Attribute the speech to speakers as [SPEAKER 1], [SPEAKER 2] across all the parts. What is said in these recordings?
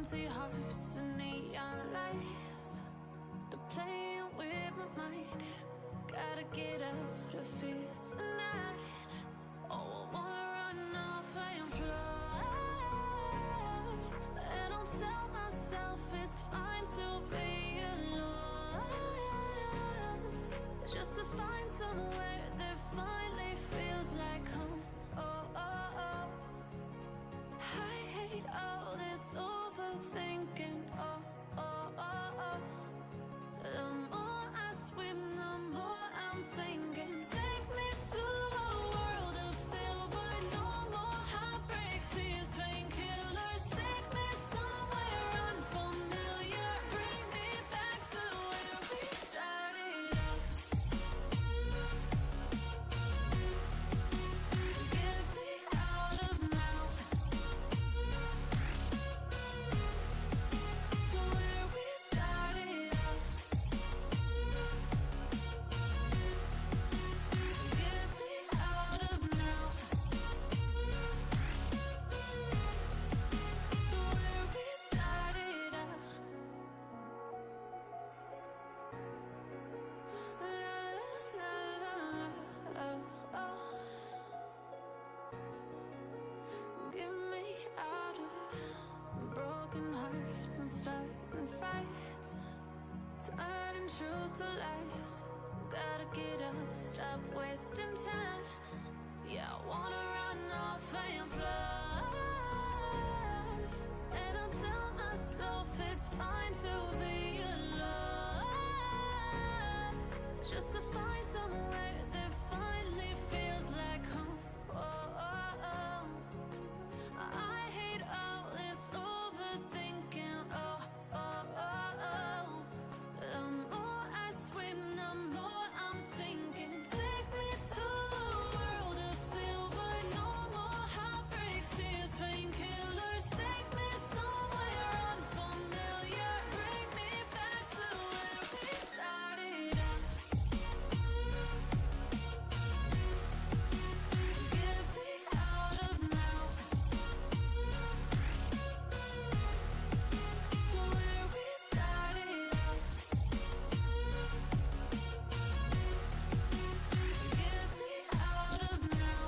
[SPEAKER 1] empty hearts and neon lights. They're playing with my mind. Gotta get out of here tonight. Oh, I wanna run off and fly. And I'll tell myself it's fine to be alone, just to find somewhere that finally feels like home. Oh, oh, oh. I hate all this overthinking. Oh, oh, oh, oh. The more I swim, the more I'm sinking. Take me to a world of silver. No more heartbreaks, tears, painkillers. Take me somewhere unfamiliar. Bring me back to where we started out. Get me out of now. To where we started out. Get me out of now. To where we started out. La la la la, oh, oh. Get me out of broken hearts and starting fights, turning truth to lies. Gotta get up, stop wasting time. Yeah, I wanna run off and fly. And I'll tell myself it's fine to be alone, just to find somewhere that finally feels like home. Oh, oh, oh. I hate all this overthinking. Oh, oh, oh, oh. The more I swim, the more I'm sinking. Take me to a world of silver. No more heartbreaks, tears, painkillers. Take me somewhere unfamiliar. Bring me back to where we started out. Get me out of now. To where we started out. Get me out of now.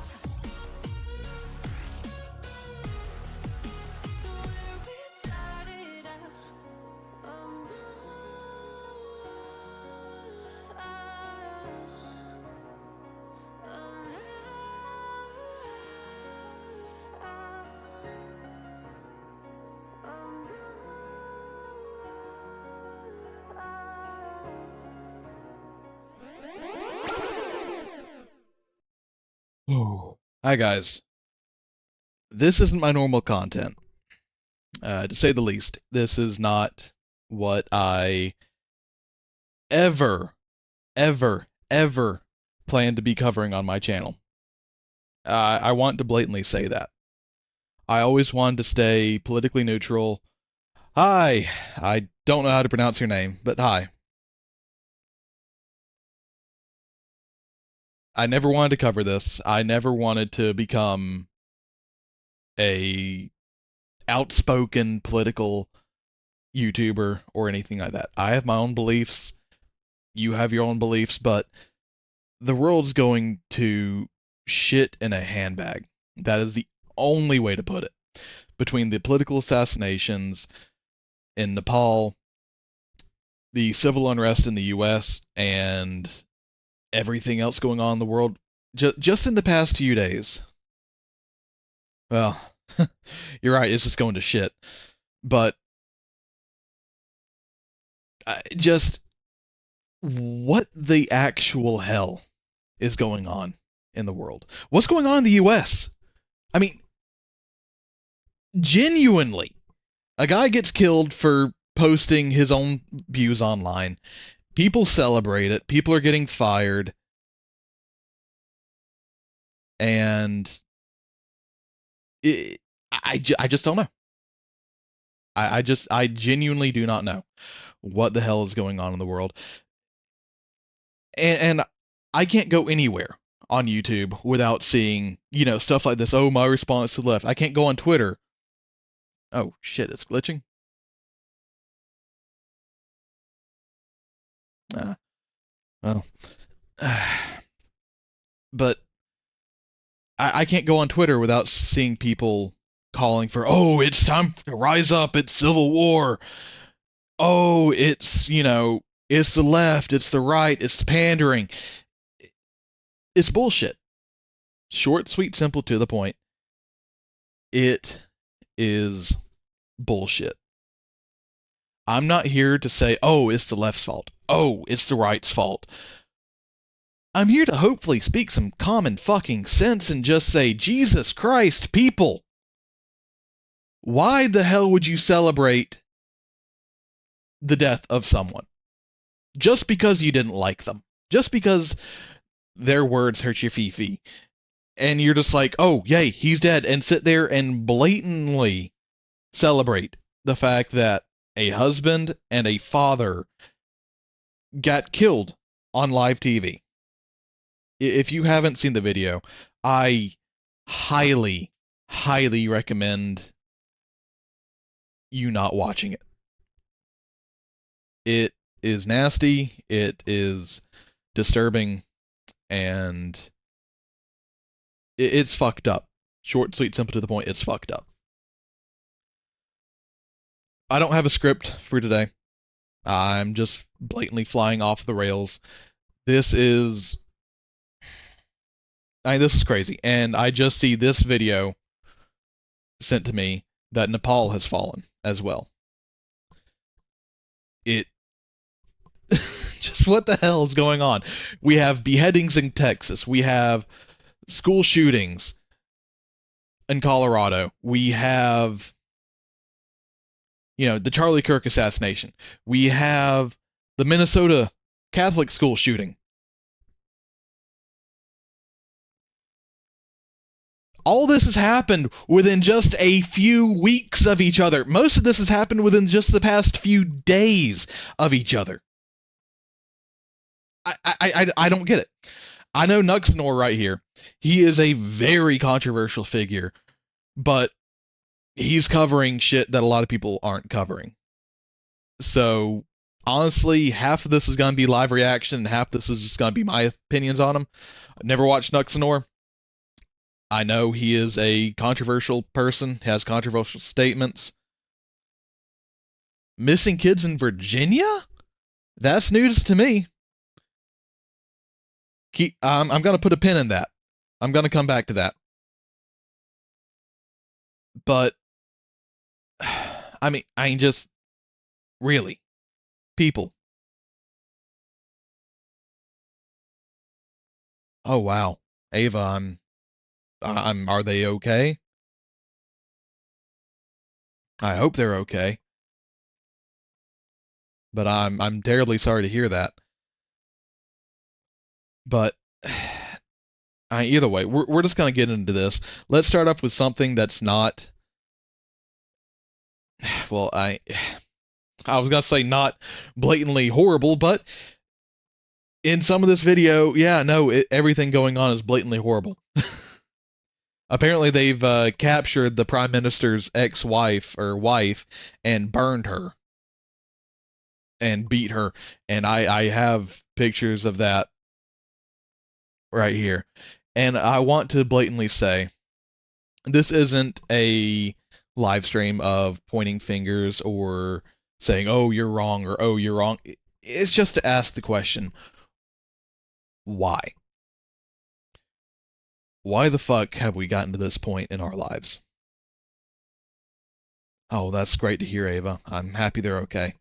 [SPEAKER 1] To where we started out. Oh,
[SPEAKER 2] Oh. Hi guys. This isn't my normal content. To say the least, this is not what I ever plan to be covering on my channel. I want to blatantly say that. I always wanted to stay politically neutral. Hi, I don't know how to pronounce your name, but hi. I never wanted to cover this. I never wanted to become a outspoken political YouTuber or anything like that. I have my own beliefs. You have your own beliefs, but the world's going to shit in a handbag. That is the only way to put it. Between the political assassinations in Nepal, the civil unrest in the US, and everything else going on in the world, just in the past few days. Well, you're right, it's just going to shit. But just what the actual hell is going on in the world? What's going on in the US? I mean, genuinely, a guy gets killed for posting his own views online. People celebrate it. People are getting fired. And I just don't know. I genuinely do not know what the hell is going on in the world. And I can't go anywhere on YouTube without seeing, stuff like this. Oh, my response to the left. I can't go on Twitter. Oh, shit, it's glitching. Uh, well, but I can't go on Twitter without seeing people calling for, oh, it's time to rise up, it's civil war. Oh, it's the left, it's the right, it's pandering. It's bullshit. Short, sweet, simple, to the point. It is bullshit. I'm not here to say, oh, it's the left's fault. Oh, it's the right's fault. I'm here to hopefully speak some common fucking sense and just say, Jesus Christ, people, why the hell would you celebrate the death of someone? Just because you didn't like them. Just because their words hurt your fifi. And you're just like, oh, yay, he's dead. And sit there and blatantly celebrate the fact that a husband and a father got killed on live TV. If you haven't seen the video, I highly, highly recommend you not watching it. It is nasty, it is disturbing, and it's fucked up. Short, sweet, simple, to the point, it's fucked up. I don't have a script for today. I'm just blatantly flying off the rails. This is crazy. And I just see this video sent to me that Nepal has fallen as well. It just what the hell is going on? We have beheadings in Texas. We have school shootings in Colorado. We have the Charlie Kirk assassination. We have the Minnesota Catholic school shooting. All this has happened within just a few weeks of each other. Most of this has happened within just the past few days of each other. I don't get it. I know Nuxnor right here. He is a very controversial figure, but he's covering shit that a lot of people aren't covering. So, honestly, half of this is going to be live reaction, and half of this is just going to be my opinions on him. I've never watched Nuxnor. I know he is a controversial person, has controversial statements. Missing kids in Virginia? That's news to me. I'm going to put a pin in that. I'm going to come back to that. But, I mean, just, really, people. Oh, wow. Ava, are they okay? I hope they're okay. But I'm terribly sorry to hear that. But either way, we're just gonna get into this. Let's start off with something that's not. Well, I was gonna say not blatantly horrible, but in some of this video, yeah, no, everything going on is blatantly horrible. Apparently, they've captured the prime minister's ex-wife or wife and burned her and beat her, and I have pictures of that right here. And I want to blatantly say, this isn't a live stream of pointing fingers or saying, oh, you're wrong, or oh, you're wrong. It's just to ask the question, why? Why the fuck have we gotten to this point in our lives? Oh, that's great to hear, Ava. I'm happy they're okay.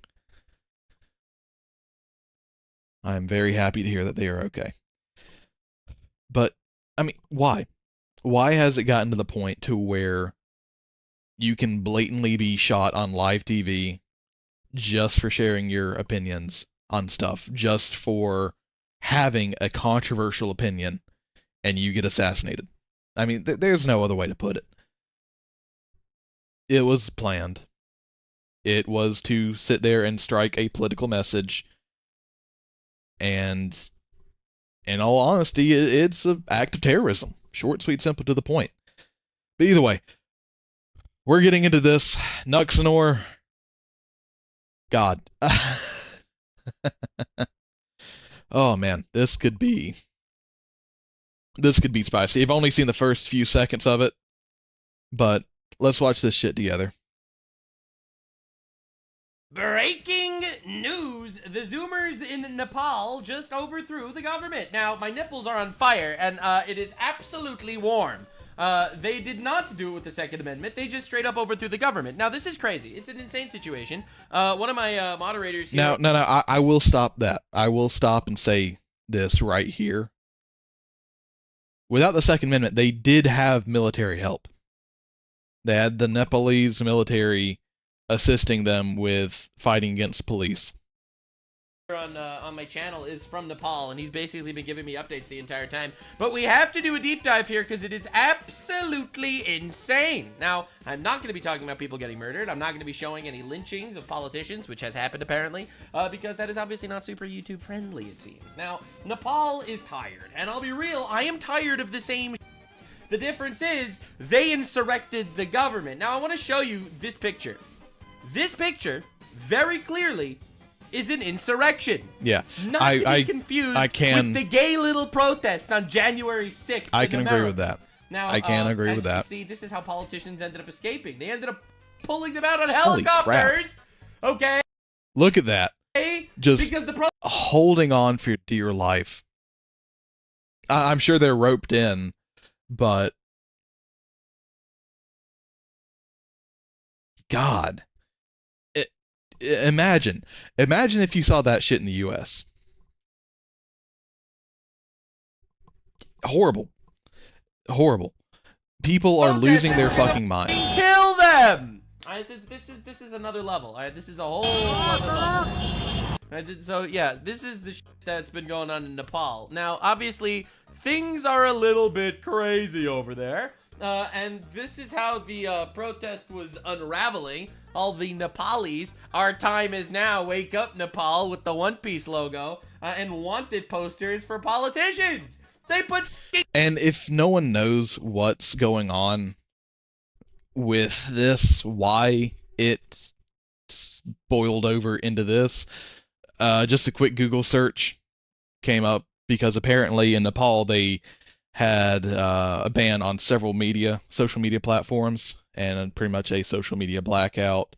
[SPEAKER 2] I'm very happy to hear that they are okay. But, I mean, why? Why has it gotten to the point to where you can blatantly be shot on live TV just for sharing your opinions on stuff, just for having a controversial opinion, and you get assassinated? I mean, there's no other way to put it. It was planned. It was to sit there and strike a political message, and in all honesty, it's an act of terrorism. Short, sweet, simple, to the point. But either way, we're getting into this. Nuxnor. God. Oh man, this could be spicy. I've only seen the first few seconds of it, but let's watch this shit together.
[SPEAKER 3] Breaking news! The Zoomers in Nepal just overthrew the government. Now, my nipples are on fire, and it is absolutely warm. They did not do it with the Second Amendment. They just straight up overthrew the government. Now, this is crazy. It's an insane situation. One of my moderators here...
[SPEAKER 2] No, I will stop that. I will stop and say this right here. Without the Second Amendment, they did have military help. They had the Nepalese military assisting them with fighting against police.
[SPEAKER 3] On my channel is from Nepal, and he's basically been giving me updates the entire time. But we have to do a deep dive here because it is absolutely insane. Now, I'm not going to be talking about people getting murdered. I'm not going to be showing any lynchings of politicians, which has happened apparently, because that is obviously not super YouTube friendly, it seems. Now, Nepal is tired, and I'll be real, I am tired of the same. The difference is they insurrected the government. Now, I want to show you this picture. This picture, very clearly, is an insurrection.
[SPEAKER 2] Yeah.
[SPEAKER 3] Not to be confused with the gay little protest on January 6th.
[SPEAKER 2] I can agree with that.
[SPEAKER 3] Now,
[SPEAKER 2] I can agree with that.
[SPEAKER 3] See, this is how politicians ended up escaping. They ended up pulling them out on helicopters. Okay.
[SPEAKER 2] Look at that. Just
[SPEAKER 3] because the
[SPEAKER 2] holding on for dear life. I'm sure they're roped in, but God. Imagine if you saw that shit in the U.S. Horrible. People are losing their fucking minds.
[SPEAKER 3] Kill them! This is another level. All right, this is a whole other level. Right, so yeah, this is the shit that's been going on in Nepal. Now, obviously, things are a little bit crazy over there. And this is how the protest was unraveling. All the Nepalis, our time is now, wake up Nepal with the One Piece logo, and wanted posters for politicians. They put...
[SPEAKER 2] And if no one knows what's going on with this, why it boiled over into this, just a quick Google search came up, because apparently in Nepal they had a ban on several social media platforms, and pretty much a social media blackout,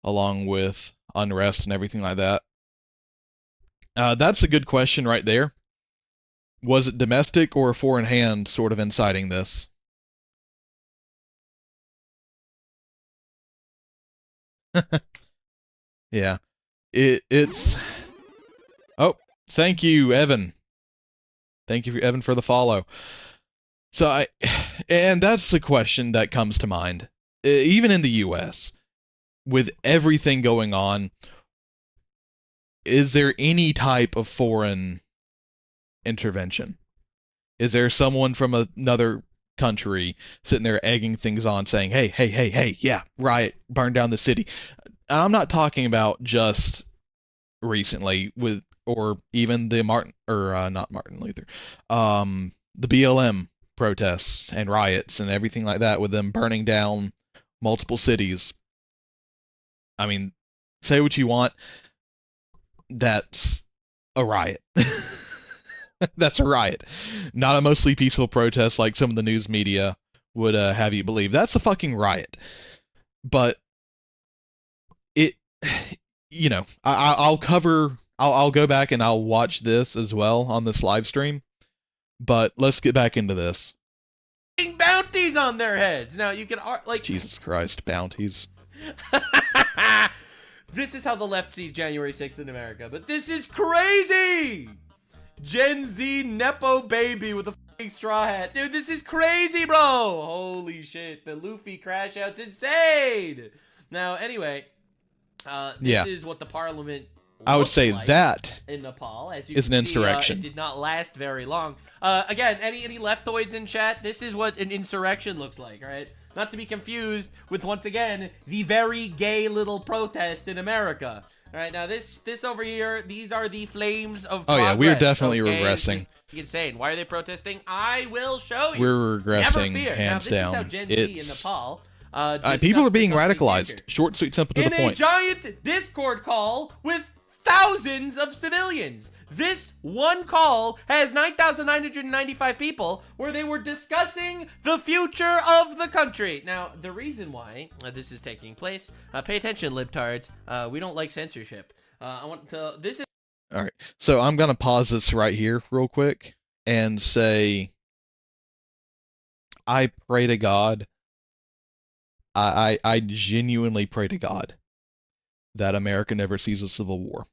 [SPEAKER 2] along with unrest and everything like that. That's a good question right there. Was it domestic or a foreign hand sort of inciting this? Yeah. It's... Oh, thank you, Evan. Thank you, Evan, for the follow. So and that's the question that comes to mind. Even in the U.S., with everything going on, is there any type of foreign intervention? Is there someone from another country sitting there egging things on, saying, hey, yeah, riot, burn down the city? I'm not talking about just recently or even the the BLM protests and riots and everything like that, with them burning down multiple cities. I mean, say what you want, that's a riot. That's a riot. Not a mostly peaceful protest like some of the news media would have you believe. That's a fucking riot. But it, I'll go back and I'll watch this as well on this live stream. But let's get back into this.
[SPEAKER 3] Bounties on their heads. Now you can
[SPEAKER 2] Jesus Christ, bounties.
[SPEAKER 3] This is how the left sees January 6th in America, but this is crazy. Gen Z Nepo baby with a fucking straw hat. Dude, this is crazy, bro. Holy shit. The Luffy crash out's insane. Now, anyway, this is what the parliament
[SPEAKER 2] I would say
[SPEAKER 3] like
[SPEAKER 2] that
[SPEAKER 3] in Nepal. As you
[SPEAKER 2] is an insurrection.
[SPEAKER 3] It did not last very long. Again, any leftoids in chat, this is what an insurrection looks like, right? Not to be confused with, once again, the very gay little protest in America. All right, now this over here, these are the flames of progress.
[SPEAKER 2] Oh yeah, we are definitely regressing.
[SPEAKER 3] Insane. Why are they protesting? I will show you.
[SPEAKER 2] We're regressing, hands down.
[SPEAKER 3] Now, this is how Gen Z in Nepal
[SPEAKER 2] people are being radicalized. Short, sweet, simple, to the point.
[SPEAKER 3] In a giant Discord call with thousands of civilians. This one call has 9,995 people where they were discussing the future of the country. Now, the reason why this is taking place, pay attention, libtards. We don't like censorship. I want to. This is.
[SPEAKER 2] All right. So I'm going to pause this right here real quick and say, I pray to God, I genuinely pray to God that America never sees a civil war.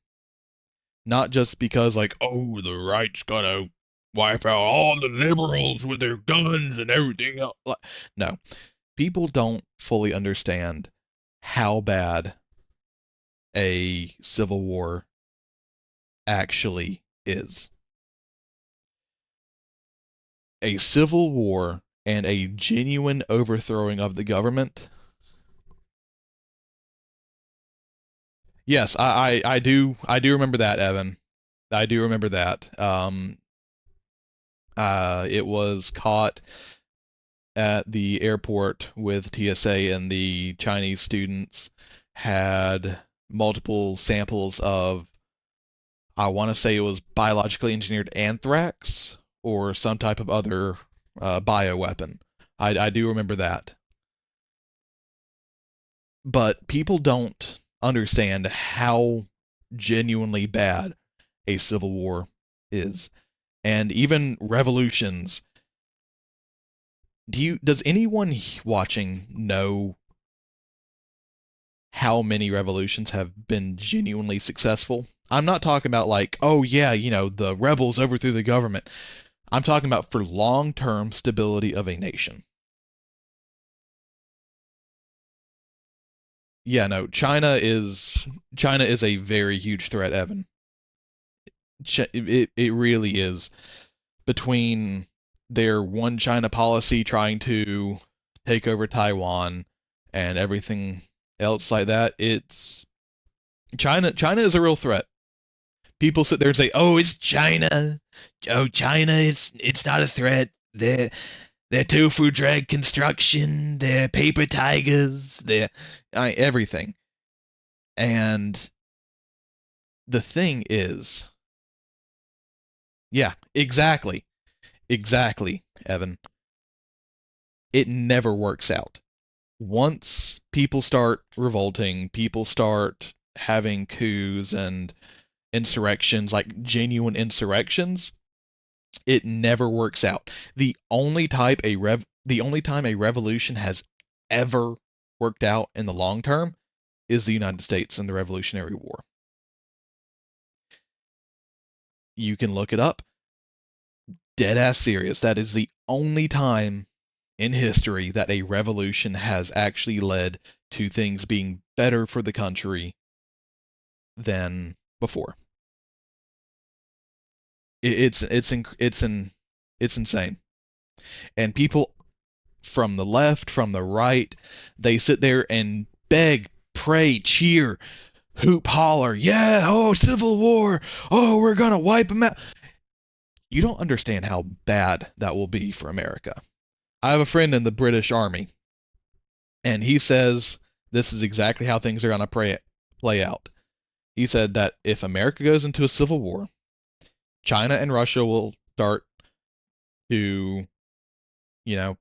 [SPEAKER 2] Not just because, like, oh, the right's gonna wipe out all the liberals with their guns and everything else. No. People don't fully understand how bad a civil war actually is. A civil war and a genuine overthrowing of the government. Yes, I do remember that, Evan. I do remember that. It was caught at the airport with TSA, and the Chinese students had multiple samples of, I want to say it was biologically engineered anthrax or some type of other bioweapon. I do remember that. But people don't understand how genuinely bad a civil war is. And even revolutions. Does anyone watching know how many revolutions have been genuinely successful? I'm not talking about like, oh yeah, the rebels overthrew the government. I'm talking about for long-term stability of a nation. Yeah, no, China is a very huge threat, Evan. It really is. Between their one China policy trying to take over Taiwan and everything else like that, it's China is a real threat. People sit there and say, "Oh, it's China. Oh, China, it's not a threat. They're tofu drag construction, they're paper tigers, they're everything." And the thing is, yeah, exactly, Evan. It never works out. Once people start revolting, people start having coups and insurrections, like genuine insurrections, it never works out. The only time a revolution has ever worked out in the long term is the United States and the Revolutionary War. You can look it up. Dead ass serious. That is the only time in history that a revolution has actually led to things being better for the country than before. It's insane. And people from the left, from the right, they sit there and beg, pray, cheer, hoop, holler, yeah, oh, civil war, oh, we're gonna wipe them out. You don't understand how bad that will be for America. I have a friend in the British Army, and he says this is exactly how things are gonna play out. He said that if America goes into a civil war, China and Russia will start to,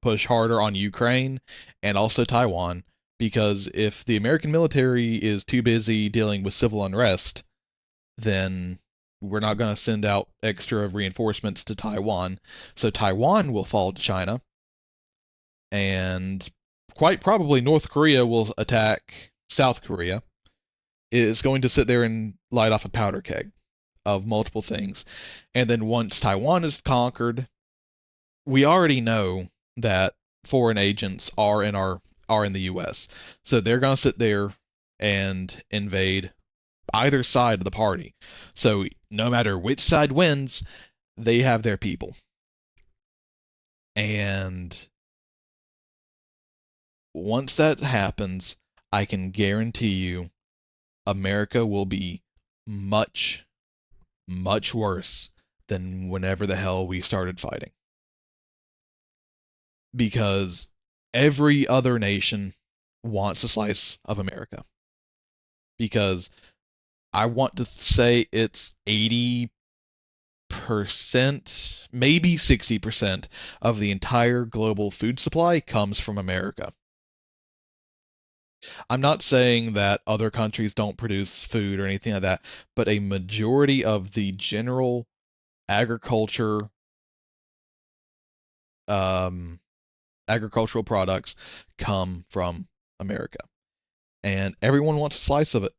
[SPEAKER 2] push harder on Ukraine and also Taiwan, because if the American military is too busy dealing with civil unrest, then we're not going to send out extra reinforcements to Taiwan. So Taiwan will fall to China, and quite probably North Korea will attack South Korea. It's going to sit there and light off a powder keg of multiple things. And then once Taiwan is conquered, we already know that foreign agents are in the US. So they're going to sit there and invade either side of the party. So no matter which side wins, they have their people. And once that happens, I can guarantee you America will be much, much worse than whenever the hell we started fighting. Because every other nation wants a slice of America. Because I want to say it's 80 maybe 60% of the entire global food supply comes from America. I'm not saying that other countries don't produce food or anything like that, but a majority of the general agriculture, agricultural products come from America. And everyone wants a slice of it.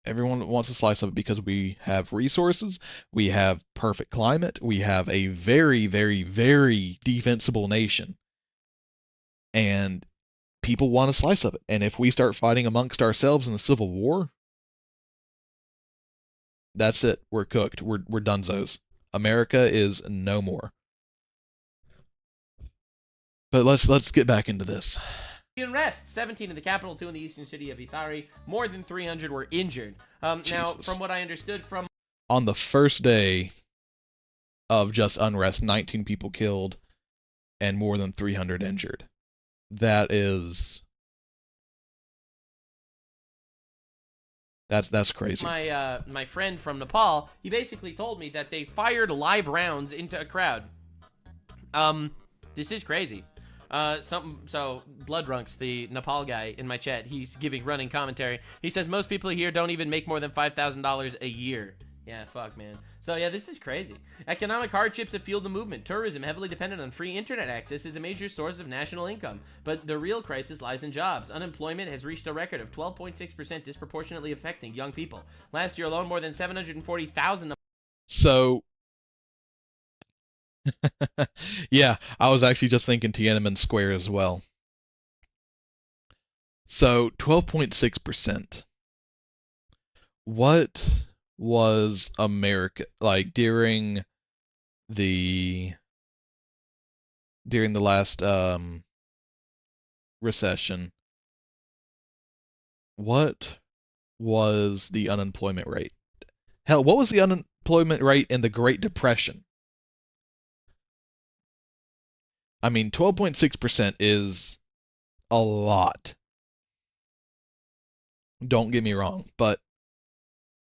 [SPEAKER 2] Everyone wants a slice of it because we have resources, we have perfect climate, we have a very, very, very defensible nation, and people want a slice of it. And if we start fighting amongst ourselves in the Civil War, that's it. We're cooked. We're dunzos. America is no more. But let's get back into this.
[SPEAKER 3] Unrest, 17 in the capital, 2 in the eastern city of Ithari. More than 300 were injured. Now, from what I understood from...
[SPEAKER 2] On the first day of just unrest, 19 people killed and more than 300 injured. That's crazy.
[SPEAKER 3] My friend from Nepal, he basically told me that they fired live rounds into a crowd. This is crazy. So Bloodrunks, the Nepal guy in my chat, he's giving running commentary. He says most people here don't even make more than $5,000 a year. Yeah, fuck, man. So yeah, this is crazy. Economic hardships have fueled the movement. Tourism, heavily dependent on free internet access, is a major source of national income. But the real crisis lies in jobs. Unemployment has reached a record of 12.6%, disproportionately affecting young people. Last year alone, more than 740,000...
[SPEAKER 2] So... yeah, I was actually just thinking Tiananmen Square as well. So 12.6%. What was America like during the last recession? What was the unemployment rate? Hell, what was the unemployment rate in the Great Depression? I mean, 12.6% is a lot. Don't get me wrong, but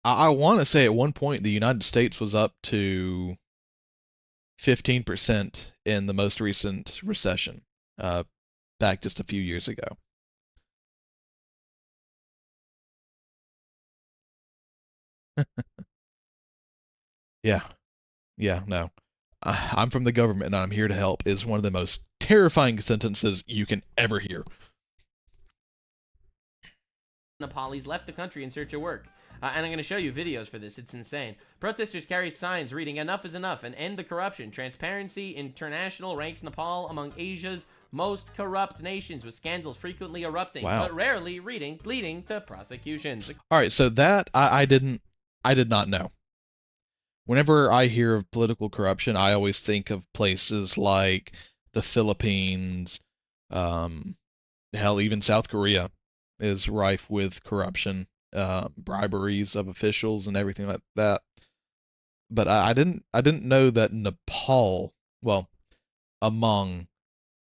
[SPEAKER 2] I want to say at one point the United States was up to 15% in the most recent recession, back just a few years ago. Yeah, no. I'm from the government and I'm here to help is one of the most terrifying sentences you can ever hear.
[SPEAKER 3] Nepalis left the country in search of work. And I'm going to show you videos for this. It's insane. Protesters carried signs reading, "Enough is enough," and "End the corruption." Transparency International ranks Nepal among Asia's most corrupt nations, with scandals frequently erupting, but rarely leading to prosecutions.
[SPEAKER 2] All right, so that I did not know. Whenever I hear of political corruption, I always think of places like the Philippines, hell, even South Korea is rife with corruption, briberies of officials and everything like that. But I didn't know that Nepal, well, among,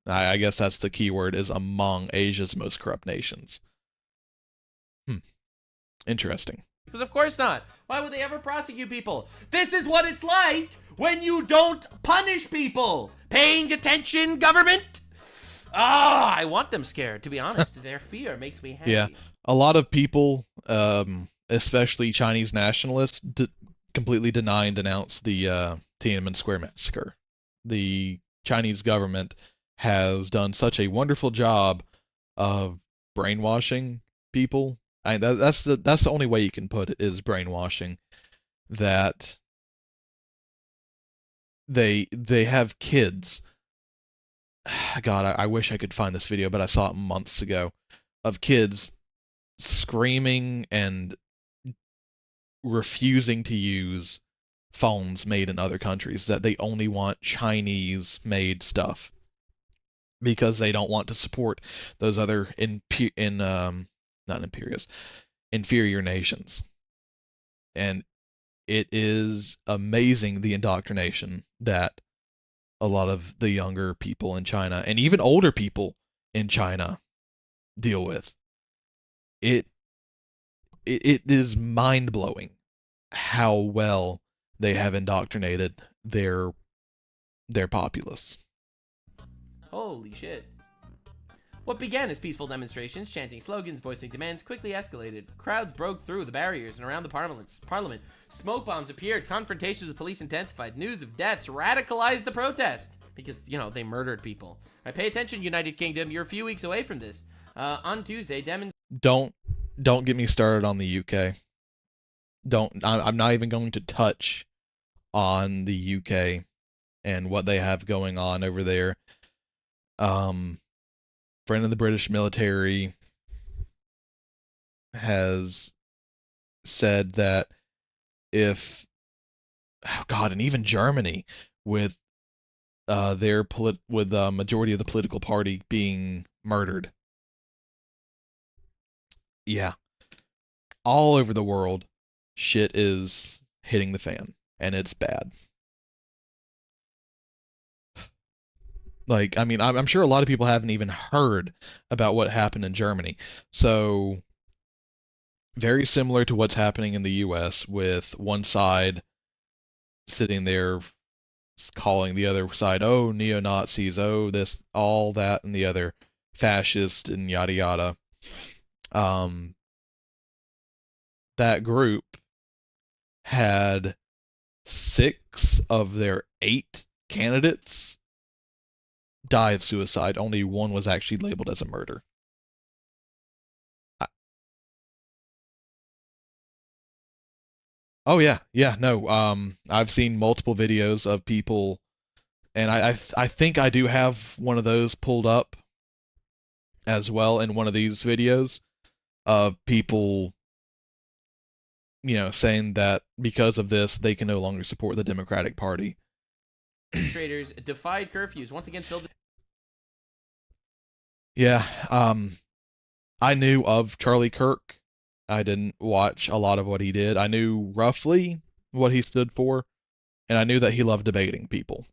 [SPEAKER 2] I guess that's the key word, is among Asia's most corrupt nations. Interesting.
[SPEAKER 3] Because of course not. Why would they ever prosecute people? This is what it's like when you don't punish people. Paying attention, government? I want them scared, to be honest. Their fear makes me happy.
[SPEAKER 2] Yeah. A lot of people, especially Chinese nationalists, completely deny and denounce the Tiananmen Square massacre. The Chinese government has done such a wonderful job of brainwashing people. That's the only way you can put it, is brainwashing. That they have kids. God, I wish I could find this video, but I saw it months ago, of kids screaming and refusing to use phones made in other countries, that they only want Chinese-made stuff because they don't want to support those other inferior nations. And it is amazing the indoctrination that a lot of the younger people in China and even older people in China deal with. It is mind-blowing how well they have indoctrinated their populace.
[SPEAKER 3] Holy shit. What began as peaceful demonstrations, chanting slogans, voicing demands, quickly escalated. Crowds broke through the barriers and around the parliament. Smoke bombs appeared, confrontations with police intensified, news of deaths radicalized the protest. Because, they murdered people. Right, pay attention, United Kingdom, you're a few weeks away from this. On Tuesday,
[SPEAKER 2] Don't get me started on the UK. I'm not even going to touch on the UK and what they have going on over there. Friend of the British military has said that if, and even Germany with with the majority of the political party being murdered. Yeah. All over the world, shit is hitting the fan, and it's bad. Like, I mean, I'm sure a lot of people haven't even heard about what happened in Germany. So, very similar to what's happening in the US, with one side sitting there calling the other side, oh, neo-Nazis, oh, this, all that, and the other, fascist, and yada yada. That group had 6 of their 8 candidates die of suicide. Only one was actually labeled as a murder. Oh yeah, no. I've seen multiple videos of people, and I think I do have one of those pulled up as well in one of these videos of people, saying that because of this they can no longer support the Democratic Party.
[SPEAKER 3] Demonstrators defied curfews once again filled.
[SPEAKER 2] Yeah, I knew of Charlie Kirk. I didn't watch a lot of what he did. I knew roughly what he stood for, and I knew that he loved debating people.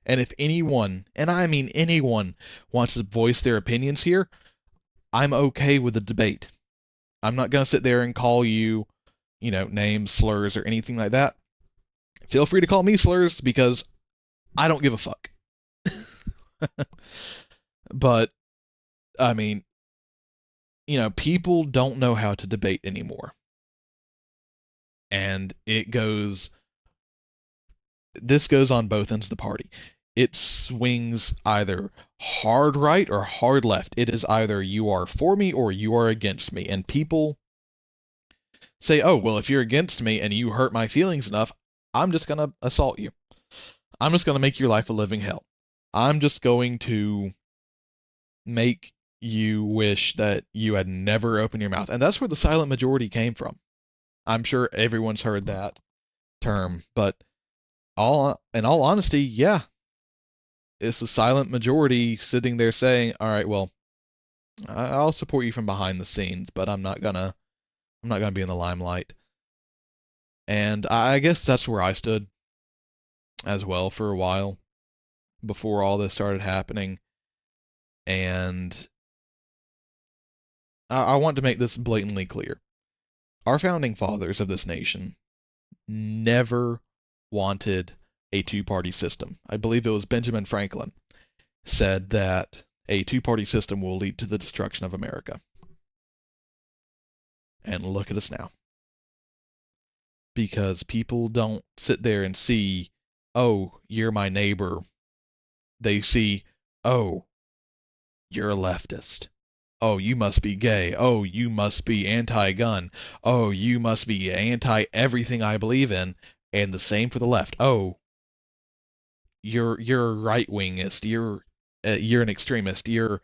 [SPEAKER 2] And if anyone, and I mean anyone, wants to voice their opinions here, I'm okay with the debate. I'm not going to sit there and call you, names, slurs, or anything like that. Feel free to call me slurs because I don't give a fuck. But, I mean, people don't know how to debate anymore. And this goes on both ends of the party. It swings either hard right or hard left. It is either you are for me or you are against me. And people say, oh, well, if you're against me and you hurt my feelings enough, I'm just going to assault you. I'm just going to make your life a living hell. I'm just going to make you wish that you had never opened your mouth. And that's where the silent majority came from. I'm sure everyone's heard that term, but in all honesty, yeah, it's the silent majority sitting there saying, all right, well, I'll support you from behind the scenes, but I'm not gonna be in the limelight. And I guess that's where I stood as well for a while before all this started happening. And I want to make this blatantly clear. Our founding fathers of this nation never wanted a two-party system. I believe it was Benjamin Franklin said that a two-party system will lead to the destruction of America. And look at us now. Because people don't sit there and see, oh, you're my neighbor. They see, oh, you're a leftist. Oh, you must be gay. Oh, you must be anti-gun. Oh, you must be anti-everything I believe in. And the same for the left. Oh, you're right-wingist. You're an extremist. You're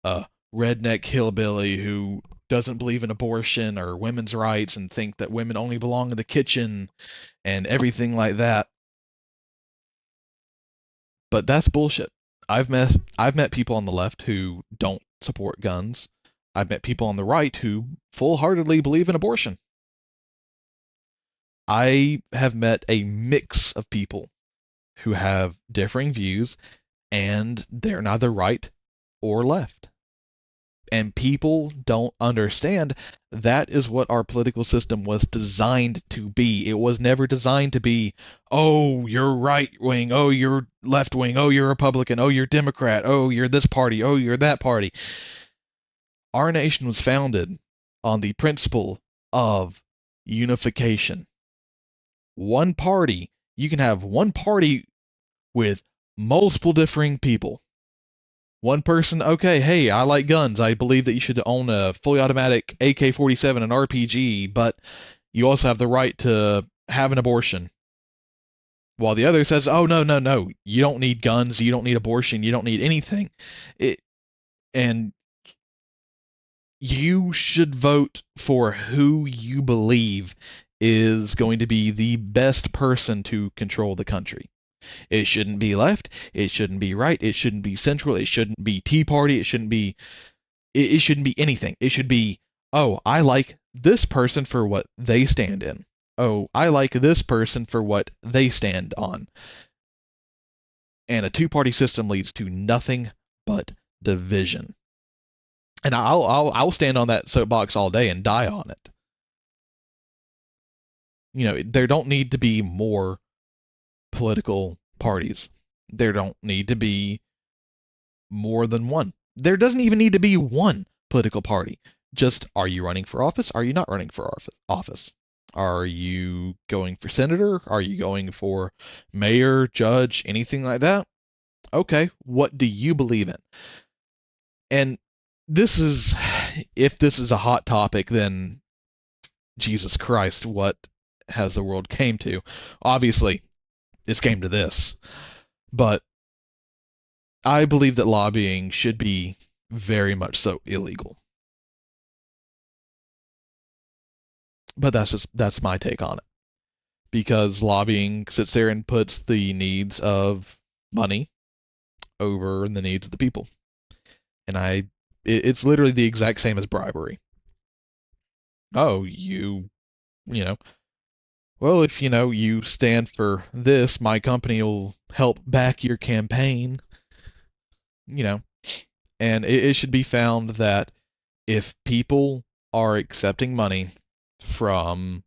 [SPEAKER 2] a redneck hillbilly who doesn't believe in abortion or women's rights and think that women only belong in the kitchen and everything like that. But that's bullshit. I've met people on the left who don't support guns. I've met people on the right who full-heartedly believe in abortion. I have met a mix of people who have differing views, and they're neither right or left. And people don't understand that is what our political system was designed to be. It was never designed to be, oh, you're right wing, oh, you're left wing, oh, you're Republican, oh, you're Democrat, oh, you're this party, oh, you're that party. Our nation was founded on the principle of unification. One party, you can have one party with multiple differing people. One person, okay, hey, I like guns. I believe that you should own a fully automatic AK-47 and RPG, but you also have the right to have an abortion. While the other says, oh, no, no, no, you don't need guns, you don't need abortion, you don't need anything. And you should vote for who you believe is going to be the best person to control the country. It shouldn't be left. It shouldn't be right. It shouldn't be central. It shouldn't be Tea Party. It shouldn't be anything. It should be, oh, I like this person for what they stand in. Oh, I like this person for what they stand on. And a two-party system leads to nothing but division. And I'll stand on that soapbox all day and die on it. There don't need to be more political parties. There don't need to be more than one. There doesn't even need to be one political party. Just, are you running for office? Are you not running for office? Are you going for senator? Are you going for mayor, judge, anything like that? Okay, what do you believe in? And if this is a hot topic, then Jesus Christ, what has the world came to? Obviously, this came to this. But I believe that lobbying should be very much so illegal. But that's my take on it. Because lobbying sits there and puts the needs of money over the needs of the people. And it's literally the exact same as bribery. Oh, well, if you stand for this, my company will help back your campaign. And it should be found that if people are accepting money from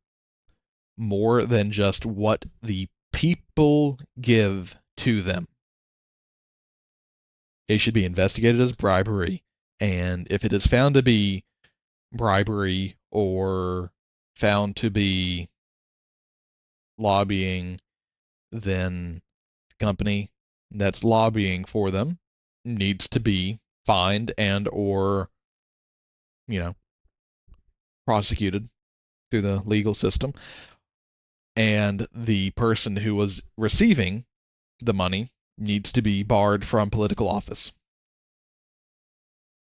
[SPEAKER 2] more than just what the people give to them, it should be investigated as bribery. And if it is found to be bribery or found to be lobbying, then the company that's lobbying for them needs to be fined and or prosecuted through the legal system, and the person who was receiving the money needs to be barred from political office.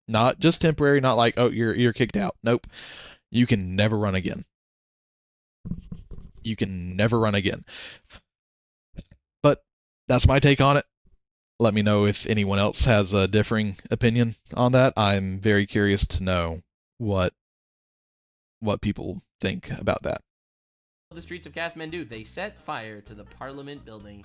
[SPEAKER 2] Not just temporary, not like, oh, you're kicked out. Nope. You can never run again. You can never run again. But that's my take on it. Let me know if anyone else has a differing opinion on that. I'm very curious to know what people think about that.
[SPEAKER 3] The streets of Kathmandu, they set fire to the parliament building.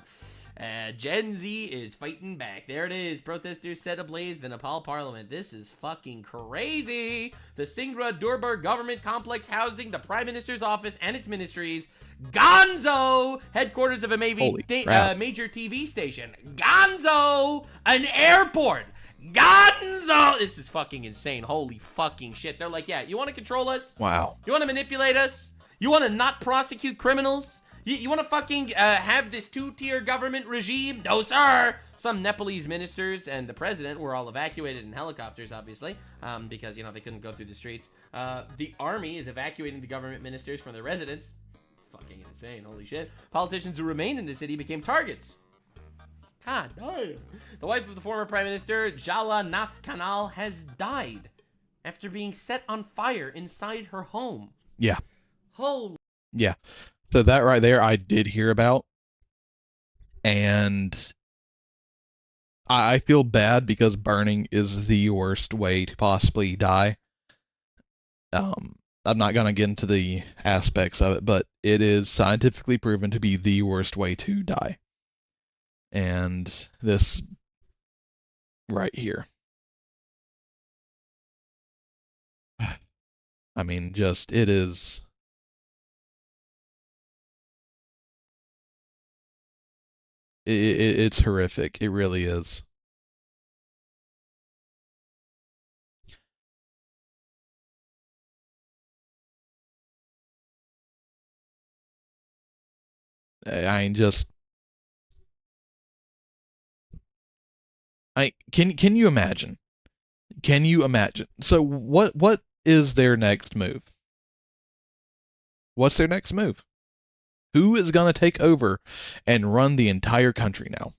[SPEAKER 3] Gen Z is fighting back. There it is. Protesters set ablaze the Nepal parliament. This is fucking crazy. The Singra Durbar government complex housing the prime minister's office and its ministries. Gonzo, headquarters of a major TV station. Gonzo, an airport. Gonzo! This is fucking insane. Holy fucking shit. They're like, yeah, you want to control us?
[SPEAKER 2] Wow.
[SPEAKER 3] You want to manipulate us? You want to not prosecute criminals? You want to fucking have this two-tier government regime? No, sir! Some Nepalese ministers and the president were all evacuated in helicopters, obviously, because, they couldn't go through the streets. The army is evacuating the government ministers from their residence. It's fucking insane. Holy shit. Politicians who remained in the city became targets. God damn. The wife of the former prime minister, Jala Naf Kanal, has died after being set on fire inside her home.
[SPEAKER 2] Yeah.
[SPEAKER 3] Holy.
[SPEAKER 2] Yeah. So that right there, I did hear about. And I feel bad because burning is the worst way to possibly die. I'm not going to get into the aspects of it, but it is scientifically proven to be the worst way to die. And this right here. I mean, just it is. It's horrific. It really is. I mean, just can you imagine? Can you imagine? So what is their next move? What's their next move? Who is going to take over and run the entire country now?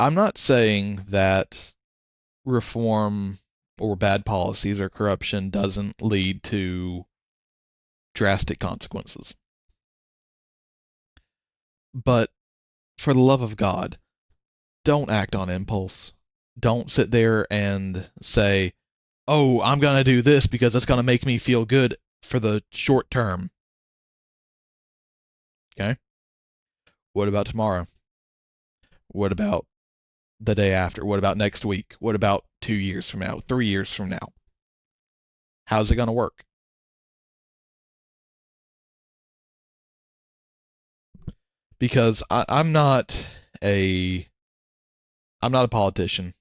[SPEAKER 2] I'm not saying that reform or bad policies or corruption doesn't lead to drastic consequences. But for the love of God, don't act on impulse. Don't sit there and say, oh, I'm going to do this because it's going to make me feel good for the short term. Okay? What about tomorrow? What about the day after? What about next week? What about 2 years from now? 3 years from now? How's it going to work? Because a I'm not a politician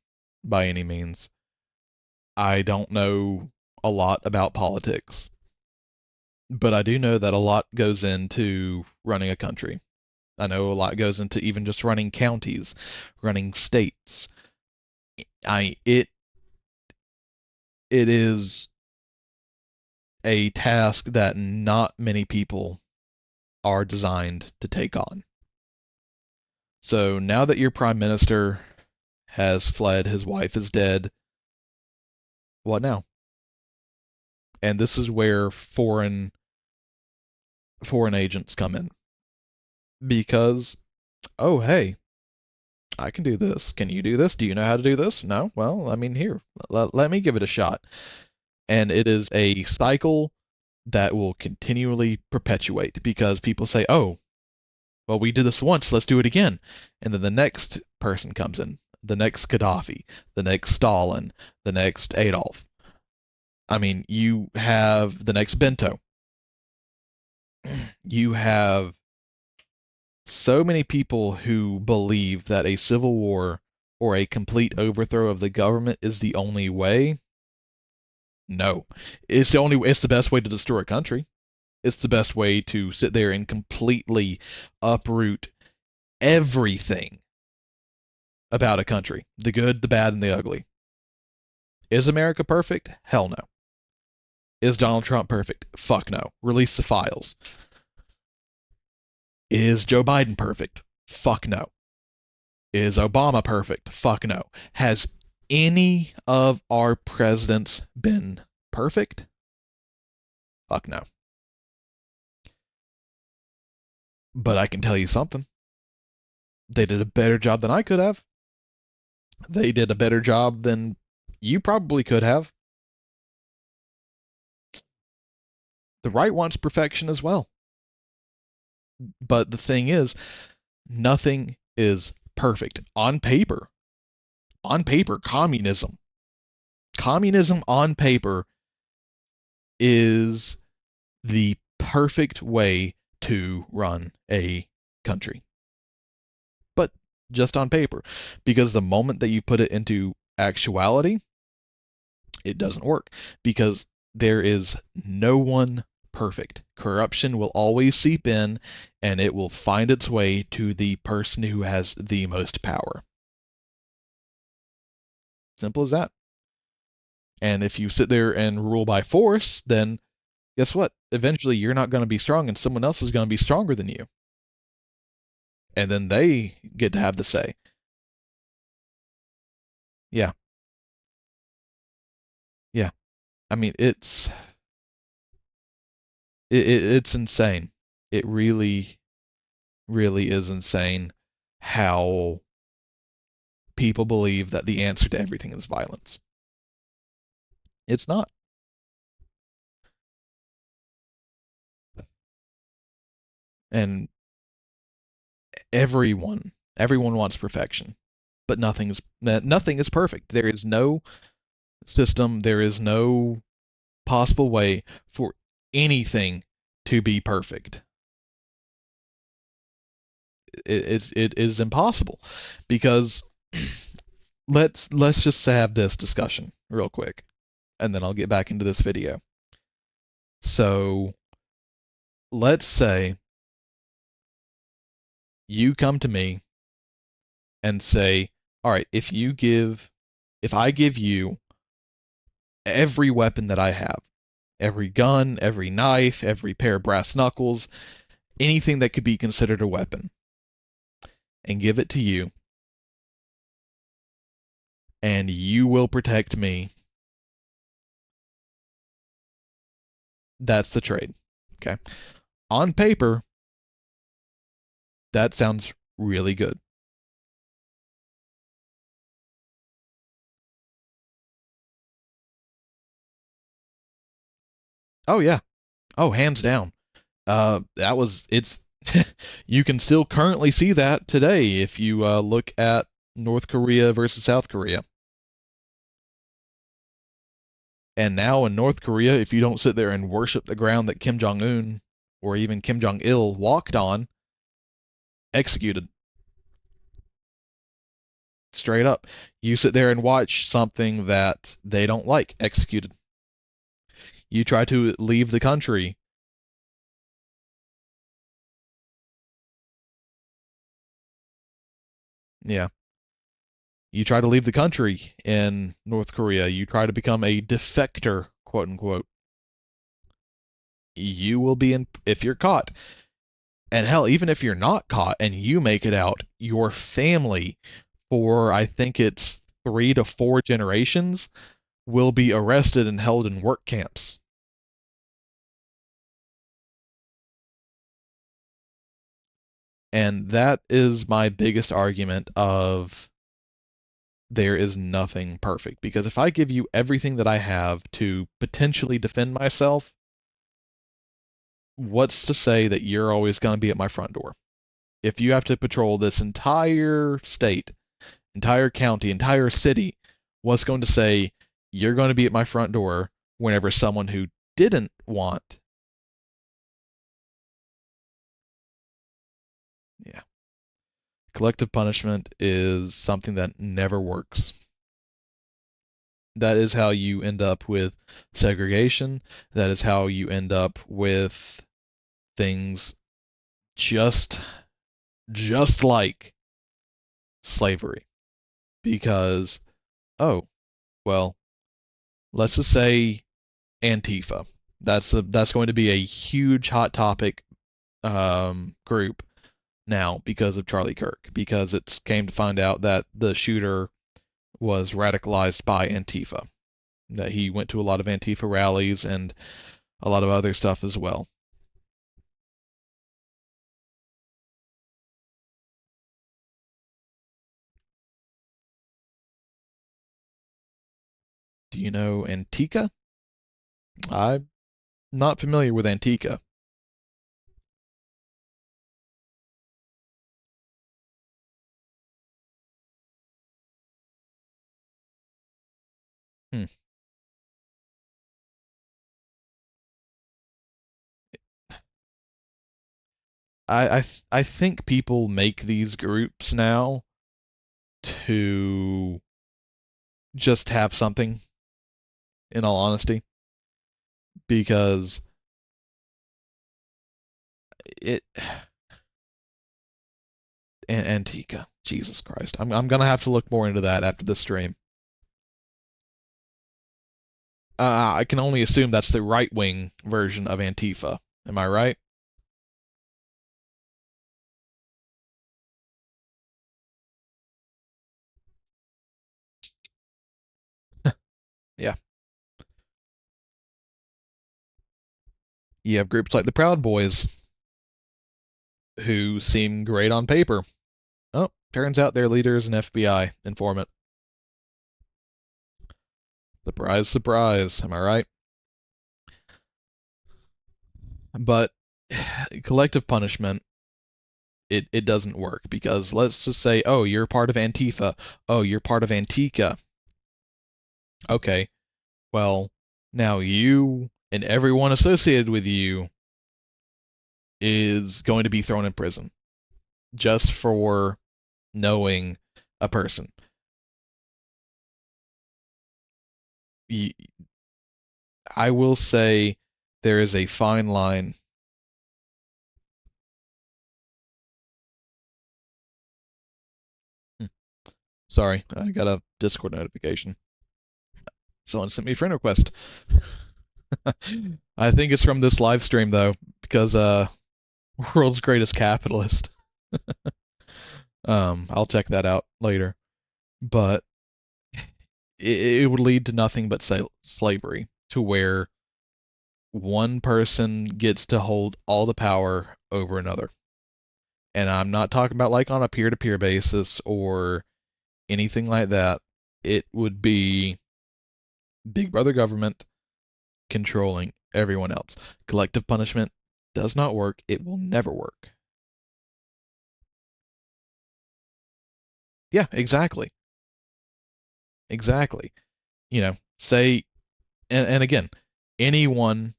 [SPEAKER 2] by any means. I don't know a lot about politics, but I do know that a lot goes into running a country. I know a lot goes into even just running counties, running states. I it is a task that not many people are designed to take on. So now that your prime minister has fled, his wife is dead, what now? And this is where foreign agents come in. Because, oh hey, I can do this. Can you do this? Do you know how to do this? No? Well, I mean, here, let me give it a shot. And it is a cycle that will continually perpetuate because people say, oh, well, we did this once, let's do it again. And then the next person comes in, the next Gaddafi, the next Stalin, the next Adolf. I mean, you have the next Bento. You have so many people who believe that a civil war or a complete overthrow of the government is the only way. No. It's the best way to destroy a country. It's the best way to sit there and completely uproot everything about a country. The good, the bad, and the ugly. Is America perfect? Hell no. Is Donald Trump perfect? Fuck no. Release the files. Is Joe Biden perfect? Fuck no. Is Obama perfect? Fuck no. Has any of our presidents been perfect? Fuck no. But I can tell you something. They did a better job than I could have. They did a better job than you probably could have. The right wants perfection as well. But the thing is, nothing is perfect. On paper, communism. Communism on paper is the perfect way to run a country. But just on paper. Because the moment that you put it into actuality, it doesn't work. Because there is no one perfect. Corruption will always seep in and it will find its way to the person who has the most power. Simple as that. And if you sit there and rule by force, then guess what? Eventually you're not going to be strong and someone else is going to be stronger than you. And then they get to have the say. Yeah. Yeah. I mean, it's insane. It really, really is insane how people believe that the answer to everything is violence. It's not. And everyone wants perfection. but nothing is perfect. There is no system, there is no possible way for anything to be perfect. It is impossible because let's just have this discussion real quick, and then I'll get back into this video. So let's say you come to me and say, all right, if I give you every weapon that I have, every gun, every knife, every pair of brass knuckles, anything that could be considered a weapon, and give it to you, and you will protect me, that's the trade. Okay. On paper, that sounds really good. Oh yeah. Oh, hands down. It's you can still currently see that today if you look at North Korea versus South Korea. And now in North Korea, if you don't sit there and worship the ground that Kim Jong-un or even Kim Jong-il walked on, executed. Straight up. You sit there and watch something that they don't like, executed. You try to leave the country. Yeah. You try to leave the country in North Korea. You try to become a defector, quote unquote. You will be in, if you're caught. And hell, even if you're not caught and you make it out, your family, for I think it's 3 to 4 generations, will be arrested and held in work camps. And that is my biggest argument of there is nothing perfect. Because if I give you everything that I have to potentially defend myself, what's to say that you're always going to be at my front door? If you have to patrol this entire state, entire county, entire city, what's going to say you're going to be at my front door whenever someone who didn't want? Yeah. Collective punishment is something that never works. That is how you end up with segregation. That is how you end up with things just like slavery. Because, oh, well, let's just say Antifa. That's going to be a huge hot topic group now because of Charlie Kirk, because it's came to find out that the shooter was radicalized by Antifa, that he went to a lot of Antifa rallies and a lot of other stuff as well. Do you know Antica? I'm not familiar with Antica. Hmm. I think people make these groups now to just have something, in all honesty, because it Antica. Jesus Christ. I'm gonna have to look more into that after the stream. I can only assume that's the right wing version of Antifa. Am I right? Yeah. You have groups like the Proud Boys who seem great on paper. Oh, turns out their leader is an FBI informant. Surprise, surprise. Am I right? But collective punishment it doesn't work, because let's just say, oh, you're part of Antifa, oh, you're part of Antica. Okay, well, now you and everyone associated with you is going to be thrown in prison just for knowing a person. I will say there is a fine line. Sorry, I got a Discord notification. Someone sent me a friend request. I think it's from this live stream though, because world's greatest capitalist. I'll check that out later. But it would lead to nothing but slavery, to where one person gets to hold all the power over another. And I'm not talking about like on a peer-to-peer basis or anything like that. It would be Big Brother government controlling everyone else. Collective punishment does not work. It will never work. Yeah, exactly. Exactly. Say, and again, anyone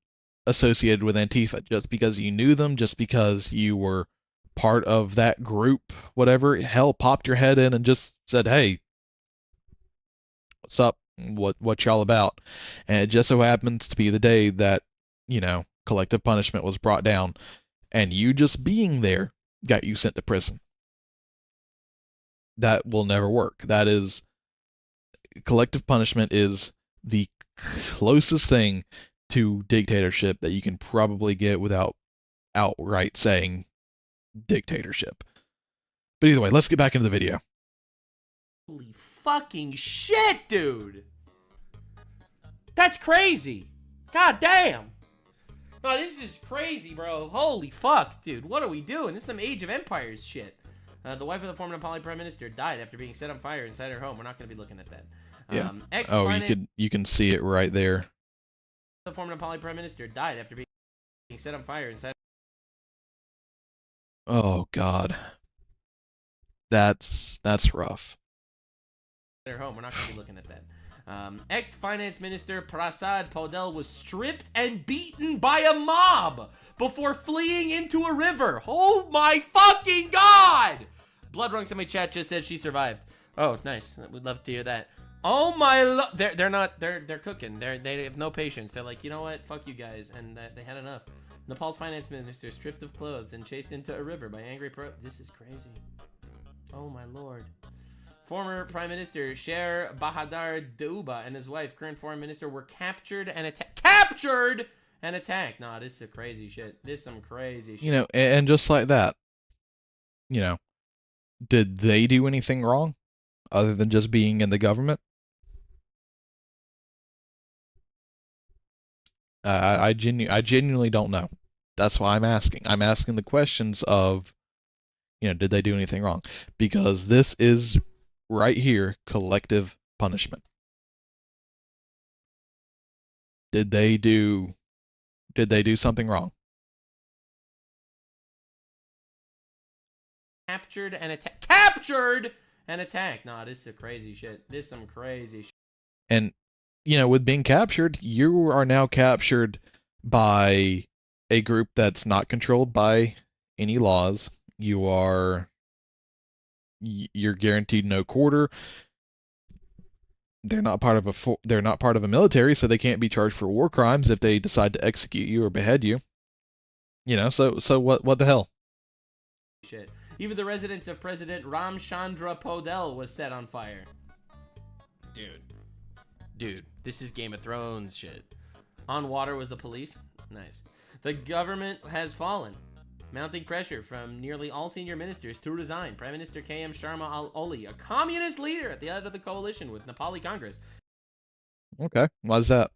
[SPEAKER 2] associated with Antifa, just because you knew them, just because you were part of that group, whatever, hell, popped your head in and just said, hey, what's up? What y'all about? And it just so happens to be the day that, collective punishment was brought down, and you just being there got you sent to prison. That will never work. Collective punishment is the closest thing to dictatorship that you can probably get without outright saying dictatorship. But either way, let's get back into the video.
[SPEAKER 3] Holy fucking shit, dude! That's crazy! God damn! Oh, this is crazy, bro. Holy fuck, dude. What are we doing? This is some Age of Empires shit. The wife of the former Nepali prime minister died after being set on fire inside her home. We're not going to be looking at that.
[SPEAKER 2] Yeah. You can see it right there.
[SPEAKER 3] The former Nepali prime minister died after being set on fire inside.
[SPEAKER 2] Oh God, that's rough.
[SPEAKER 3] Their home. We're not going to be looking at that. Ex-finance minister Prasad Paudel was stripped and beaten by a mob before fleeing into a river. Oh my fucking God! Bloodrunks in my chat just said she survived. Oh, nice. We'd love to hear that. Oh my they're cooking. They have no patience. They're like, you know what? Fuck you guys. And they had enough. Nepal's finance minister stripped of clothes and chased into a river by angry This is crazy. Oh my lord. Former Prime Minister Sher Bahadur Deuba and his wife, current foreign minister, were captured and attacked. Nah, this is crazy shit. This is some crazy shit.
[SPEAKER 2] And just like that, did they do anything wrong other than just being in the government? I genuinely don't know. That's why I'm asking. I'm asking the questions of, did they do anything wrong? Because this is right here, collective punishment. Did they do something wrong?
[SPEAKER 3] Captured and attacked. Nah, this is crazy shit. This is some crazy shit.
[SPEAKER 2] And with being captured, you are now captured by a group that's not controlled by any laws. You're guaranteed no quarter. They're not part of a military, so they can't be charged for war crimes if they decide to execute you or behead you. So what the hell?
[SPEAKER 3] Shit. Even the residence of President Ramchandra Paudel was set on fire. Dude, this is Game of Thrones shit. On water was the police. Nice. The government has fallen, mounting pressure from nearly all senior ministers to resign. Prime Minister KM Sharma Oli, a communist leader at the head of the coalition with Nepali Congress.
[SPEAKER 2] Okay, why's that?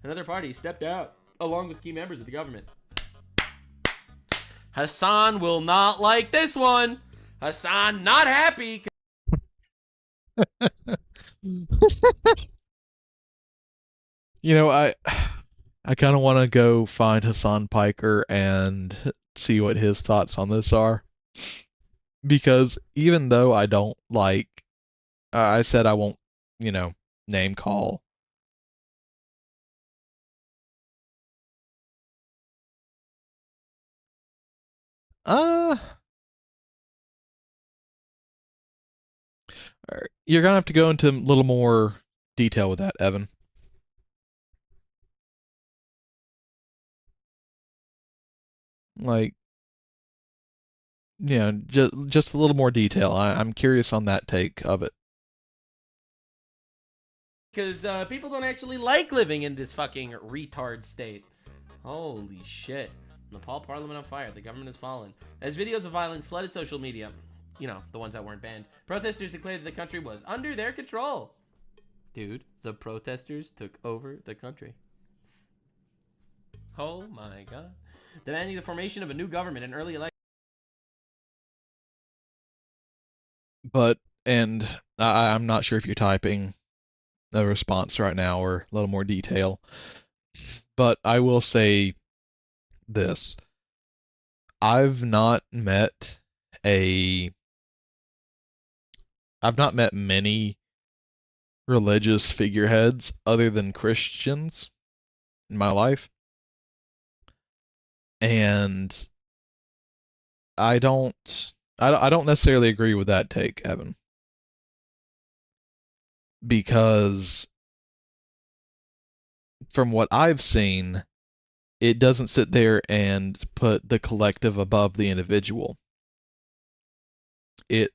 [SPEAKER 3] Another party stepped out, along with key members of the government. Hassan will not like this one. Hassan not happy.
[SPEAKER 2] I kind of want to go find Hassan Piker and see what his thoughts on this are. Because even though I don't like, I said I won't, you know, name call. Uh, you're gonna have to go into a little more detail with that, Evan. Like, just a little more detail. I'm curious on that take of it.
[SPEAKER 3] Because people don't actually like living in this fucking retard state. Holy shit. Nepal parliament on fire. The government has fallen. As videos of violence flooded social media, you know, the ones that weren't banned, protesters declared that the country was under their control. Dude, the protesters took over the country. Oh my god. Demanding the formation of a new government and early election.
[SPEAKER 2] But, and I'm not sure if you're typing a response right now or a little more detail, but I will say this. I've not met a I've not met many religious figureheads other than Christians in my life, and I don't necessarily agree with that take, Evan, because from what I've seen, it doesn't sit there and put the collective above the individual. It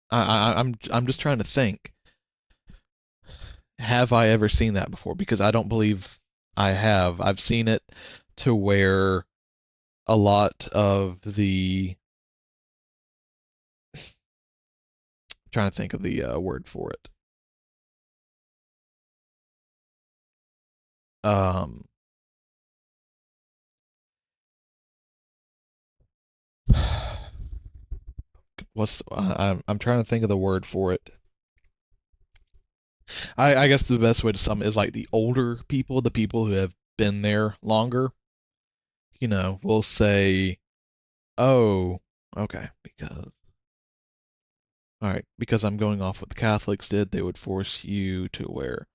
[SPEAKER 2] I'm just trying to think. Have I ever seen that before? Because I don't believe I have. I've seen it to where a lot of the trying to think of the word for it. Um, I'm trying to think of the word for it. I guess the best way to sum it is like the older people, the people who have been there longer, will say, "Oh, okay, because I'm going off what the Catholics did, they would force you to where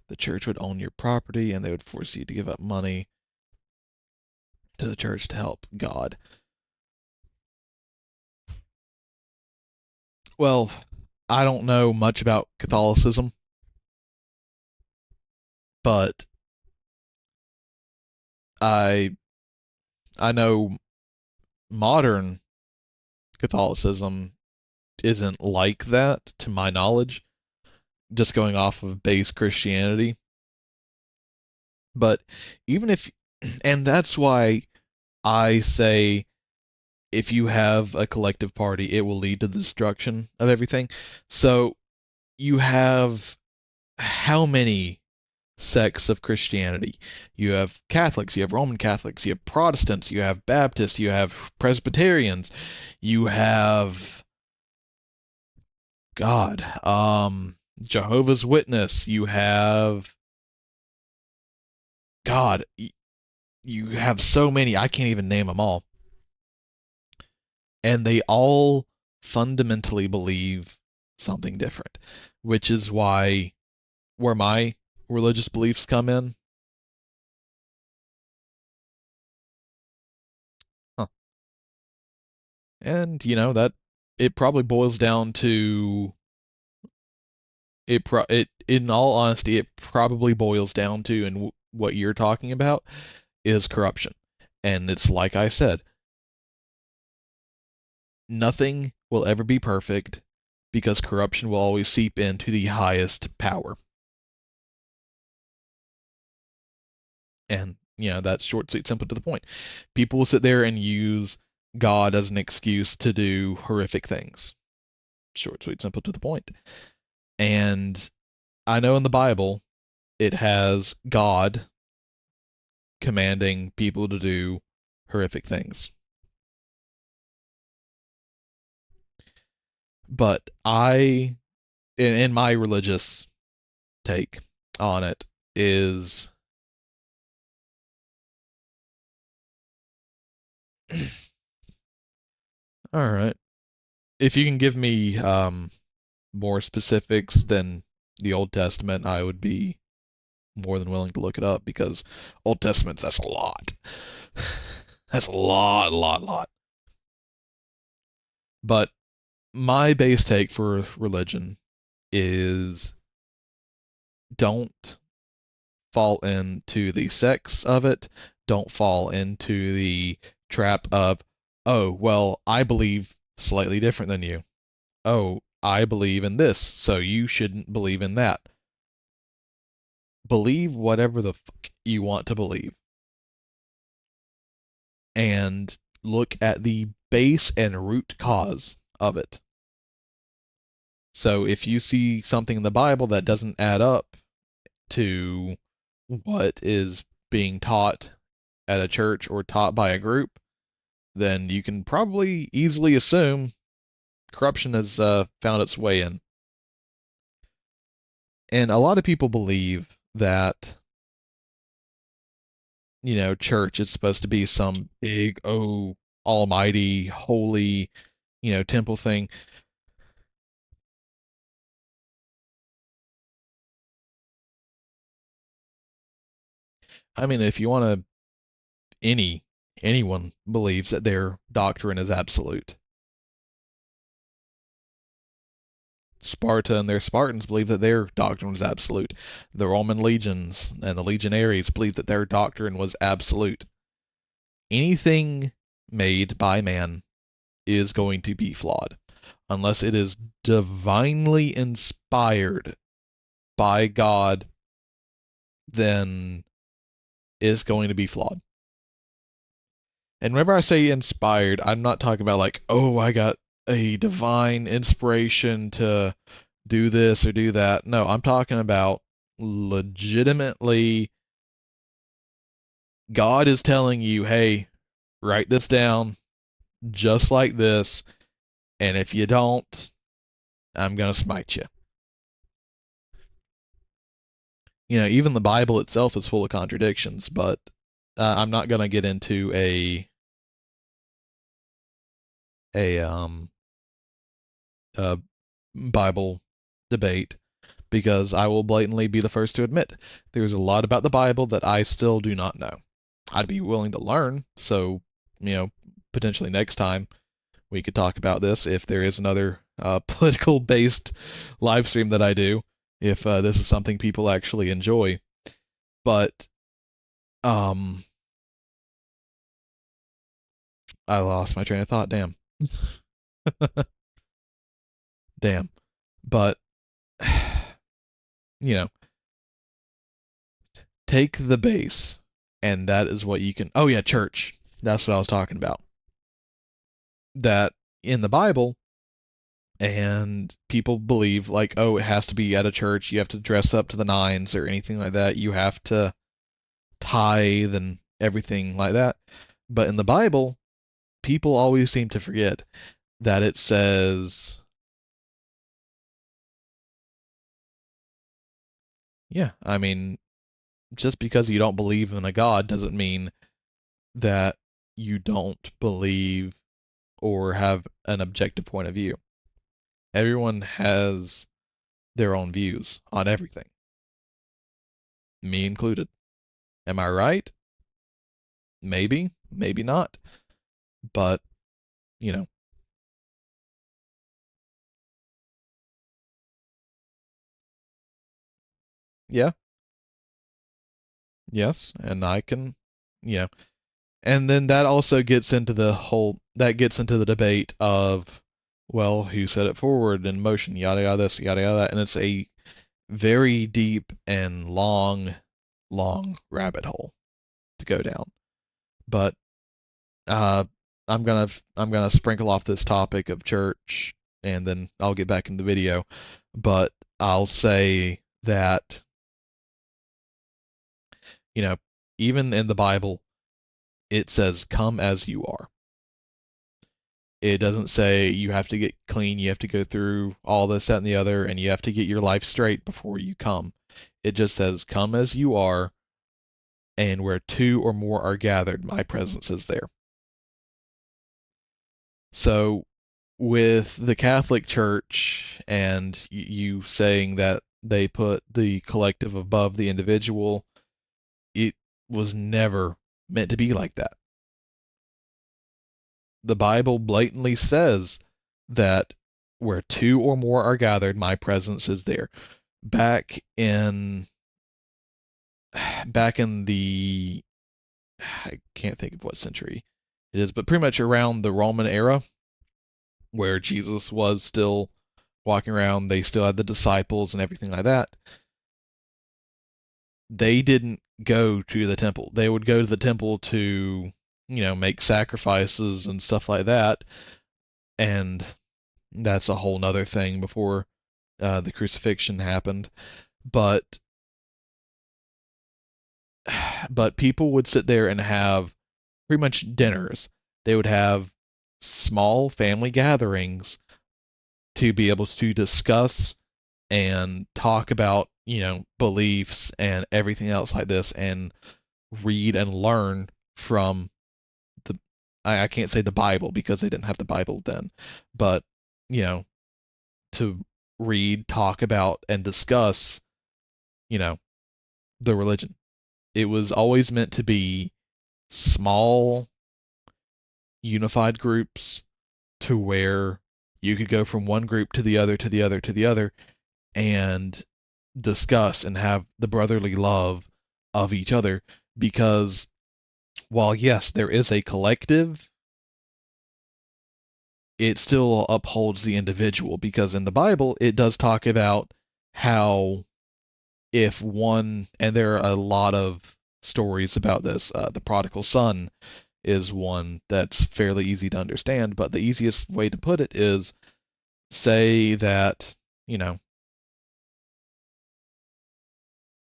[SPEAKER 2] the church would own your property and they would force you to give up money to the church to help God." Well, I don't know much about Catholicism, but I I know modern Catholicism isn't like that, to my knowledge, just going off of base Christianity. But even if, and that's why I say if you have a collective party, it will lead to the destruction of everything. So you have how many sects of Christianity? You have Catholics, you have Roman Catholics, you have Protestants, you have Baptists, you have Presbyterians, you have God, Jehovah's Witness, you have God, you have so many, I can't even name them all. And they all fundamentally believe something different, which is why where my religious beliefs come in. Huh. And that it probably boils down to it in all honesty, it probably boils down to, and what you're talking about is corruption. And it's like I said, nothing will ever be perfect because corruption will always seep into the highest power. And that's short, sweet, simple, to the point. People will sit there and use God as an excuse to do horrific things. Short, sweet, simple, to the point. And I know in the Bible it has God commanding people to do horrific things. But in my religious take on it, is All right. If you can give me more specifics than the Old Testament, I would be more than willing to look it up because Old Testament's that's a lot. That's a lot. But my base take for religion is don't fall into the sex of it. Don't fall into the trap of, oh, well, I believe slightly different than you. Oh, I believe in this, so you shouldn't believe in that. Believe whatever the fuck you want to believe. And look at the base and root cause of it. So if you see something in the Bible that doesn't add up to what is being taught at a church or taught by a group, then you can probably easily assume corruption has found its way in. And a lot of people believe that, church is supposed to be some big, oh, almighty, holy, temple thing. I mean, if you want to, anyone believes that their doctrine is absolute. Sparta and their Spartans believed that their doctrine was absolute. The Roman legions and the legionaries believed that their doctrine was absolute. Anything made by man is going to be flawed unless it is divinely inspired by God, then it's going to be flawed. And whenever I say inspired, I'm not talking about like, oh, I got a divine inspiration to do this or do that. No, I'm talking about legitimately God is telling you, hey, write this down just like this, and if you don't, I'm going to smite you. Even the Bible itself is full of contradictions, but I'm not going to get into a Bible debate because I will blatantly be the first to admit there's a lot about the Bible that I still do not know. I'd be willing to learn, so potentially next time we could talk about this if there is another political based live stream that I do, if this is something people actually enjoy. But I lost my train of thought. Damn. Damn. But take the base, and that is what you can. Oh yeah, church. That's what I was talking about. That in the Bible, and people believe like, oh, it has to be at a church. You have to dress up to the nines or anything like that. You have to tithe and everything like that. But in the Bible, people always seem to forget that it says, yeah, I mean, just because you don't believe in a God doesn't mean that you don't believe or have an objective point of view. Everyone has their own views on everything, me included. Am I right? Maybe, maybe not. But, you know, yeah, yes, and I can, you know, and then that also gets into that gets into the debate of, well, who set it forward in motion, yada yada this, yada yada that, and it's a very deep and long rabbit hole to go down. But uh, I'm gonna sprinkle off this topic of church, and then I'll get back in the video. But I'll say that, you know, even in the Bible, it says, "Come as you are." It doesn't say you have to get clean, you have to go through all this, that, and the other, and you have to get your life straight before you come. It just says, "Come as you are, and where two or more are gathered, my presence is there." So with the Catholic Church and you saying that they put the collective above the individual, it was never meant to be like that. The Bible blatantly says that where two or more are gathered, my presence is there. Back in the I can't think of what century it is, but pretty much around the Roman era where Jesus was still walking around, they still had the disciples and everything like that. They didn't go to the temple. They would go to the temple to, make sacrifices and stuff like that. And that's a whole nother thing before the crucifixion happened. But people would sit there and have pretty much dinners. They would have small family gatherings to be able to discuss and talk about, beliefs and everything else like this, and read and learn from the, I can't say the Bible because they didn't have the Bible then, but, to read, talk about, and discuss, the religion. It was always meant to be small, unified groups to where you could go from one group to the other, to the other, to the other, and discuss and have the brotherly love of each other. Because while, yes, there is a collective, it still upholds the individual. Because in the Bible, it does talk about how if one, and there are a lot of stories about this, the prodigal son is one that's fairly easy to understand, but the easiest way to put it is say that,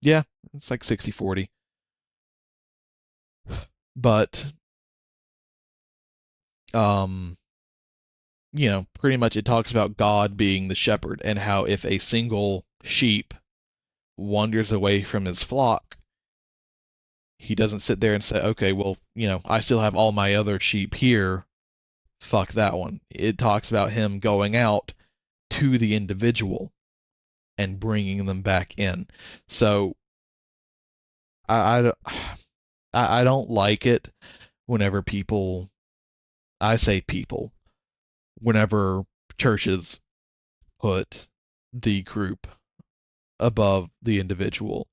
[SPEAKER 2] yeah, it's like 60-40. But, um, pretty much it talks about God being the shepherd and how if a single sheep wanders away from his flock, he doesn't sit there and say, okay, well, I still have all my other sheep here. Fuck that one. It talks about him going out to the individual and bringing them back in. So I, I don't like it whenever I say people, whenever churches put the group above the individual.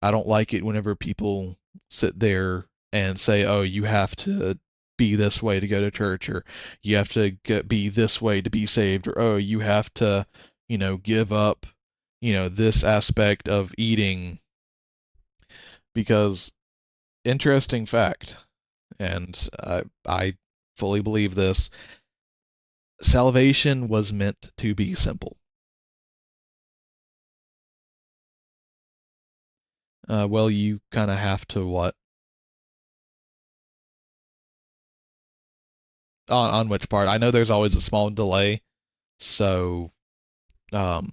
[SPEAKER 2] I don't like it whenever people sit there and say, oh, you have to be this way to go to church, or you have to be this way to be saved, or oh, you have to, give up, this aspect of eating. Because, interesting fact, and I fully believe this, salvation was meant to be simple. Well, you kind of have to what? On which part? I know there's always a small delay, so um,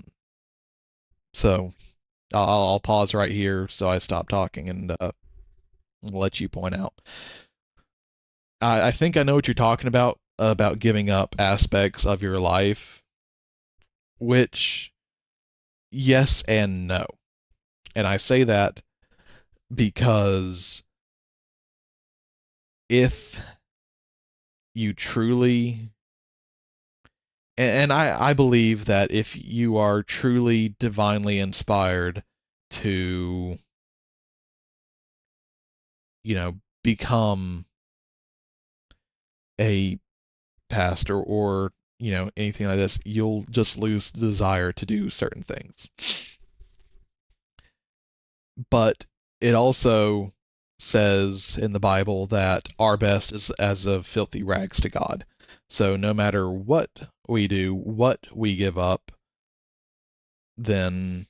[SPEAKER 2] so I'll pause right here so I stop talking and let you point out. I think I know what you're talking about giving up aspects of your life, which yes and no. And I say that because if you truly, and I believe that if you are truly divinely inspired to, become a pastor or, anything like this, you'll just lose the desire to do certain things. But it also says in the Bible that our best is as of filthy rags to God. So no matter what we do, what we give up, then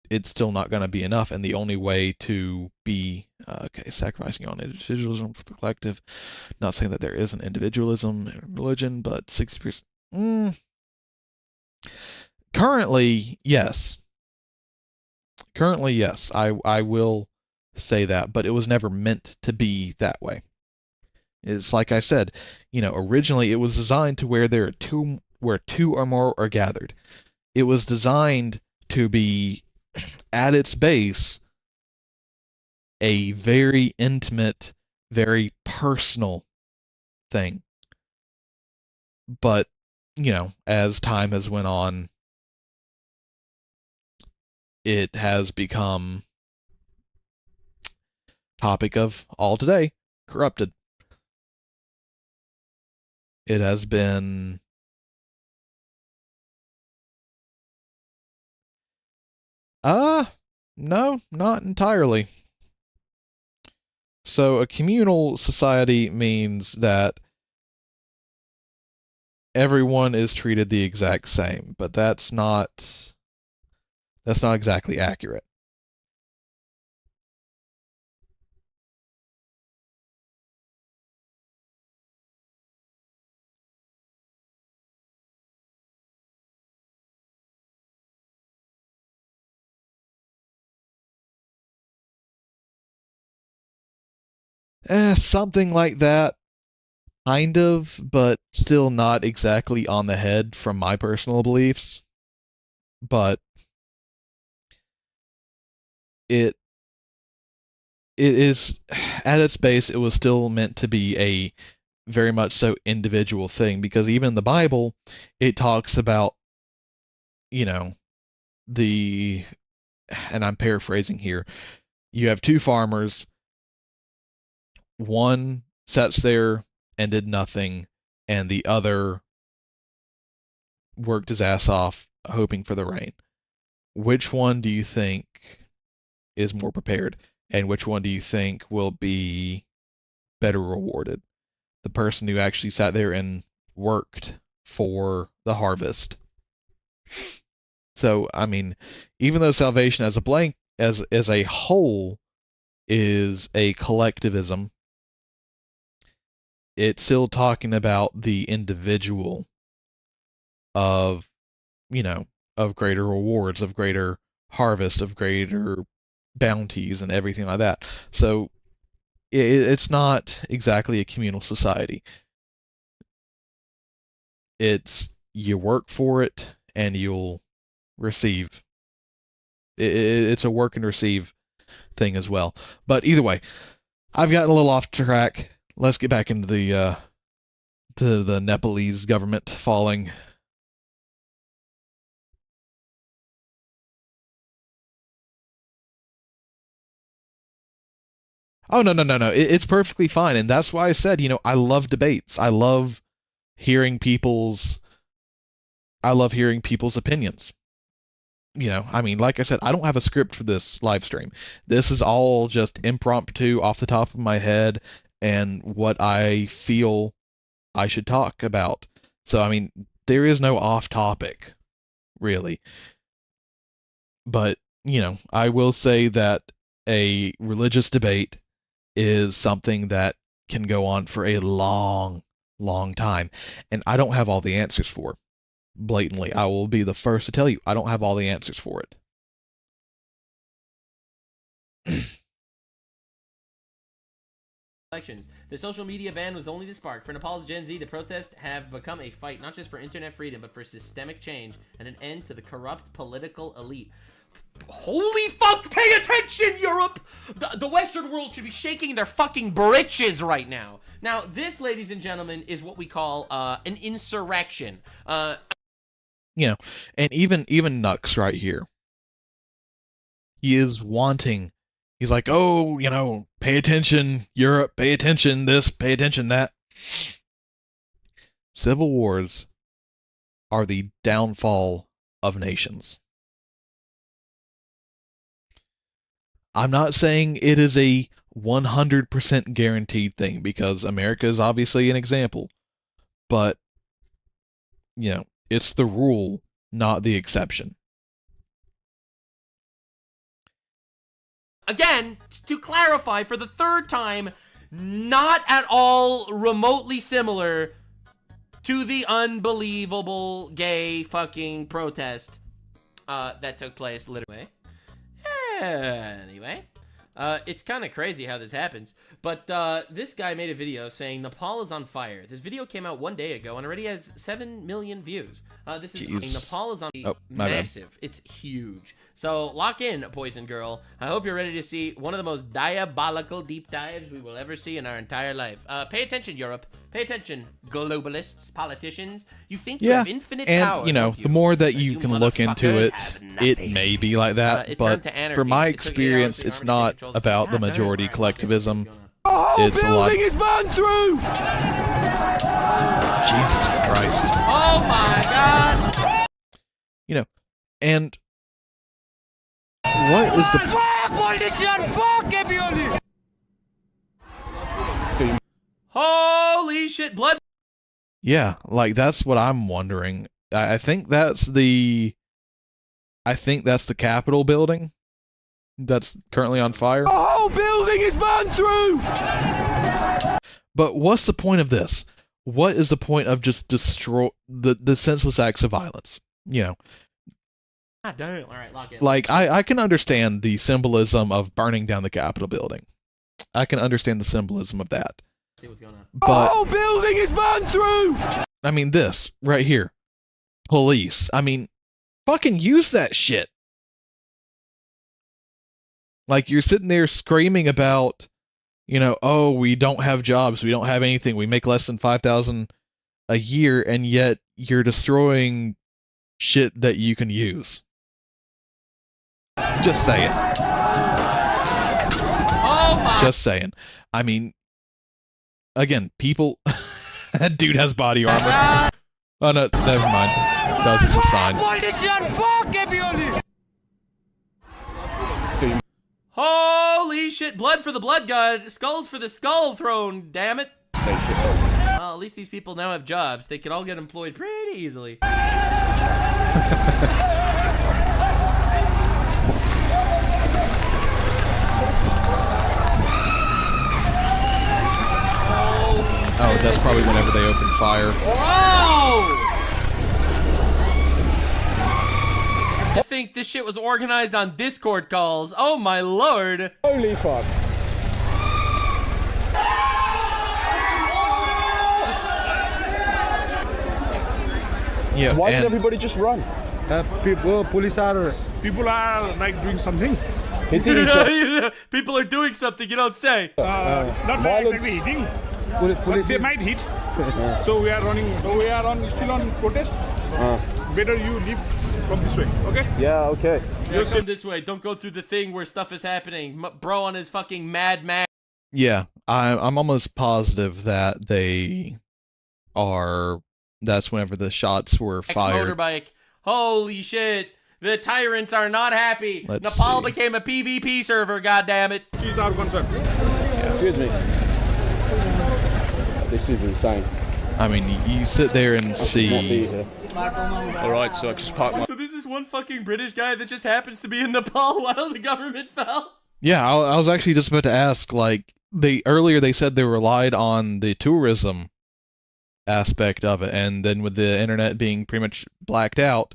[SPEAKER 2] it's still not going to be enough. And the only way to be, sacrificing on individualism for the collective, not saying that there isn't individualism in religion, but 60%. Currently, yes. Currently, yes. I will say that, but it was never meant to be that way. It's like I said, originally it was designed to where where two or more are gathered. It was designed to be, at its base, a very intimate, very personal thing. But, as time has went on, it has become topic of all today, corrupted. It has been no, not entirely. So a communal society means that everyone is treated the exact same, but that's not exactly accurate. Something like that, kind of, but still not exactly on the head from my personal beliefs. But it is, at its base, it was still meant to be a very much so individual thing, because even in the Bible, it talks about, the, and I'm paraphrasing here, you have two farmers, one sits there and did nothing, and the other worked his ass off hoping for the rain. Which one do you think is more prepared? And which one do you think will be better rewarded? The person who actually sat there and worked for the harvest. So, I mean, even though salvation as a blank as a whole is a collectivism, it's still talking about the individual of, of greater rewards, of greater harvest, of greater bounties, and everything like that. So it's not exactly a communal society. It's you work for it and you'll receive. It's a work and receive thing as well. But either way, I've gotten a little off track. Let's get back into the to the Nepalese government falling. Oh, no, no, no, no. It's perfectly fine, and that's why I said, I love debates. People's I love hearing people's opinions. I mean, like I said, I don't have a script for this live stream. This is all just impromptu off the top of my head and what I feel I should talk about. So, I mean, there is no off topic, really. But, I will say that a religious debate is something that can go on for a long, long time. And I don't have all the answers for. Blatantly, I will be the first to tell you, I don't have all the answers for it.
[SPEAKER 3] Elections. The social media ban was only the spark. For Nepal's Gen Z, the protests have become a fight not just for internet freedom, but for systemic change and an end to the corrupt political elite. Holy fuck, pay attention, Europe! The Western world should be shaking their fucking britches right now. Now, this, ladies and gentlemen, is what we call an insurrection.
[SPEAKER 2] And even Nux right here. He is wanting. He's like, oh, pay attention, Europe, pay attention this, pay attention that. Civil wars are the downfall of nations. I'm not saying it is a 100% guaranteed thing, because America is obviously an example. But, it's the rule, not the exception.
[SPEAKER 3] Again, to clarify for the third time, not at all remotely similar to the unbelievable gay fucking protest that took place literally. Anyway, It's kind of crazy how this happens. But this guy made a video saying Nepal is on fire. This video came out 1 day ago and already has 7 million views. This is Nepal is on massive. It's huge. So lock in, Poison Girl. I hope you're ready to see one of the most diabolical deep dives we will ever see in our entire life. Pay attention, Europe. Pay attention, globalists, politicians. You think you have infinite power,
[SPEAKER 2] and, you know, the more that you can look into it, it may be like that, but from my experience, it's not about the majority collectivism. It's a lot.
[SPEAKER 4] Is burned through!
[SPEAKER 2] Jesus Christ.
[SPEAKER 3] Oh my God!
[SPEAKER 2] You know, and what is the...
[SPEAKER 3] Holy shit, blood!
[SPEAKER 2] Yeah, like, that's what I'm wondering. I think that's the Capitol building that's currently on fire.
[SPEAKER 4] The whole building is burned through!
[SPEAKER 2] But what's the point of this? What is the point of just destroy the senseless acts of violence? You know,
[SPEAKER 3] God damn. All right, lock in.
[SPEAKER 2] like, I can understand the symbolism of burning down the Capitol building. I can understand the symbolism of that.
[SPEAKER 3] See what's going on.
[SPEAKER 4] The whole building is burned through!
[SPEAKER 2] I mean, this right here, police. I mean, fucking use that shit. Like, you're sitting there screaming about, you know, oh, we don't have jobs, we don't have anything, we make less than $5,000 a year, and yet you're destroying shit that you can use. Just saying.
[SPEAKER 3] Oh my!
[SPEAKER 2] Just saying. I mean, again, people. That dude has body armor. Oh no, never mind. That was just a sign.
[SPEAKER 3] Holy shit! Blood for the blood god, skulls for the skull throne. Damn it! Well, at least these people now have jobs. They could all get employed pretty easily.
[SPEAKER 2] Oh, that's probably whenever they open fire.
[SPEAKER 3] Whoa! I think this shit was organized on Discord calls. Oh my lord!
[SPEAKER 4] Holy fuck.
[SPEAKER 2] Yeah,
[SPEAKER 4] Why
[SPEAKER 2] and
[SPEAKER 4] did everybody just run?
[SPEAKER 5] People are like doing something.
[SPEAKER 4] Hitting each other.
[SPEAKER 3] People are doing something you don't say.
[SPEAKER 5] It's not
[SPEAKER 4] Violence.
[SPEAKER 5] exactly hitting, but they might hit. So we are running. We are still on protest. Better you leave from this way, okay?
[SPEAKER 4] Yeah, okay.
[SPEAKER 3] Yeah, come this way. Don't go through the thing where stuff is happening. Bro on his fucking Mad Max.
[SPEAKER 2] yeah, I'm almost positive that they are. That's whenever the shots were fired.
[SPEAKER 3] Motorbike. Holy shit. The tyrants are not happy.
[SPEAKER 2] Let's
[SPEAKER 3] Nepal
[SPEAKER 2] see.
[SPEAKER 3] became a PvP server, goddammit.
[SPEAKER 5] She's our concern.
[SPEAKER 4] Excuse me. This is insane.
[SPEAKER 2] I mean, you sit there and
[SPEAKER 4] Not be
[SPEAKER 2] see.
[SPEAKER 4] here.
[SPEAKER 5] Alright, so I just parked my...
[SPEAKER 3] So there's this one fucking British guy that just happens to be in Nepal while the government fell.
[SPEAKER 2] Yeah, I was actually just about to ask. Like, earlier they said they relied on the tourism aspect of it, and then with the internet being pretty much blacked out,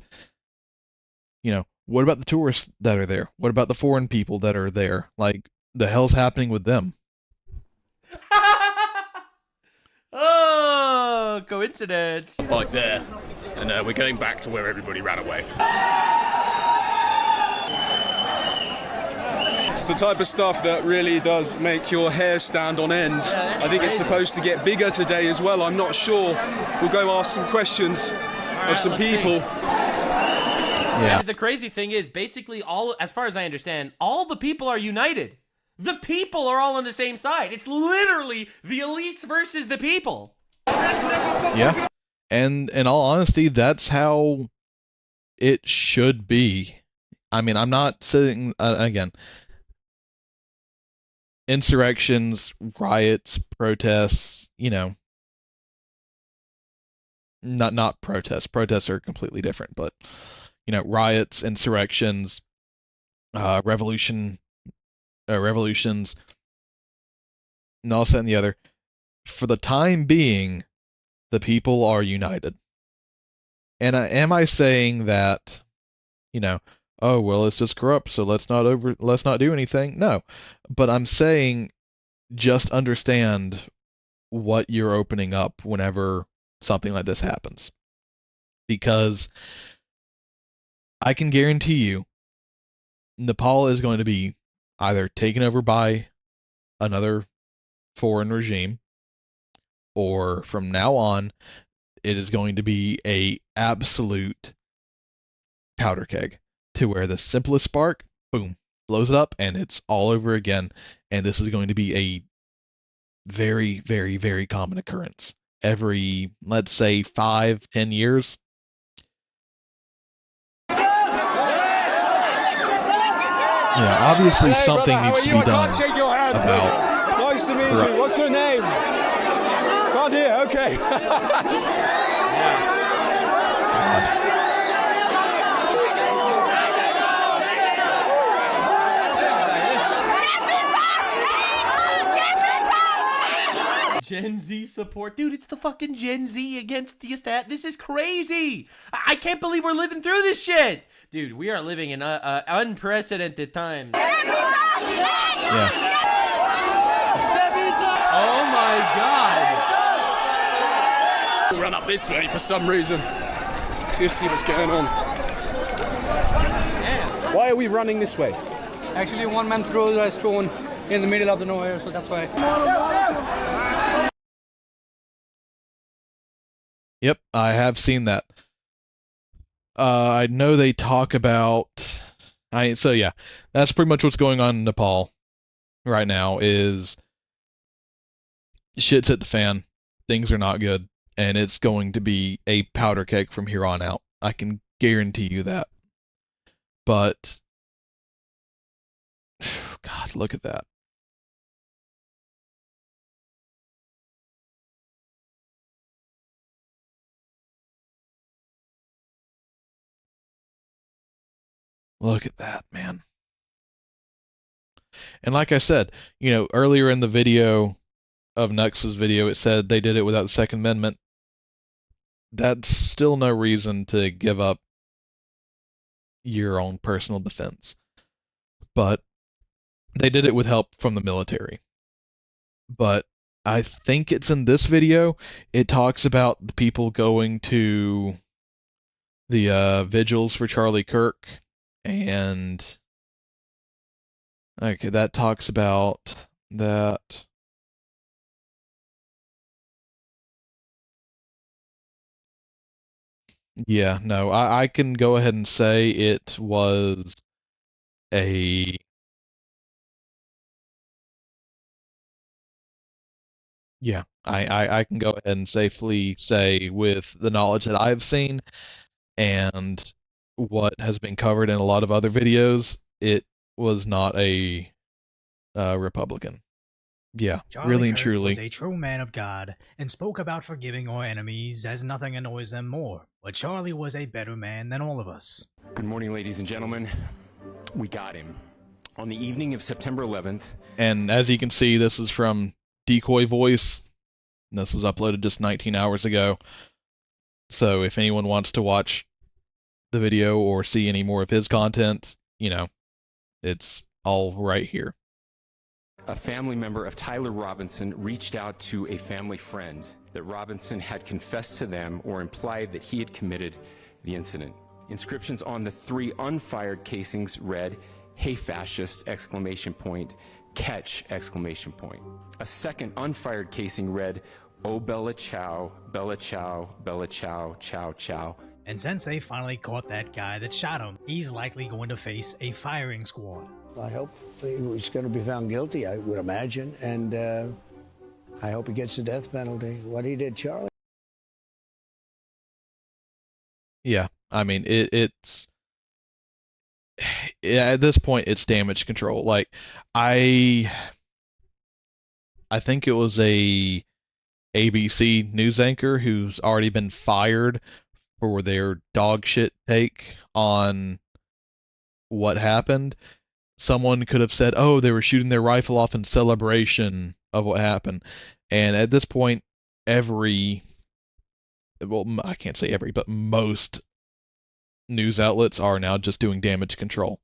[SPEAKER 2] you know, what about the tourists that are there? What about the foreign people that are there? Like, the hell's happening with them?
[SPEAKER 3] Oh, coincidence.
[SPEAKER 5] Like there. And we're going back to where everybody ran away. It's the type of stuff that really does make your hair stand on end.
[SPEAKER 3] that's
[SPEAKER 5] I think it's
[SPEAKER 3] crazy.
[SPEAKER 5] supposed to get bigger today as well. I'm not sure. We'll go ask some questions
[SPEAKER 3] right,
[SPEAKER 5] of some
[SPEAKER 3] let's see.
[SPEAKER 5] people.
[SPEAKER 2] Yeah.
[SPEAKER 3] And the crazy thing is, basically, as far as I understand, all the people are united. The people are all on the same side. It's literally the elites versus the people.
[SPEAKER 2] Yeah. And in all honesty, that's how it should be. I mean, I'm not sitting again. Insurrections, riots, protests, you know, not protests. Protests are completely different, but you know, riots, insurrections, revolutions, and all that and the other. For the time being, the people are united. And am I saying that, you know, oh well, it's just corrupt, so let's not do anything. No, but I'm saying just understand what you're opening up whenever something like this happens, because I can guarantee you Nepal is going to be either taken over by another foreign regime, or from now on, it is going to be a absolute powder keg to where the simplest spark, boom, blows it up and it's all over again. And this is going to be a very, very, very common occurrence every, let's say, 5-10 years. Obviously something needs to be done about.
[SPEAKER 4] Nice to meet you. What's your name? Can't hear. Okay.
[SPEAKER 3] Gen Z support. Dude, it's the fucking Gen Z against the estat. This is crazy. I can't believe we're living through this shit. Dude, we are living in unprecedented times.
[SPEAKER 2] Yeah.
[SPEAKER 3] Oh my god.
[SPEAKER 4] We'll run up this way for some reason. Let's go see what's going on.
[SPEAKER 3] Yeah.
[SPEAKER 4] Why are we running this way?
[SPEAKER 6] Actually, one man throws a stone in the middle of the nowhere, so that's why.
[SPEAKER 2] Yep, I have seen that. I know they talk about. So yeah, that's pretty much what's going on in Nepal right now. Is shit's hit the fan. Things are not good, and it's going to be a powder keg from here on out. I can guarantee you that. But God, look at that. Look at that, man. And like I said, earlier in the video of Nux's video, it said they did it without the Second Amendment. That's still no reason to give up your own personal defense. But they did it with help from the military. But I think it's in this video, it talks about the people going to the vigils for Charlie Kirk. And okay, that talks about that. Yeah, no, I can go ahead and say it was a yeah, I can go ahead and safely say with the knowledge that I've seen and what has been covered in a lot of other videos, it was not a Republican. Yeah,
[SPEAKER 7] Charlie
[SPEAKER 2] really and
[SPEAKER 7] Kirk
[SPEAKER 2] truly.
[SPEAKER 7] was a true man of God and spoke about forgiving our enemies as nothing annoys them more. But Charlie was a better man than all of us.
[SPEAKER 8] Good morning, ladies and gentlemen. We got him. On the evening of September 11th.
[SPEAKER 2] And as you can see, this is from Decoy Voice. This was uploaded just 19 hours ago. So if anyone wants to watch the video or see any more of his content, it's all right here.
[SPEAKER 8] A family member of Tyler Robinson reached out to a family friend that Robinson had confessed to them or implied that he had committed the incident. Inscriptions on the 3 unfired casings read, "Hey fascist!" ! Catch! ! A second unfired casing read, "Oh Bella Chow, Bella Chow, Bella Chow, Chow Chow."
[SPEAKER 7] And since they finally caught that guy that shot him, he's likely going to face a firing squad.
[SPEAKER 9] I hope he's going to be found guilty, I would imagine, and I hope he gets the death penalty. What he did, Charlie.
[SPEAKER 2] Yeah, I mean, it's at this point, it's damage control. Like, I think it was a ABC news anchor who's already been fired for their dog shit take on what happened. Someone could have said, oh, they were shooting their rifle off in celebration of what happened. And at this point, I can't say every, but most news outlets are now just doing damage control.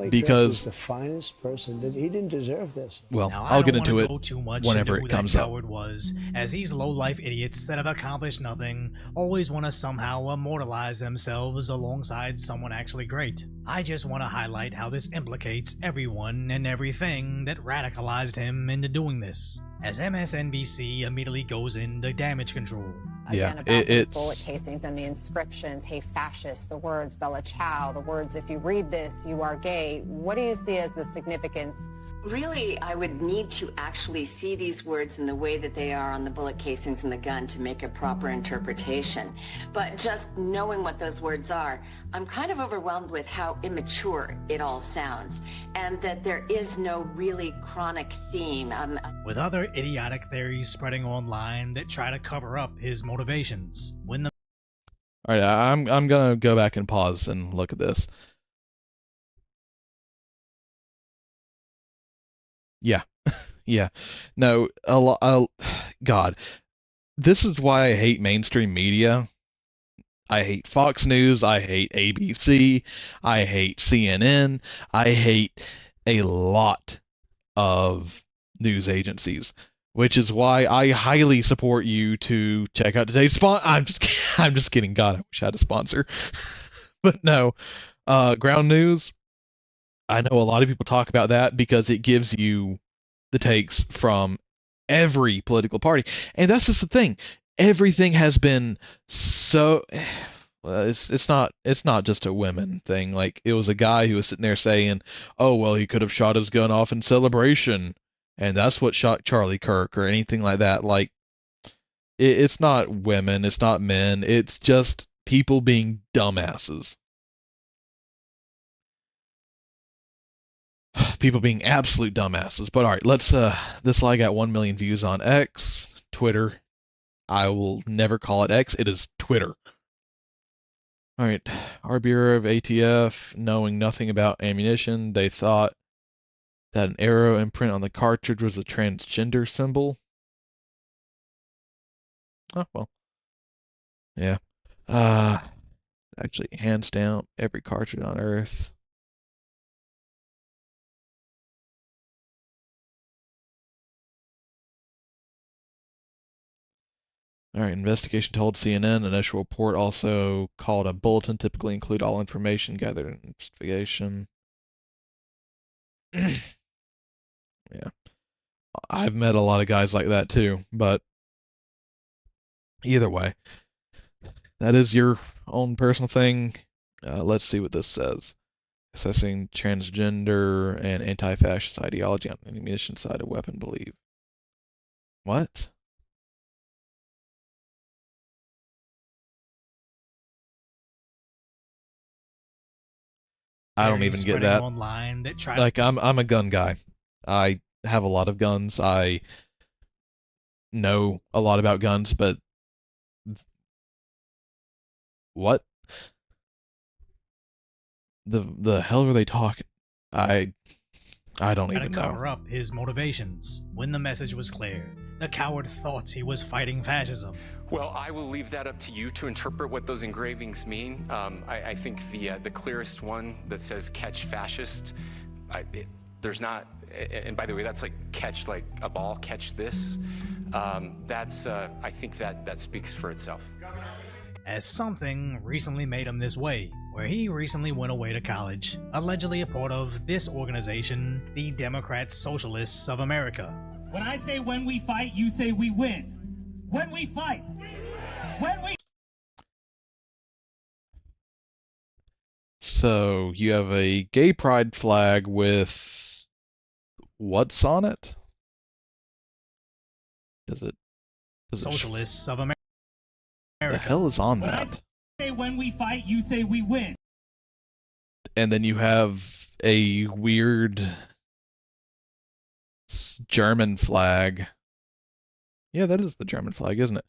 [SPEAKER 9] He's
[SPEAKER 2] Because,
[SPEAKER 9] the finest person. He didn't deserve this.
[SPEAKER 2] well,
[SPEAKER 7] Now,
[SPEAKER 2] I'll
[SPEAKER 7] I
[SPEAKER 2] get
[SPEAKER 7] don't
[SPEAKER 2] into
[SPEAKER 7] want
[SPEAKER 2] it
[SPEAKER 7] to go too much
[SPEAKER 2] whenever
[SPEAKER 7] into
[SPEAKER 2] it
[SPEAKER 7] who
[SPEAKER 2] comes
[SPEAKER 7] that
[SPEAKER 2] up.
[SPEAKER 7] coward was, as these low-life idiots that have accomplished nothing always want to somehow immortalize themselves alongside someone actually great. I just want to highlight how this implicates everyone and everything that radicalized him into doing this, as MSNBC immediately goes into damage control.
[SPEAKER 2] Yeah,
[SPEAKER 10] Again, about those
[SPEAKER 2] it's
[SPEAKER 10] bullet casings and the inscriptions, hey fascist, the words Bella Ciao, the words if you read this, you are gay. What do you see as the significance?
[SPEAKER 11] Really, I would need to actually see these words in the way that they are on the bullet casings in the gun to make a proper interpretation. But just knowing what those words are, I'm kind of overwhelmed with how immature it all sounds, and that there is no really chronic theme.
[SPEAKER 7] With other idiotic theories spreading online that try to cover up his motivations. When the
[SPEAKER 2] Alright, I'm gonna go back and pause and look at this. Yeah. Yeah. No, God. This is why I hate mainstream media. I hate Fox News, I hate ABC, I hate CNN, I hate a lot of news agencies, which is why I highly support you to check out today's I'm just kidding. God, I wish I had a sponsor. But no, Ground News, I know a lot of people talk about that because it gives you the takes from every political party. And that's just the thing. Everything has been so it's not just a women thing. Like, it was a guy who was sitting there saying, "Oh, well, he could have shot his gun off in celebration, and that's what shot Charlie Kirk," or anything like that. Like, it's not women, it's not men, it's just people being dumbasses. People being absolute dumbasses. But alright, let's this lie got 1 million views on X, Twitter. I will never call it X, it is Twitter. Alright, our Bureau of ATF, knowing nothing about ammunition, they thought that an arrow imprint on the cartridge was a transgender symbol. Oh, well. Yeah. Actually, hands down, every cartridge on Earth. Alright, investigation told CNN. Initial report also called a bulletin, typically include all information gathered in investigation. Yeah. I've met a lot of guys like that too, but either way, that is your own personal thing. Let's see what this says. Assessing transgender and anti-fascist ideology on the ammunition side of weapon belief. What? I don't even get that.
[SPEAKER 7] Online that try
[SPEAKER 2] Like, I'm a gun guy. I have a lot of guns. I know a lot about guns, but what the hell are they talking? I don't even know.
[SPEAKER 7] to cover up his motivations. When the message was clear, the coward thought he was fighting fascism.
[SPEAKER 8] Well, I will leave that up to you to interpret what those engravings mean. I think the clearest one that says "catch fascist," there's not. And by the way, that's like catch like a ball, catch this. I think that speaks for itself.
[SPEAKER 7] As something recently made him this way, where he recently went away to college, allegedly a part of this organization, the Democrat Socialists of America.
[SPEAKER 12] When I say when we fight, you say we win. When we fight. When we...
[SPEAKER 2] So, you have a gay pride flag with what's on it? Does it
[SPEAKER 7] Socialists of America.
[SPEAKER 2] The hell is on
[SPEAKER 12] when
[SPEAKER 2] that?
[SPEAKER 12] I say when we fight, you say we win.
[SPEAKER 2] And then you have a weird German flag. Yeah, that is the German flag, isn't it?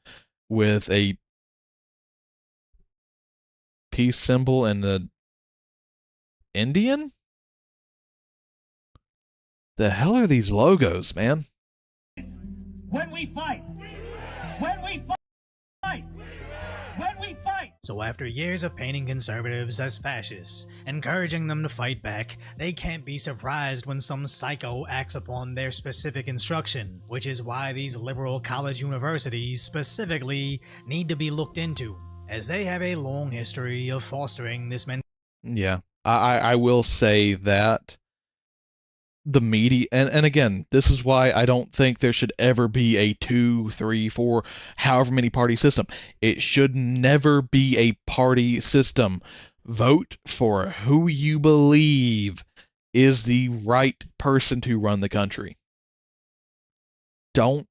[SPEAKER 2] With a peace symbol and the Indian? The hell are these logos, man?
[SPEAKER 12] When we fight. When we fight. When we fight.
[SPEAKER 7] So after years of painting conservatives as fascists, encouraging them to fight back, they can't be surprised when some psycho acts upon their specific instruction, which is why these liberal college universities specifically need to be looked into, as they have a long history of fostering this mentality.
[SPEAKER 2] Yeah, I will say that the media, and again, this is why I don't think there should ever be a 2, 3, 4, however many party system. It should never be a party system. Vote for who you believe is the right person to run the country. Don't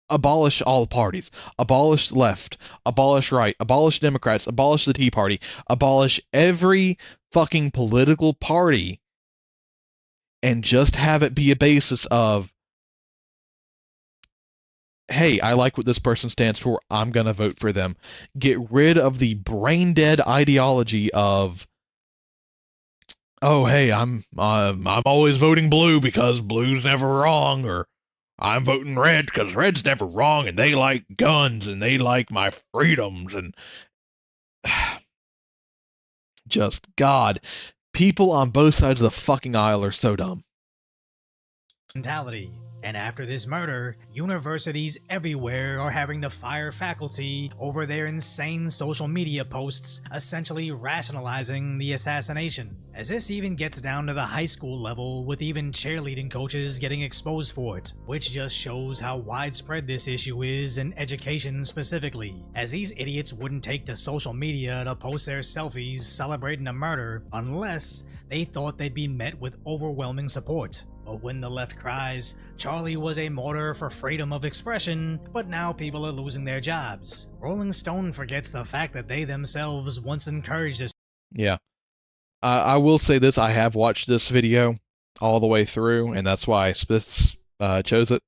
[SPEAKER 2] abolish all parties. Abolish left. Abolish right. Abolish Democrats. Abolish the Tea Party. Abolish every fucking political party and just have it be a basis of, hey, I like what this person stands for, I'm going to vote for them. Get rid of the brain dead ideology of, oh, hey, I'm always voting blue because blue's never wrong, or I'm voting red because red's never wrong and they like guns and they like my freedoms, and just God, people on both sides of the fucking aisle are so dumb.
[SPEAKER 7] And after this murder, universities everywhere are having to fire faculty over their insane social media posts, essentially rationalizing the assassination. As this even gets down to the high school level, with even cheerleading coaches getting exposed for it, which just shows how widespread this issue is in education specifically, as these idiots wouldn't take to social media to post their selfies celebrating a murder unless they thought they'd be met with overwhelming support. But when the left cries, Charlie was a martyr for freedom of expression, but now people are losing their jobs. Rolling Stone forgets the fact that they themselves once encouraged this.
[SPEAKER 2] Yeah. I will say this, I have watched this video all the way through, and that's why Smith chose it.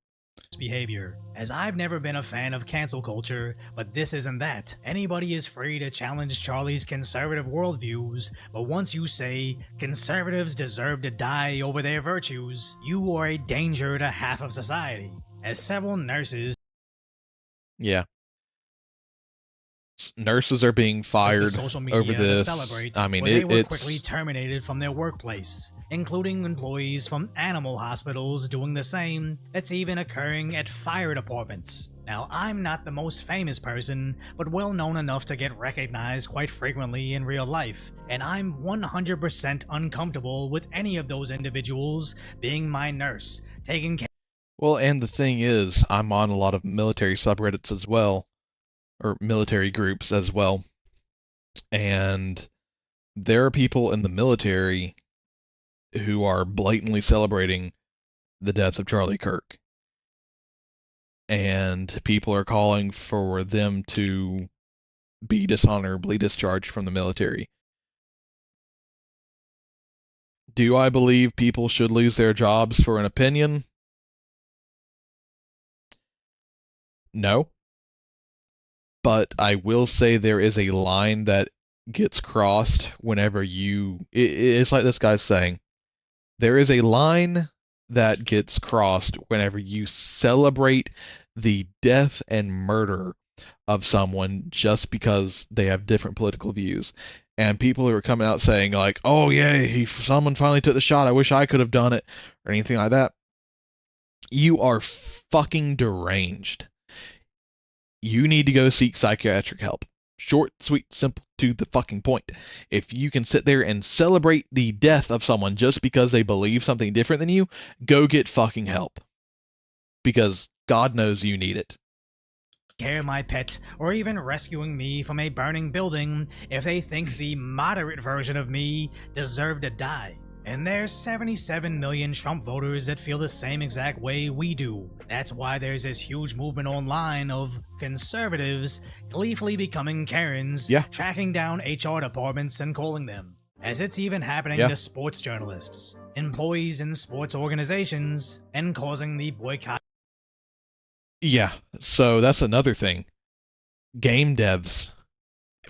[SPEAKER 7] Behavior, as I've never been a fan of cancel culture, but this isn't that. Anybody is free to challenge Charlie's conservative worldviews, but once you say conservatives deserve to die over their virtues, you are a danger to half of society. As several nurses,
[SPEAKER 2] yeah, nurses are being fired over this. I mean,
[SPEAKER 7] they were quickly terminated from their workplace, including employees from animal hospitals doing the same. That's even occurring at fire departments. Now, I'm not the most famous person, but well known enough to get recognized quite frequently in real life, and I'm 100% uncomfortable with any of those individuals being my nurse, taking care.
[SPEAKER 2] Well, and the thing is, I'm on a lot of military subreddits as well, or military groups as well, and there are people in the military who are blatantly celebrating the death of Charlie Kirk, and people are calling for them to be dishonorably discharged from the military. Do I believe people should lose their jobs for an opinion? No. But I will say there is a line that gets crossed whenever it's like this guy's saying, there is a line that gets crossed whenever you celebrate the death and murder of someone just because they have different political views. And people who are coming out saying like, oh yeah, someone finally took the shot, I wish I could have done it, or anything like that. You are fucking deranged. You need to go seek psychiatric help. Short, sweet, simple, to the fucking point. If you can sit there and celebrate the death of someone just because they believe something different than you, go get fucking help. Because God knows you need it.
[SPEAKER 7] Care my pet, or even rescuing me from a burning building if they think the moderate version of me deserved to die. And there's 77 million Trump voters that feel the same exact way we do. That's why there's this huge movement online of conservatives gleefully becoming Karens, tracking down HR departments and calling them. As it's even happening to sports journalists, employees in sports organizations, and causing the boycott.
[SPEAKER 2] Yeah, so that's another thing. Game devs.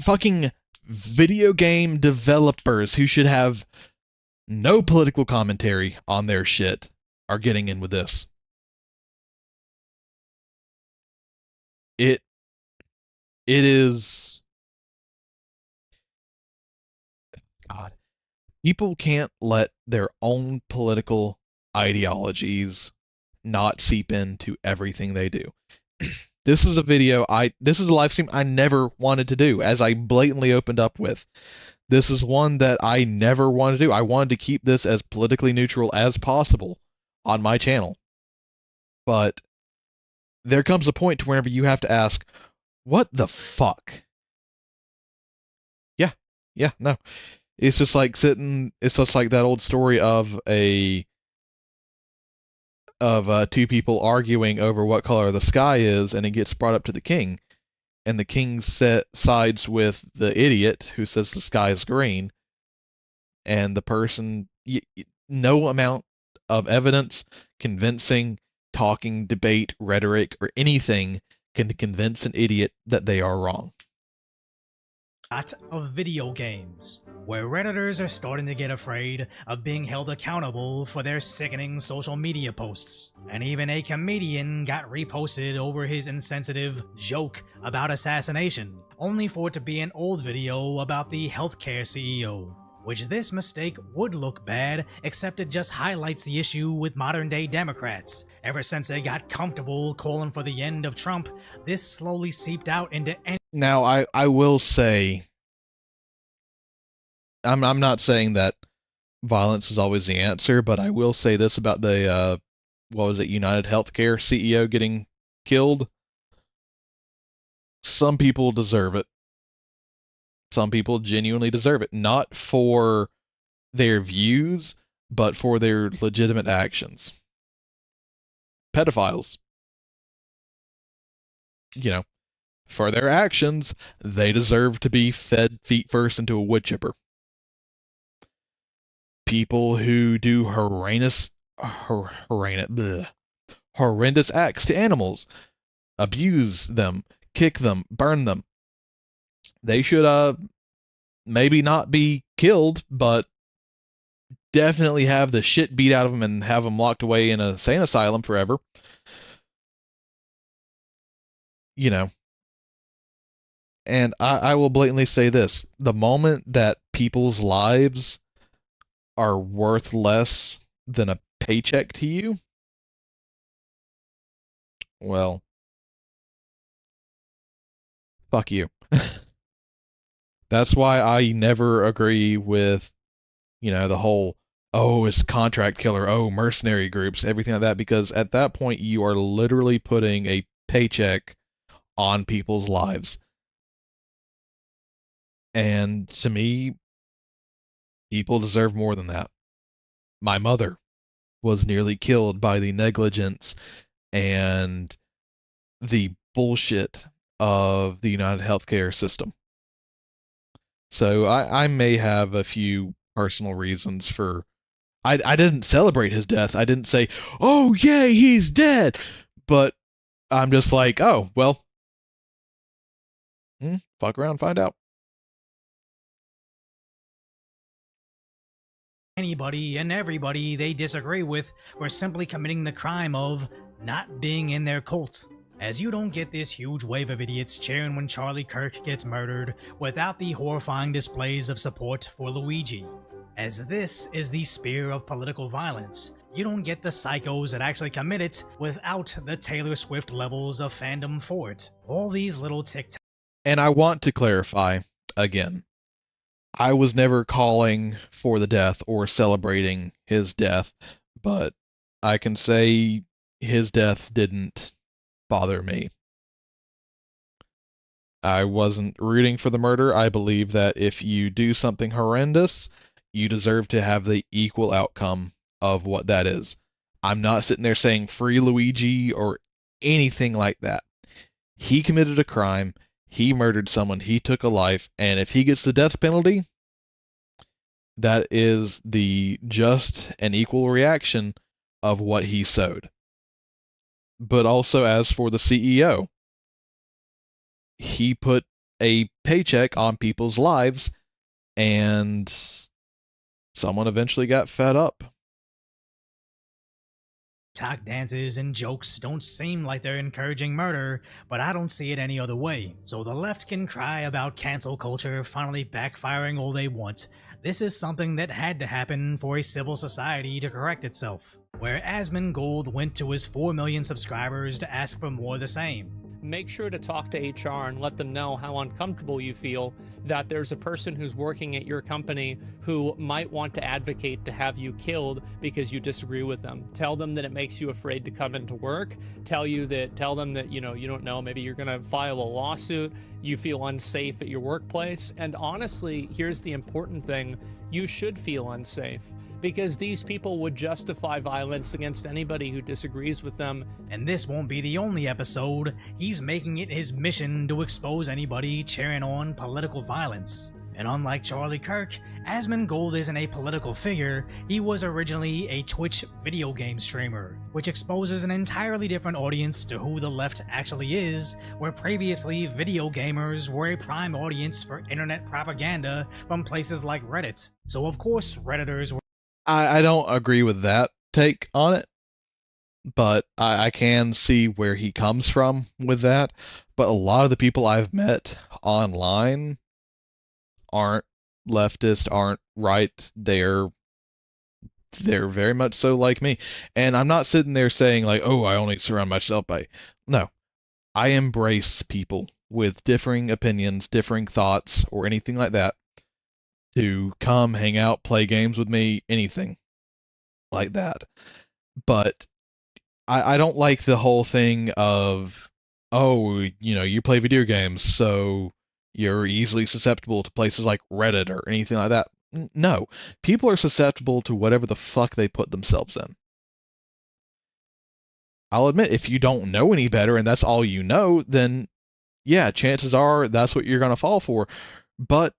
[SPEAKER 2] Fucking video game developers who should have no political commentary on their shit are getting in with this. It is People can't let their own political ideologies not seep into everything they do. This is a this is a live stream I never wanted to do, as I blatantly opened up with. This is one that I never wanted to do. I wanted to keep this as politically neutral as possible on my channel. But there comes a point to whenever you have to ask, what the fuck? Yeah, no. It's just like it's just like that old story of two people arguing over what color the sky is, and it gets brought up to the king, and the king sides with the idiot who says the sky is green, and the person, no amount of evidence, convincing, talking, debate, rhetoric, or anything can convince an idiot that they are wrong.
[SPEAKER 7] Of video games, where Redditors are starting to get afraid of being held accountable for their sickening social media posts. And even a comedian got reposted over his insensitive joke about assassination, only for it to be an old video about the healthcare CEO. Which this mistake would look bad, except it just highlights the issue with modern day Democrats. Ever since they got comfortable calling for the end of Trump, this slowly seeped out into
[SPEAKER 2] Now, I will say, I'm not saying that violence is always the answer, but I will say this about the, United Healthcare CEO getting killed. Some people deserve it. Some people genuinely deserve it. Not for their views, but for their legitimate actions. Pedophiles. For their actions, they deserve to be fed feet first into a wood chipper. People who do horrendous acts to animals, abuse them, kick them, burn them, they should maybe not be killed, but definitely have the shit beat out of them and have them locked away in a insane asylum forever. And I will blatantly say this: the moment that people's lives are worth less than a paycheck to you, well, fuck you. That's why I never agree with, the whole, oh, it's contract killer, oh, mercenary groups, everything like that, because at that point you are literally putting a paycheck on people's lives. And to me, people deserve more than that. My mother was nearly killed by the negligence and the bullshit of the United Healthcare system. So I may have a few personal reasons for... I didn't celebrate his death. I didn't say, oh, yay, he's dead. But I'm just like, oh, well, fuck around, find out.
[SPEAKER 7] Anybody and everybody they disagree with were simply committing the crime of not being in their cult. As you don't get this huge wave of idiots cheering when Charlie Kirk gets murdered without the horrifying displays of support for Luigi. As this is the spear of political violence, you don't get the psychos that actually commit it without the Taylor Swift levels of fandom for it. All these little TikTok.
[SPEAKER 2] And I want to clarify again. I was never calling for the death or celebrating his death, but I can say his death didn't bother me. I wasn't rooting for the murder. I believe that if you do something horrendous, you deserve to have the equal outcome of what that is. I'm not sitting there saying free Luigi or anything like that. He committed a crime. He murdered someone. He took a life. And if he gets the death penalty, that is the just and equal reaction of what he sowed. But also, as for the CEO, he put a paycheck on people's lives, and someone eventually got fed up.
[SPEAKER 7] TikTok dances and jokes don't seem like they're encouraging murder, but I don't see it any other way. So the left can cry about cancel culture finally backfiring all they want. This is something that had to happen for a civil society to correct itself, where Asmongold went to his 4 million subscribers to ask for more of the same.
[SPEAKER 13] Make sure to talk to HR and let them know how uncomfortable you feel that there's a person who's working at your company who might want to advocate to have you killed because you disagree with them. Tell them that it makes you afraid to come into work. Tell them that, you don't know, maybe you're going to file a lawsuit. You feel unsafe at your workplace. And honestly, here's the important thing. You should feel unsafe, because these people would justify violence against anybody who disagrees with them.
[SPEAKER 7] And this won't be the only episode. He's making it his mission to expose anybody cheering on political violence. And unlike Charlie Kirk, Asmongold isn't a political figure. He was originally a Twitch video game streamer, which exposes an entirely different audience to who the left actually is, where previously video gamers were a prime audience for internet propaganda from places like Reddit. So of course Redditors were
[SPEAKER 2] I don't agree with that take on it, but I can see where he comes from with that. But a lot of the people I've met online aren't leftist, aren't right. They're very much so like me. And I'm not sitting there saying like, oh, I only surround myself by... No. I embrace people with differing opinions, differing thoughts, or anything like that, to come, hang out, play games with me, anything like that. But I don't like the whole thing of, oh, you play video games, so you're easily susceptible to places like Reddit or anything like that. No. People are susceptible to whatever the fuck they put themselves in. I'll admit, if you don't know any better and that's all you know, then yeah, chances are that's what you're going to fall for. But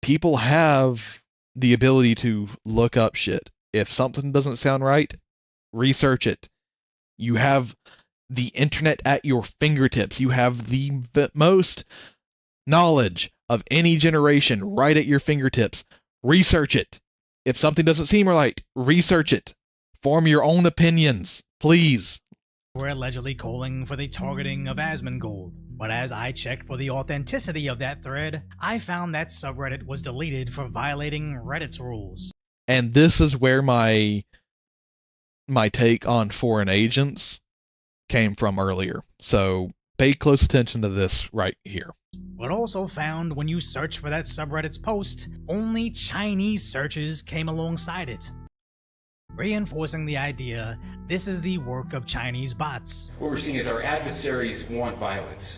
[SPEAKER 2] people have the ability to look up shit. If something doesn't sound right, research it. You have the internet at your fingertips. You have the most knowledge of any generation right at your fingertips. Research it. If something doesn't seem right, research it. Form your own opinions, please.
[SPEAKER 7] Were allegedly calling for the targeting of Asmongold, but as I checked for the authenticity of that thread, I found that subreddit was deleted for violating Reddit's rules.
[SPEAKER 2] And this is where my take on foreign agents came from earlier. So pay close attention to this right here.
[SPEAKER 7] But also found when you search for that subreddit's post, only Chinese searches came alongside it, reinforcing the idea this is the work of Chinese bots.
[SPEAKER 8] What we're seeing is our adversaries want violence.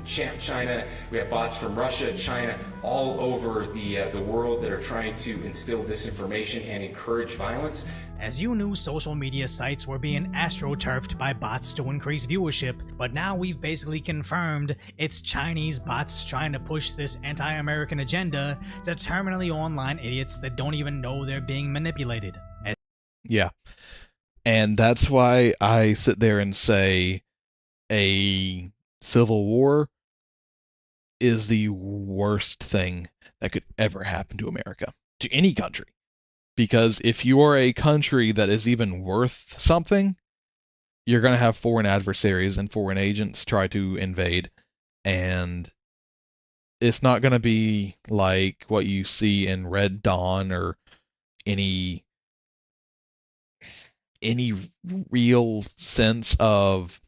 [SPEAKER 8] China, we have bots from Russia, China, all over the world that are trying to instill disinformation and encourage violence.
[SPEAKER 7] As you knew, social media sites were being astroturfed by bots to increase viewership, but now we've basically confirmed it's Chinese bots trying to push this anti-American agenda to terminally online idiots that don't even know they're being manipulated.
[SPEAKER 2] Yeah. And that's why I sit there and say a civil war is the worst thing that could ever happen to America, to any country. Because if you are a country that is even worth something, you're going to have foreign adversaries and foreign agents try to invade. And it's not going to be like what you see in Red Dawn or any real sense of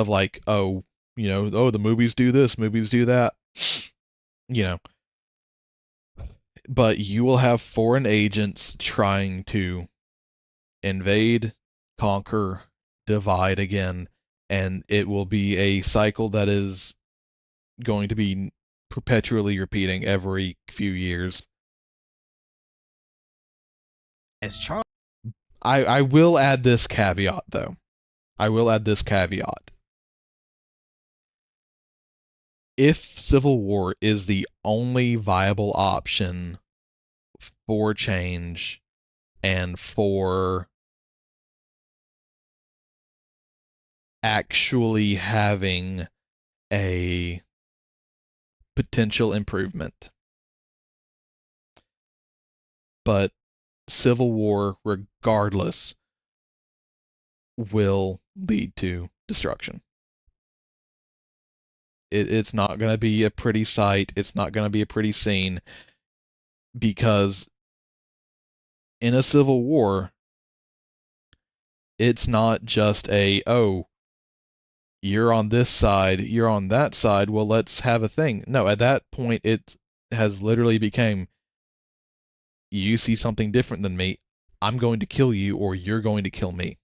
[SPEAKER 2] like, oh, the movies do this, movies do that, but you will have foreign agents trying to invade, conquer, divide again, and it will be a cycle that is going to be perpetually repeating every few years. I will add this caveat, though. If civil war is the only viable option for change and for actually having a potential improvement, but civil war, regardless, will lead to destruction. It's not going to be a pretty sight. It's not going to be a pretty scene, because in a civil war, it's not just oh, you're on this side, you're on that side, well, let's have a thing. No, at that point, it has literally become, you see something different than me, I'm going to kill you, or you're going to kill me.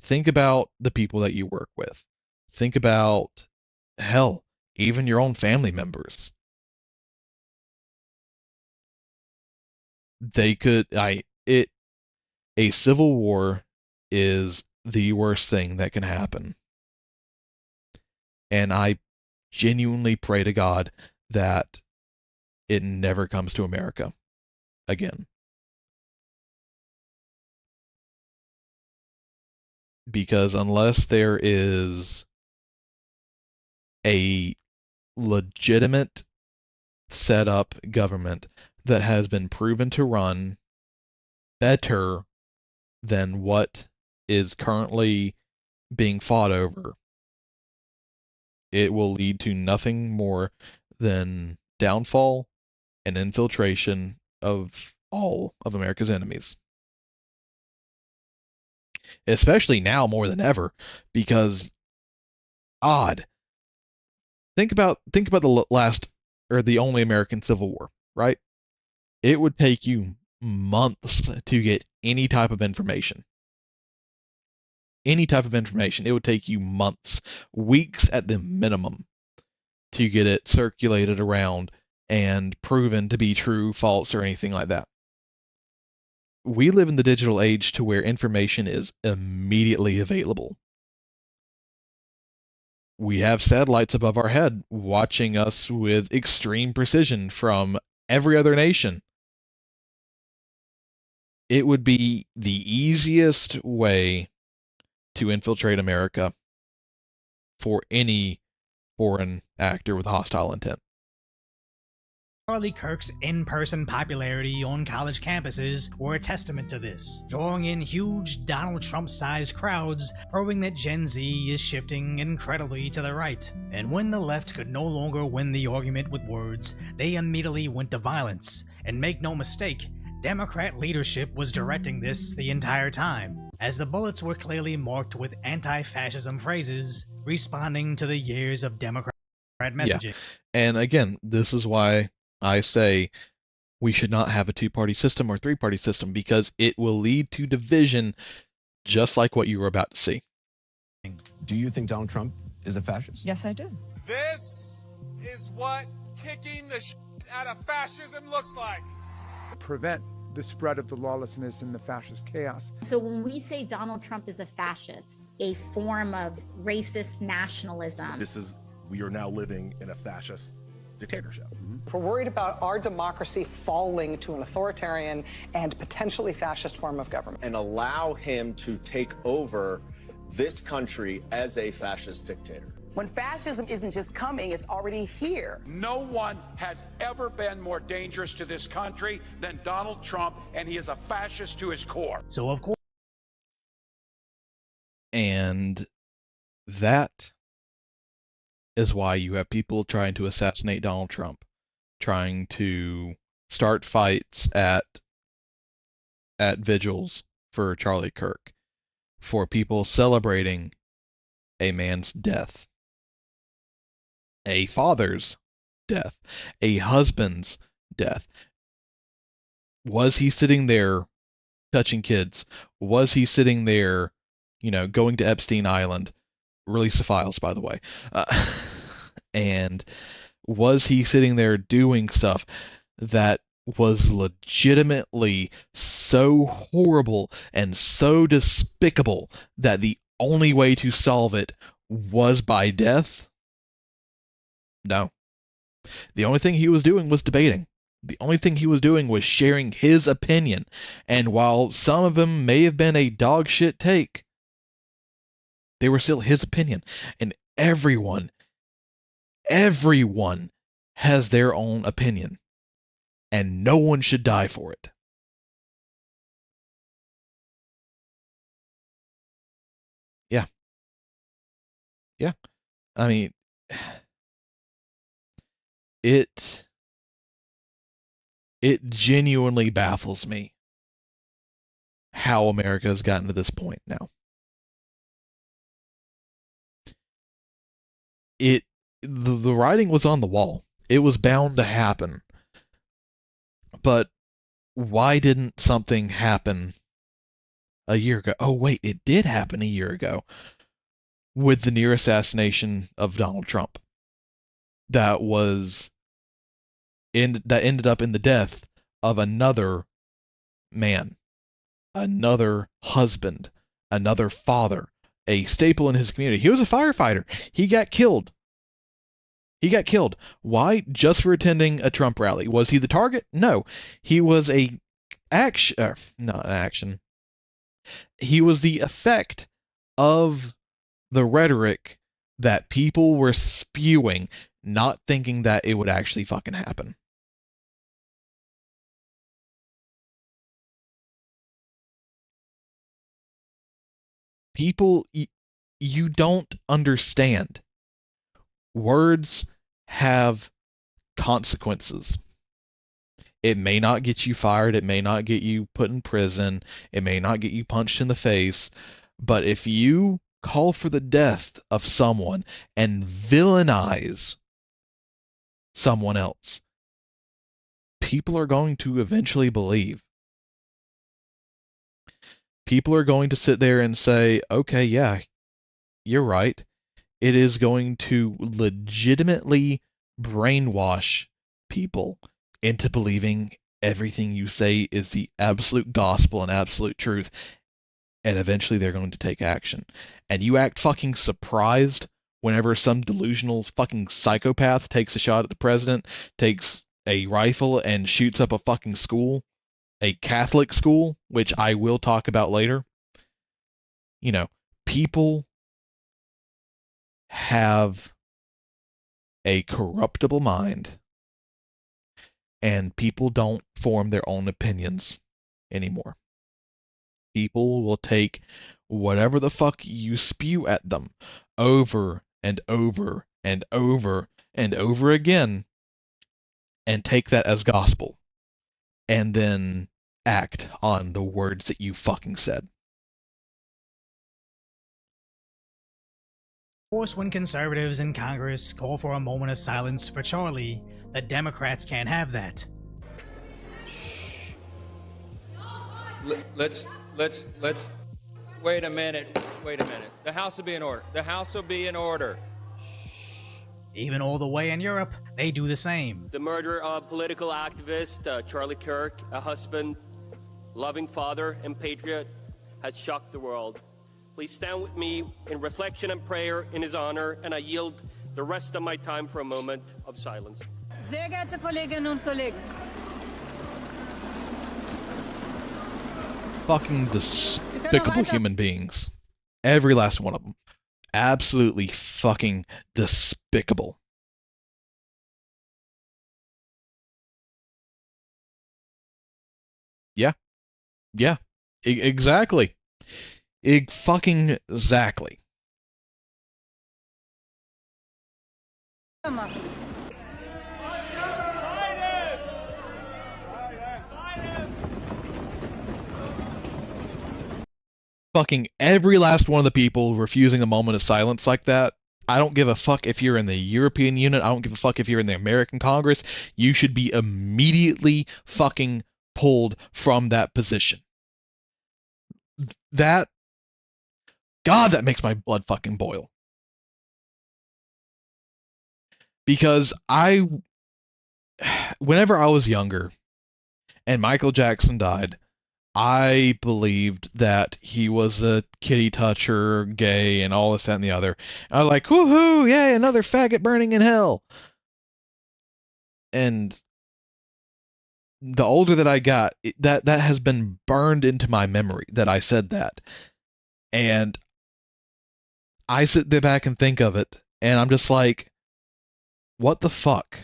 [SPEAKER 2] Think about the people that you work with. Think about, hell, even your own family members. They could, a civil war is the worst thing that can happen. And I genuinely pray to God that it never comes to America again. Because unless there is a legitimate set up government that has been proven to run better than what is currently being fought over, it will lead to nothing more than downfall and infiltration of all of America's enemies. Especially now more than ever, because think about the last, or the only American Civil War, right? It would take you months to get any type of information. Any type of information. It would take you months, weeks at the minimum, to get it circulated around and proven to be true, false, or anything like that. We live in the digital age to where information is immediately available. We have satellites above our head watching us with extreme precision from every other nation. It would be the easiest way to infiltrate America for any foreign actor with hostile intent.
[SPEAKER 7] Charlie Kirk's in-person popularity on college campuses were a testament to this, drawing in huge Donald Trump-sized crowds, proving that Gen Z is shifting incredibly to the right. And when the left could no longer win the argument with words, they immediately went to violence. And make no mistake, Democrat leadership was directing this the entire time, as the bullets were clearly marked with anti-fascism phrases, responding to the years of Democrat messaging.
[SPEAKER 2] Yeah. And again, this is why I say we should not have a two-party system or three-party system, because it will lead to division, just like what you were about to see.
[SPEAKER 14] Do you think Donald Trump is a fascist?
[SPEAKER 15] Yes, I do.
[SPEAKER 16] This is what kicking the shit out of fascism looks like.
[SPEAKER 17] Prevent the spread of the lawlessness and the fascist chaos.
[SPEAKER 18] So when we say Donald Trump is a fascist, a form of racist nationalism.
[SPEAKER 19] We are now living in a fascist dictatorship.
[SPEAKER 20] We're worried about our democracy falling to an authoritarian and potentially fascist form of government.
[SPEAKER 21] And allow him to take over this country as a fascist dictator.
[SPEAKER 22] When fascism isn't just coming, it's already here.
[SPEAKER 16] No one has ever been more dangerous to this country than Donald Trump, and he is a fascist to his core.
[SPEAKER 7] So of course.
[SPEAKER 2] And that is why you have people trying to assassinate Donald Trump, trying to start fights at vigils for Charlie Kirk, for people celebrating a man's death, a father's death, a husband's death. Was he sitting there touching kids? Was he sitting there, going to Epstein Island? Release the files, by the way. And was he sitting there doing stuff that was legitimately so horrible and so despicable that the only way to solve it was by death? No. The only thing he was doing was debating. The only thing he was doing was sharing his opinion. And while some of them may have been a dog shit take, they were still his opinion. And everyone has their own opinion. and no one should die for it. Yeah. Yeah. I mean, it genuinely baffles me how America has gotten to this point now. The writing was on the wall. It was bound to happen. But why didn't something happen a year ago? Oh wait, it did happen a year ago with the near assassination of Donald Trump. That ended up in the death of another man, another husband, another father, a staple in his community. He was a firefighter. He got killed. Why? Just for attending a Trump rally. Was he the target? No. He was not action. He was the effect of the rhetoric that people were spewing, not thinking that it would actually fucking happen. People, you don't understand. Words have consequences. It may not get you fired, it may not get you put in prison, it may not get you punched in the face, but if you call for the death of someone and villainize someone else, people are going to eventually believe. People are going to sit there and say, okay, yeah, you're right. It is going to legitimately brainwash people into believing everything you say is the absolute gospel and absolute truth, and eventually they're going to take action. And you act fucking surprised whenever some delusional fucking psychopath takes a shot at the president, takes a rifle and shoots up a fucking school, a Catholic school, which I will talk about later. You know, people have a corruptible mind, and people don't form their own opinions anymore. People will take whatever the fuck you spew at them over and over and over and over again and take that as gospel and then act on the words that you fucking said.
[SPEAKER 7] Of course, when conservatives in Congress call for a moment of silence for Charlie, the Democrats can't have that.
[SPEAKER 1] Let's wait a minute. The House will be in order.
[SPEAKER 7] Even all the way in Europe, they do the same.
[SPEAKER 15] The murder of political activist Charlie Kirk, a husband, loving father, and patriot, has shocked the world. Please stand with me in reflection and prayer in his honor, and I yield the rest of my time for a moment of silence.
[SPEAKER 23] Sehr geehrte Kolleginnen und Kollegen.
[SPEAKER 2] Fucking despicable human beings. Every last one of them. Absolutely fucking despicable. Yeah. Exactly. Fucking exactly. Fucking every last one of the people refusing a moment of silence like that. I don't give a fuck if you're in the European Union. I don't give a fuck if you're in the American Congress. You should be immediately fucking pulled from that position. God, that makes my blood fucking boil. Because whenever I was younger and Michael Jackson died, I believed that he was a kitty toucher, gay, and all this, that, and the other. I was like, woohoo, yay, another faggot burning in hell. And the older that I got, that has been burned into my memory that I said that. And I sit there back and think of it, and I'm just like, what the fuck?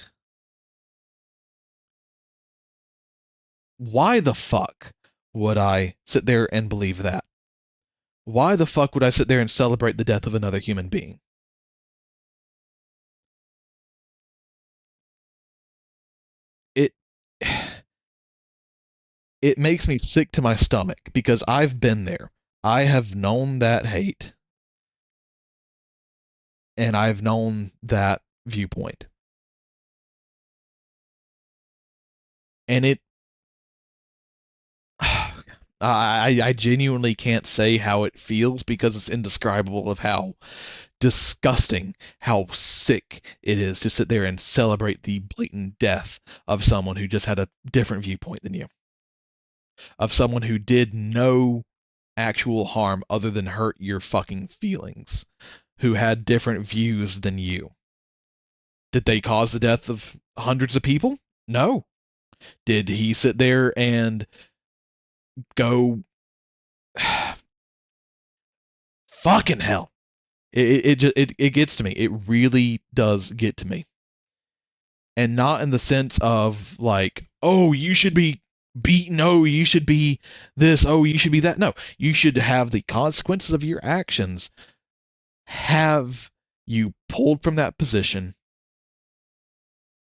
[SPEAKER 2] Why the fuck would I sit there and believe that? Why the fuck would I sit there and celebrate the death of another human being? It it makes me sick to my stomach because I've been there. I have known that hate. And I've known that viewpoint. And it I genuinely can't say how it feels because it's indescribable of how disgusting, how sick it is to sit there and celebrate the blatant death of someone who just had a different viewpoint than you. Of someone who did no actual harm other than hurt your fucking feelings. Who had different views than you. Did they cause the death of hundreds of people? No. Did he sit there and go fucking hell? It gets to me. It really does get to me. And not in the sense of like, oh, you should be beaten, oh, you should be this, oh, you should be that. No, you should have the consequences of your actions have you pulled from that position,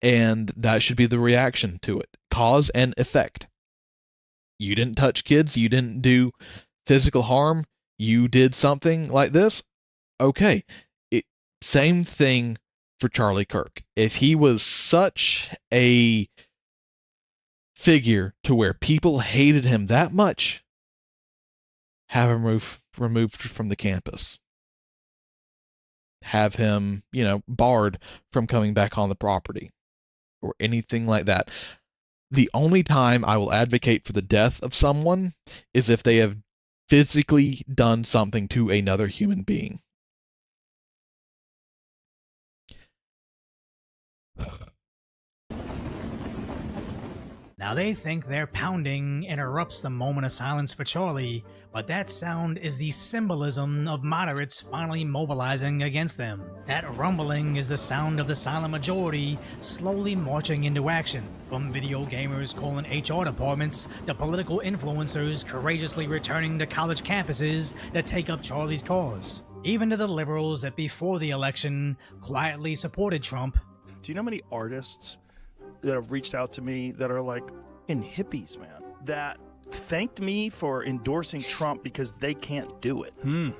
[SPEAKER 2] and that should be the reaction to it. Cause and effect. You didn't touch kids, you didn't do physical harm, you did something like this, okay. Same thing for Charlie Kirk. If he was such a figure to where people hated him that much, have him removed from the campus. Have him, barred from coming back on the property or anything like that. The only time I will advocate for the death of someone is if they have physically done something to another human being.
[SPEAKER 7] Now they think their pounding interrupts the moment of silence for Charlie, but that sound is the symbolism of moderates finally mobilizing against them. That rumbling is the sound of the silent majority slowly marching into action. From video gamers calling HR departments to political influencers courageously returning to college campuses to take up Charlie's cause. Even to the liberals that before the election quietly supported Trump.
[SPEAKER 19] Do you know how many artists that have reached out to me that are like in hippies, man, that thanked me for endorsing Trump because they can't do it.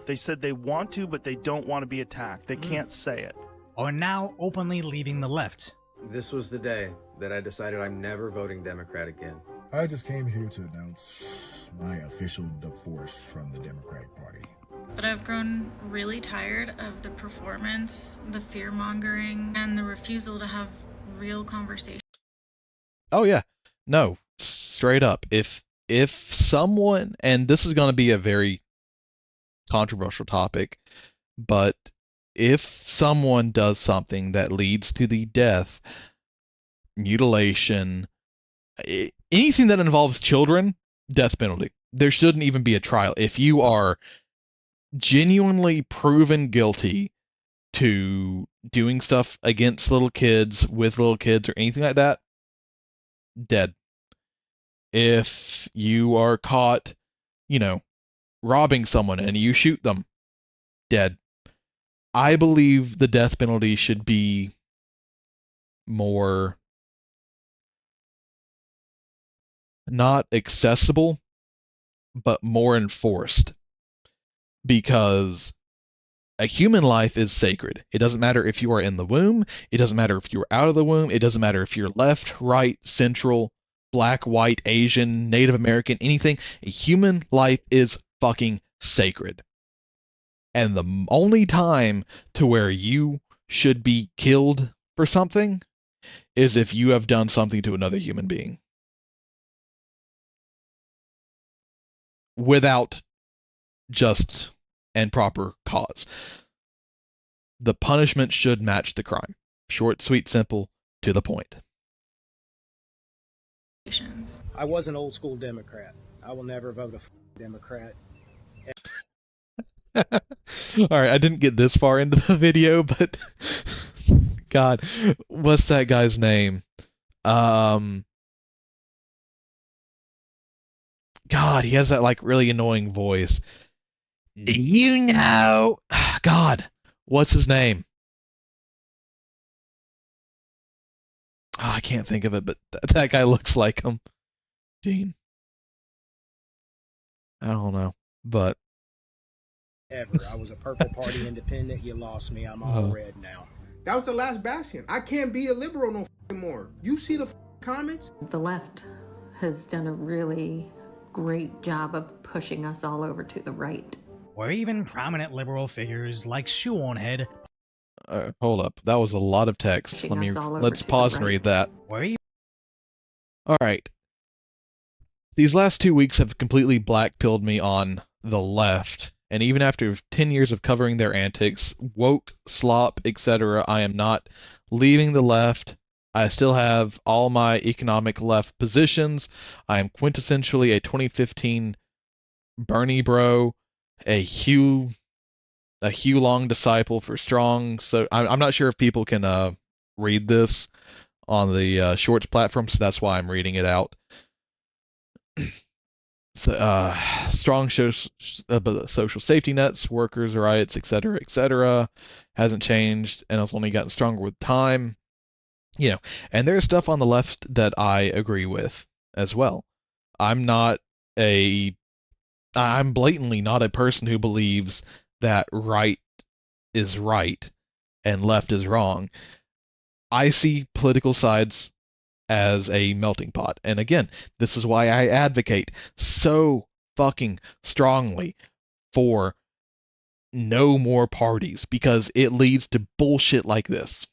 [SPEAKER 19] They said they want to, but they don't want to be attacked. They can't say it.
[SPEAKER 7] Are now openly leaving the left.
[SPEAKER 3] This was the day that I decided I'm never voting Democrat again.
[SPEAKER 4] I just came here to announce my official divorce from the Democratic Party.
[SPEAKER 5] But I've grown really tired of the performance, the fear-mongering, and the refusal to have real conversation.
[SPEAKER 2] Oh yeah. No, straight up. If someone, and this is going to be a very controversial topic, but if someone does something that leads to the death, mutilation, anything that involves children, death penalty. There shouldn't even be a trial. If you are genuinely proven guilty to doing stuff against little kids, with little kids, or anything like that, dead. If you are caught, robbing someone and you shoot them, dead. I believe the death penalty should be more not accessible, but more enforced. Because a human life is sacred. It doesn't matter if you are in the womb. It doesn't matter if you're out of the womb. It doesn't matter if you're left, right, central, black, white, Asian, Native American, anything. A human life is fucking sacred. And the only time to where you should be killed for something is if you have done something to another human being. Without just and proper cause. The punishment should match the crime. Short, sweet, simple, to the point.
[SPEAKER 24] I was an old school Democrat. I will never vote a Democrat.
[SPEAKER 2] Alright, I didn't get this far into the video, but God, what's that guy's name? God, he has that like really annoying voice. Do you know? God, what's his name? Oh, I can't think of it, but that guy looks like him. Dean. I don't know, but
[SPEAKER 24] Ever. I was a Purple Party independent. You lost me. I'm all red now.
[SPEAKER 6] That was the last bastion. I can't be a liberal no more. You see the comments?
[SPEAKER 9] The left has done a really great job of pushing us all over to the right.
[SPEAKER 7] Where even prominent liberal figures like Shoe-on-Head.
[SPEAKER 2] Hold up, that was a lot of text. Let's pause and read that. All right. These last 2 weeks have completely black-pilled me on the left. And even after 10 years of covering their antics, woke, slop, etc., I am not leaving the left. I still have all my economic left positions. I am quintessentially a 2015 Bernie bro, a Hugh Long disciple for strong. So I'm not sure if people can read this on the Shorts platform, so that's why I'm reading it out. Strong social safety nets, workers' rights, etc., hasn't changed, and it's only gotten stronger with time. You know, and there's stuff on the left that I agree with as well. I'm blatantly not a person who believes that right is right and left is wrong. I see political sides as a melting pot. And again, this is why I advocate so fucking strongly for no more parties, because it leads to bullshit like this.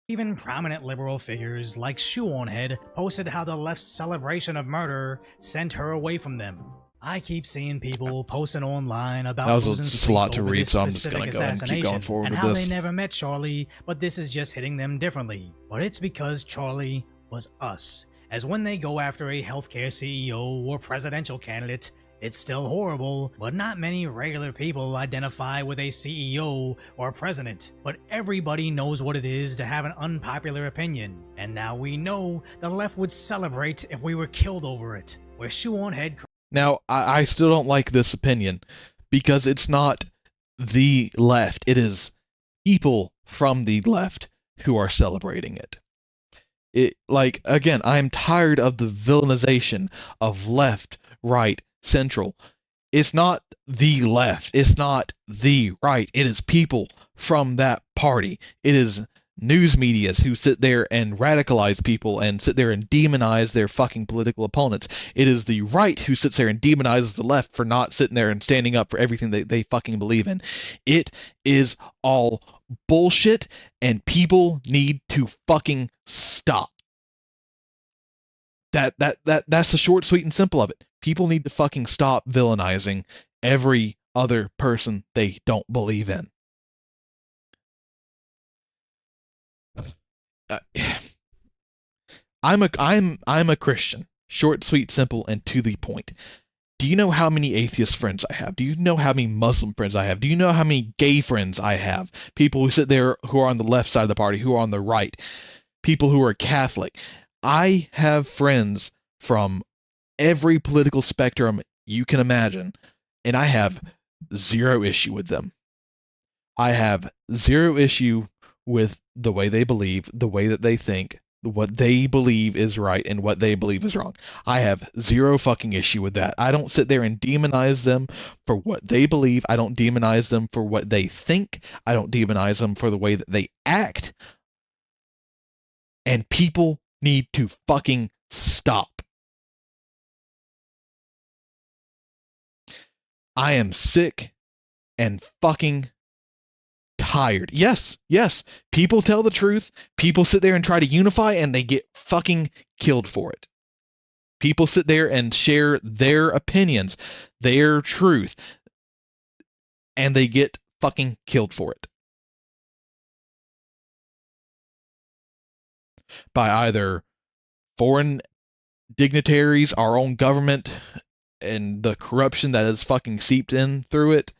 [SPEAKER 7] Even prominent liberal figures like Shoe-on-Head posted how the left's celebration of murder sent her away from them. I keep seeing people posting online about
[SPEAKER 2] that was
[SPEAKER 7] losing
[SPEAKER 2] just a
[SPEAKER 7] sleep
[SPEAKER 2] lot to
[SPEAKER 7] over
[SPEAKER 2] read,
[SPEAKER 7] this
[SPEAKER 2] so I'm just
[SPEAKER 7] specific
[SPEAKER 2] gonna go and keep going forward
[SPEAKER 7] and
[SPEAKER 2] with
[SPEAKER 7] how
[SPEAKER 2] this.
[SPEAKER 7] they never met Charlie, but this is just hitting them differently. But it's because Charlie was us. As when they go after a healthcare CEO or presidential candidate, it's still horrible, but not many regular people identify with a CEO or president. But everybody knows what it is to have an unpopular opinion. And now we know the left would celebrate if we were killed over it. Where Shoe-on-Head...
[SPEAKER 2] Now, I still don't like this opinion, because it's not the left. It is people from the left who are celebrating it. Again, I'm tired of the villainization of left, right, central. It's not the left. It's not the right. It is people from that party. It is news medias who sit there and radicalize people and sit there and demonize their fucking political opponents. It is the right who sits there and demonizes the left for not sitting there and standing up for everything they fucking believe in. It is all bullshit, and people need to fucking stop. That's the short, sweet, and simple of it. People need to fucking stop villainizing every other person they don't believe in. I'm a Christian. Short, sweet, simple, and to the point. Do you know how many atheist friends I have? Do you know how many Muslim friends I have? Do you know how many gay friends I have? People who sit there who are on the left side of the party, who are on the right. People who are Catholic. I have friends from every political spectrum you can imagine, and I have zero issue with them. I have zero issue with the way they believe, the way that they think, what they believe is right and what they believe is wrong. I have zero fucking issue with that. I don't sit there and demonize them for what they believe. I don't demonize them for what they think. I don't demonize them for the way that they act. And people need to fucking stop. I am sick and fucking tired. Yes, people tell the truth. People sit there and try to unify, and they get fucking killed for it. People sit there and share their opinions, their truth, and they get fucking killed for it. By either foreign dignitaries, our own government, and the corruption that has fucking seeped in through it.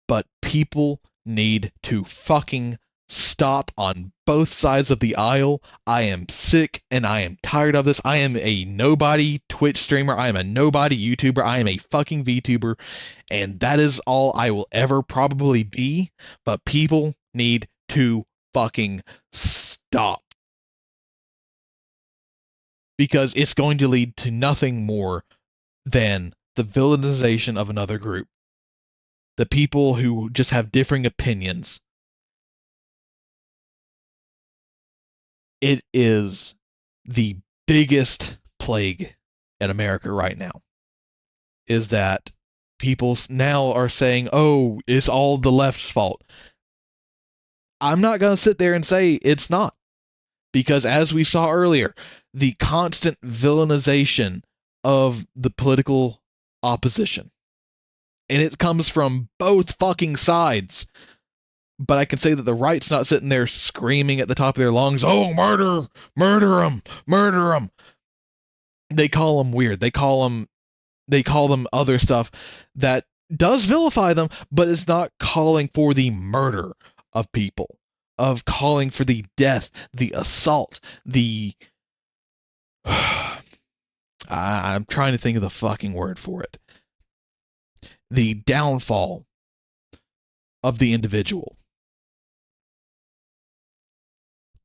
[SPEAKER 2] But people need to fucking stop on both sides of the aisle. I am sick and I am tired of this. I am a nobody Twitch streamer. I am a nobody YouTuber. I am a fucking VTuber. And that is all I will ever probably be. But people need to fucking stop. Because it's going to lead to nothing more than the villainization of another group. The people who just have differing opinions. It is the biggest plague in America right now. Is that people now are saying, oh, it's all the left's fault. I'm not going to sit there and say it's not. Because as we saw earlier, the constant villainization of the political opposition. And it comes from both fucking sides. But I can say that the right's not sitting there screaming at the top of their lungs, oh, murder, murder them, murder them. They call them weird. They call them other stuff that does vilify them, but it's not calling for the murder of people, of calling for the death, the assault, the... I'm trying to think of the fucking word for it. The downfall of the individual.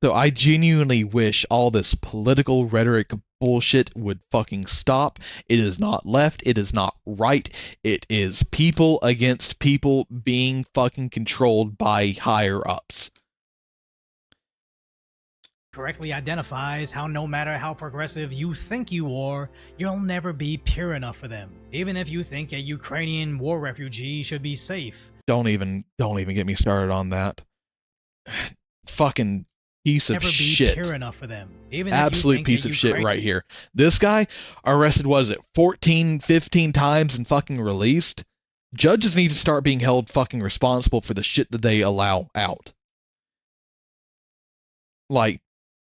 [SPEAKER 2] So I genuinely wish all this political rhetoric bullshit would fucking stop. It is not left. It is not right. It is people against people being fucking controlled by higher ups.
[SPEAKER 7] Correctly identifies how no matter how progressive you think you are, you'll never be pure enough for them. Even if you think a Ukrainian war refugee should be safe.
[SPEAKER 2] Don't even get me started on that. Fucking piece of
[SPEAKER 7] Never be
[SPEAKER 2] shit.
[SPEAKER 7] pure enough for them. Even
[SPEAKER 2] Absolute
[SPEAKER 7] if you think
[SPEAKER 2] piece
[SPEAKER 7] a
[SPEAKER 2] of shit
[SPEAKER 7] Ukrainian
[SPEAKER 2] right here. This guy arrested, was it 14, 15 times and fucking released? Judges need to start being held fucking responsible for the shit that they allow out. Like,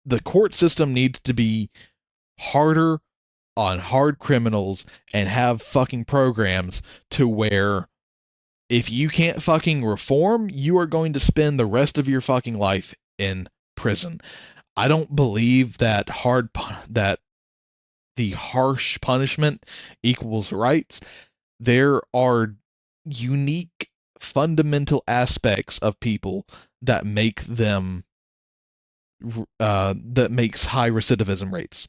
[SPEAKER 2] the court system needs to be harder on hard criminals and have fucking programs to where if you can't fucking reform, you are going to spend the rest of your fucking life in prison. I don't believe that the harsh punishment equals rights. There are unique fundamental aspects of people that make them that makes high recidivism rates.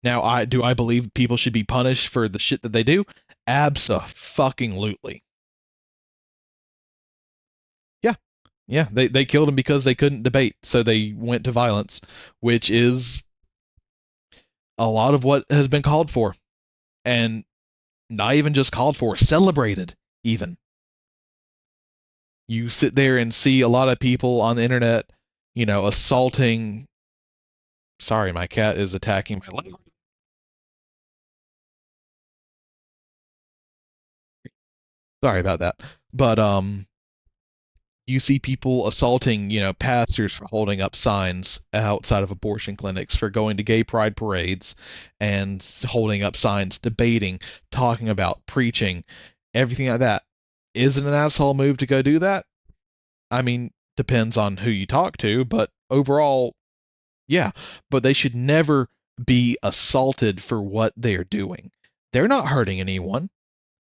[SPEAKER 2] Now, do I believe people should be punished for the shit that they do? Abso-fucking-lutely. Yeah, they killed him because they couldn't debate, so they went to violence, which is a lot of what has been called for. And not even just called for, celebrated, even. You sit there and see a lot of people on the internet, you know, assaulting... Sorry, my cat is attacking my leg. Sorry about that. But, you see people assaulting, you know, pastors for holding up signs outside of abortion clinics, for going to gay pride parades and holding up signs, debating, talking about, preaching, everything like that. Is it an asshole move to go do that? I mean, depends on who you talk to, but overall, yeah. But they should never be assaulted for what they're doing. They're not hurting anyone.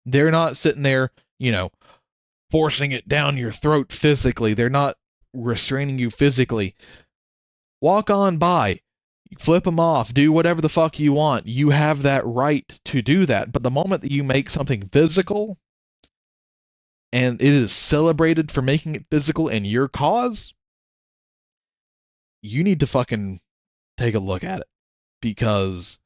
[SPEAKER 2] They're not sitting there, you know, forcing it down your throat physically. They're not restraining you physically. Walk on by. Flip them off. Do whatever the fuck you want. You have that right to do that. But the moment that you make something physical, and it is celebrated for making it physical in your cause, you need to fucking take a look at it. Because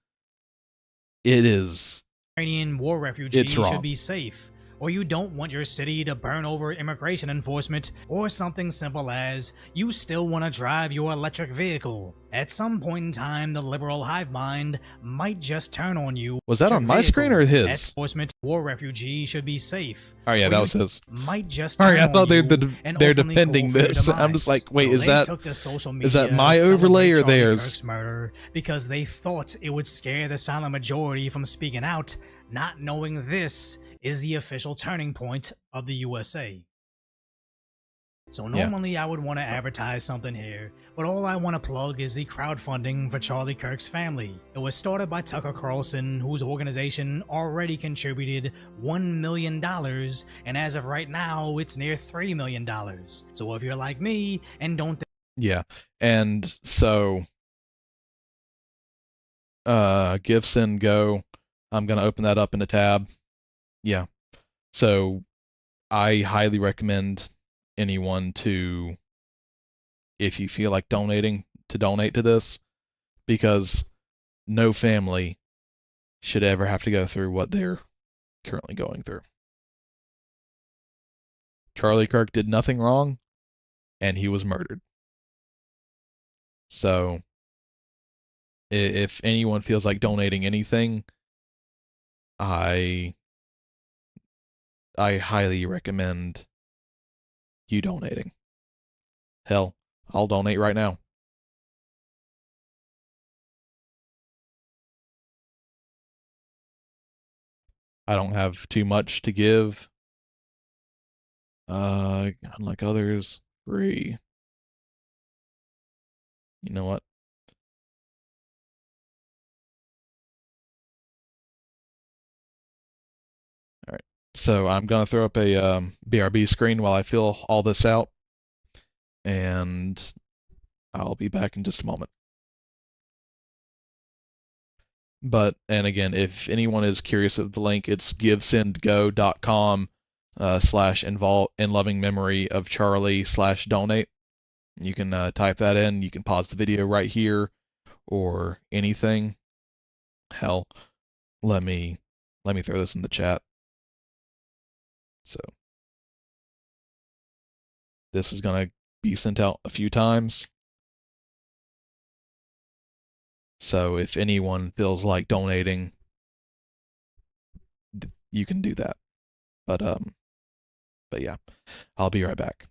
[SPEAKER 2] it is...
[SPEAKER 7] Ukrainian war refugee
[SPEAKER 2] it's wrong.
[SPEAKER 7] should be safe. Or you don't want your city to burn over immigration enforcement, or something simple as you still want to drive your electric vehicle. At some point in time, the liberal hive mind might just turn on you.
[SPEAKER 2] Was that on my screen or his?
[SPEAKER 7] Enforcement war refugee should be safe.
[SPEAKER 2] Oh yeah, that was his.
[SPEAKER 7] Might just
[SPEAKER 2] Sorry,
[SPEAKER 7] turn
[SPEAKER 2] I thought
[SPEAKER 7] on
[SPEAKER 2] they're defending this. I'm just like, wait, is that my overlay or theirs?
[SPEAKER 7] Murder because they thought it would scare the silent majority from speaking out, not knowing this is the official turning point of the USA. So normally I would want to advertise something here, but all I want to plug is the crowdfunding for Charlie Kirk's family. It was started by Tucker Carlson, whose organization already contributed $1 million, and as of right now, it's near $3 million. So if you're like me and don't
[SPEAKER 2] Yeah, and so Give, Send, Go, I'm going to open that up in a tab. Yeah, so I highly recommend anyone to, if you feel like donating, to donate to this, because no family should ever have to go through what they're currently going through. Charlie Kirk did nothing wrong, and he was murdered. So if anyone feels like donating anything, I highly recommend you donating. Hell, I'll donate right now. I don't have too much to give. Unlike others, free. You know what? All right. So I'm gonna throw up a BRB screen while I fill all this out, and I'll be back in just a moment. But, and again, if anyone is curious of the link, it's givesendgo.com /in loving memory of Charlie /donate. You can type that in. You can pause the video right here or anything. Hell, let me throw this in the chat. So this is going to be sent out a few times. So if anyone feels like donating, you can do that. But yeah, I'll be right back.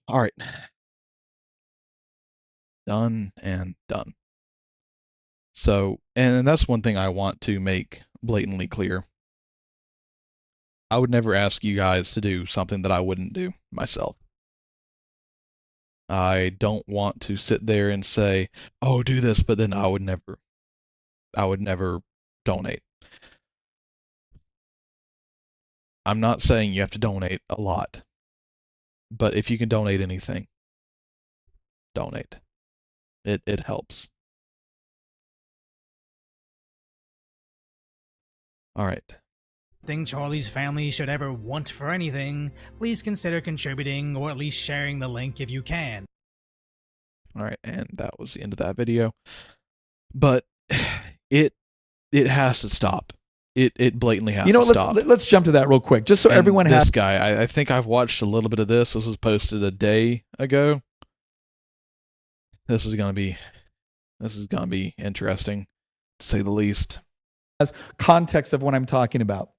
[SPEAKER 2] All right. Done and done. So, and that's one thing I want to make blatantly clear. I would never ask you guys to do something that I wouldn't do myself. I don't want to sit there and say, "Oh, do this," but then I would never donate. I'm not saying you have to donate a lot, but if you can donate anything, donate. It helps. All right.
[SPEAKER 7] Thing Charlie's family should ever want for anything, please consider contributing or at least sharing the link if you can.
[SPEAKER 2] All right, and that was the end of that video. But it has to stop. It blatantly has to stop.
[SPEAKER 10] Let's jump to that real quick, just so
[SPEAKER 2] And
[SPEAKER 10] everyone has.
[SPEAKER 2] This guy, I think I've watched a little bit of this. This was posted a day ago. This is gonna be interesting, to say the least.
[SPEAKER 10] As context of what I'm talking about.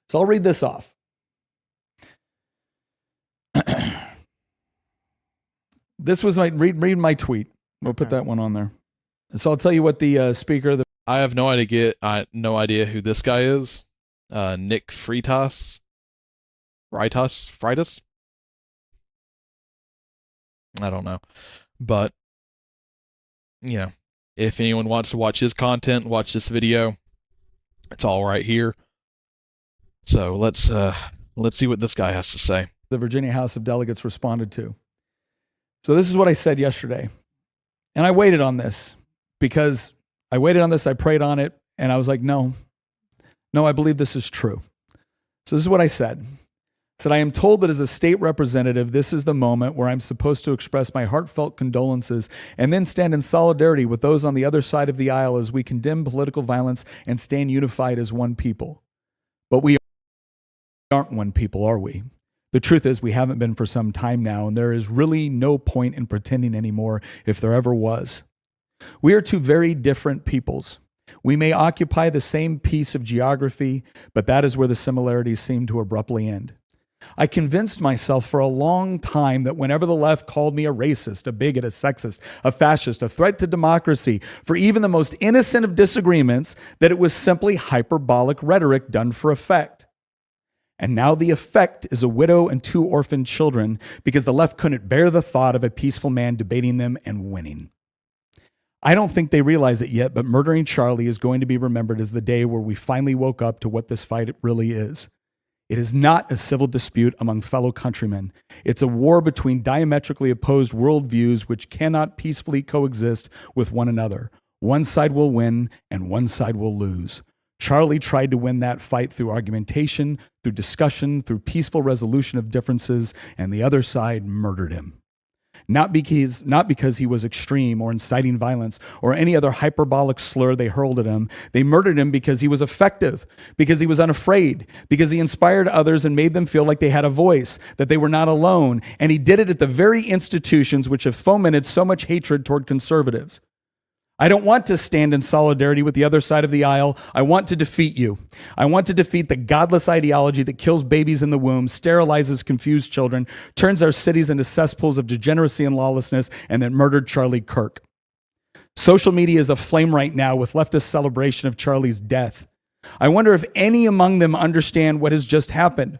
[SPEAKER 10] So I'll read this off. This was read my tweet. We'll put that one on there. So I'll tell you what the speaker.
[SPEAKER 2] I have no idea who this guy is. Nick Freitas. Freitas? I don't know. But, you know, if anyone wants to watch his content, watch this video. It's all right here. So let's see what this guy has to say.
[SPEAKER 10] The Virginia House of Delegates responded to. So this is what I said yesterday. And I waited on this because I prayed on it, and I was like, no, I believe this is true. So this is what I said. I said, I am told that as a state representative, this is the moment where I'm supposed to express my heartfelt condolences and then stand in solidarity with those on the other side of the aisle as we condemn political violence and stand unified as one people. But we aren't one people, are we? The truth is we haven't been for some time now, and there is really no point in pretending anymore if there ever was. We are two very different peoples. We may occupy the same piece of geography, but that is where the similarities seem to abruptly end. I convinced myself for a long time that whenever the left called me a racist, a bigot, a sexist, a fascist, a threat to democracy, for even the most innocent of disagreements, that it was simply hyperbolic rhetoric done for effect. And now the effect is a widow and 2 orphaned children because the left couldn't bear the thought of a peaceful man debating them and winning. I don't think they realize it yet, but murdering Charlie is going to be remembered as the day where we finally woke up to what this fight really is. It is not a civil dispute among fellow countrymen. It's a war between diametrically opposed worldviews which cannot peacefully coexist with one another. One side will win and one side will lose. Charlie tried to win that fight through argumentation, through discussion, through peaceful resolution of differences, and the other side murdered him. Not because he was extreme or inciting violence or any other hyperbolic slur they hurled at him. They murdered him because he was effective, because he was unafraid, because he inspired others and made them feel like they had a voice, that they were not alone. And he did it at the very institutions which have fomented so much hatred toward conservatives. I don't want to stand in solidarity with the other side of the aisle. I want to defeat you. I want to defeat the godless ideology that kills babies in the womb, sterilizes confused children, turns our cities into cesspools of degeneracy and lawlessness, and that murdered Charlie Kirk. Social media is aflame right now with leftist celebration of Charlie's death. I wonder if any among them understand what has just happened.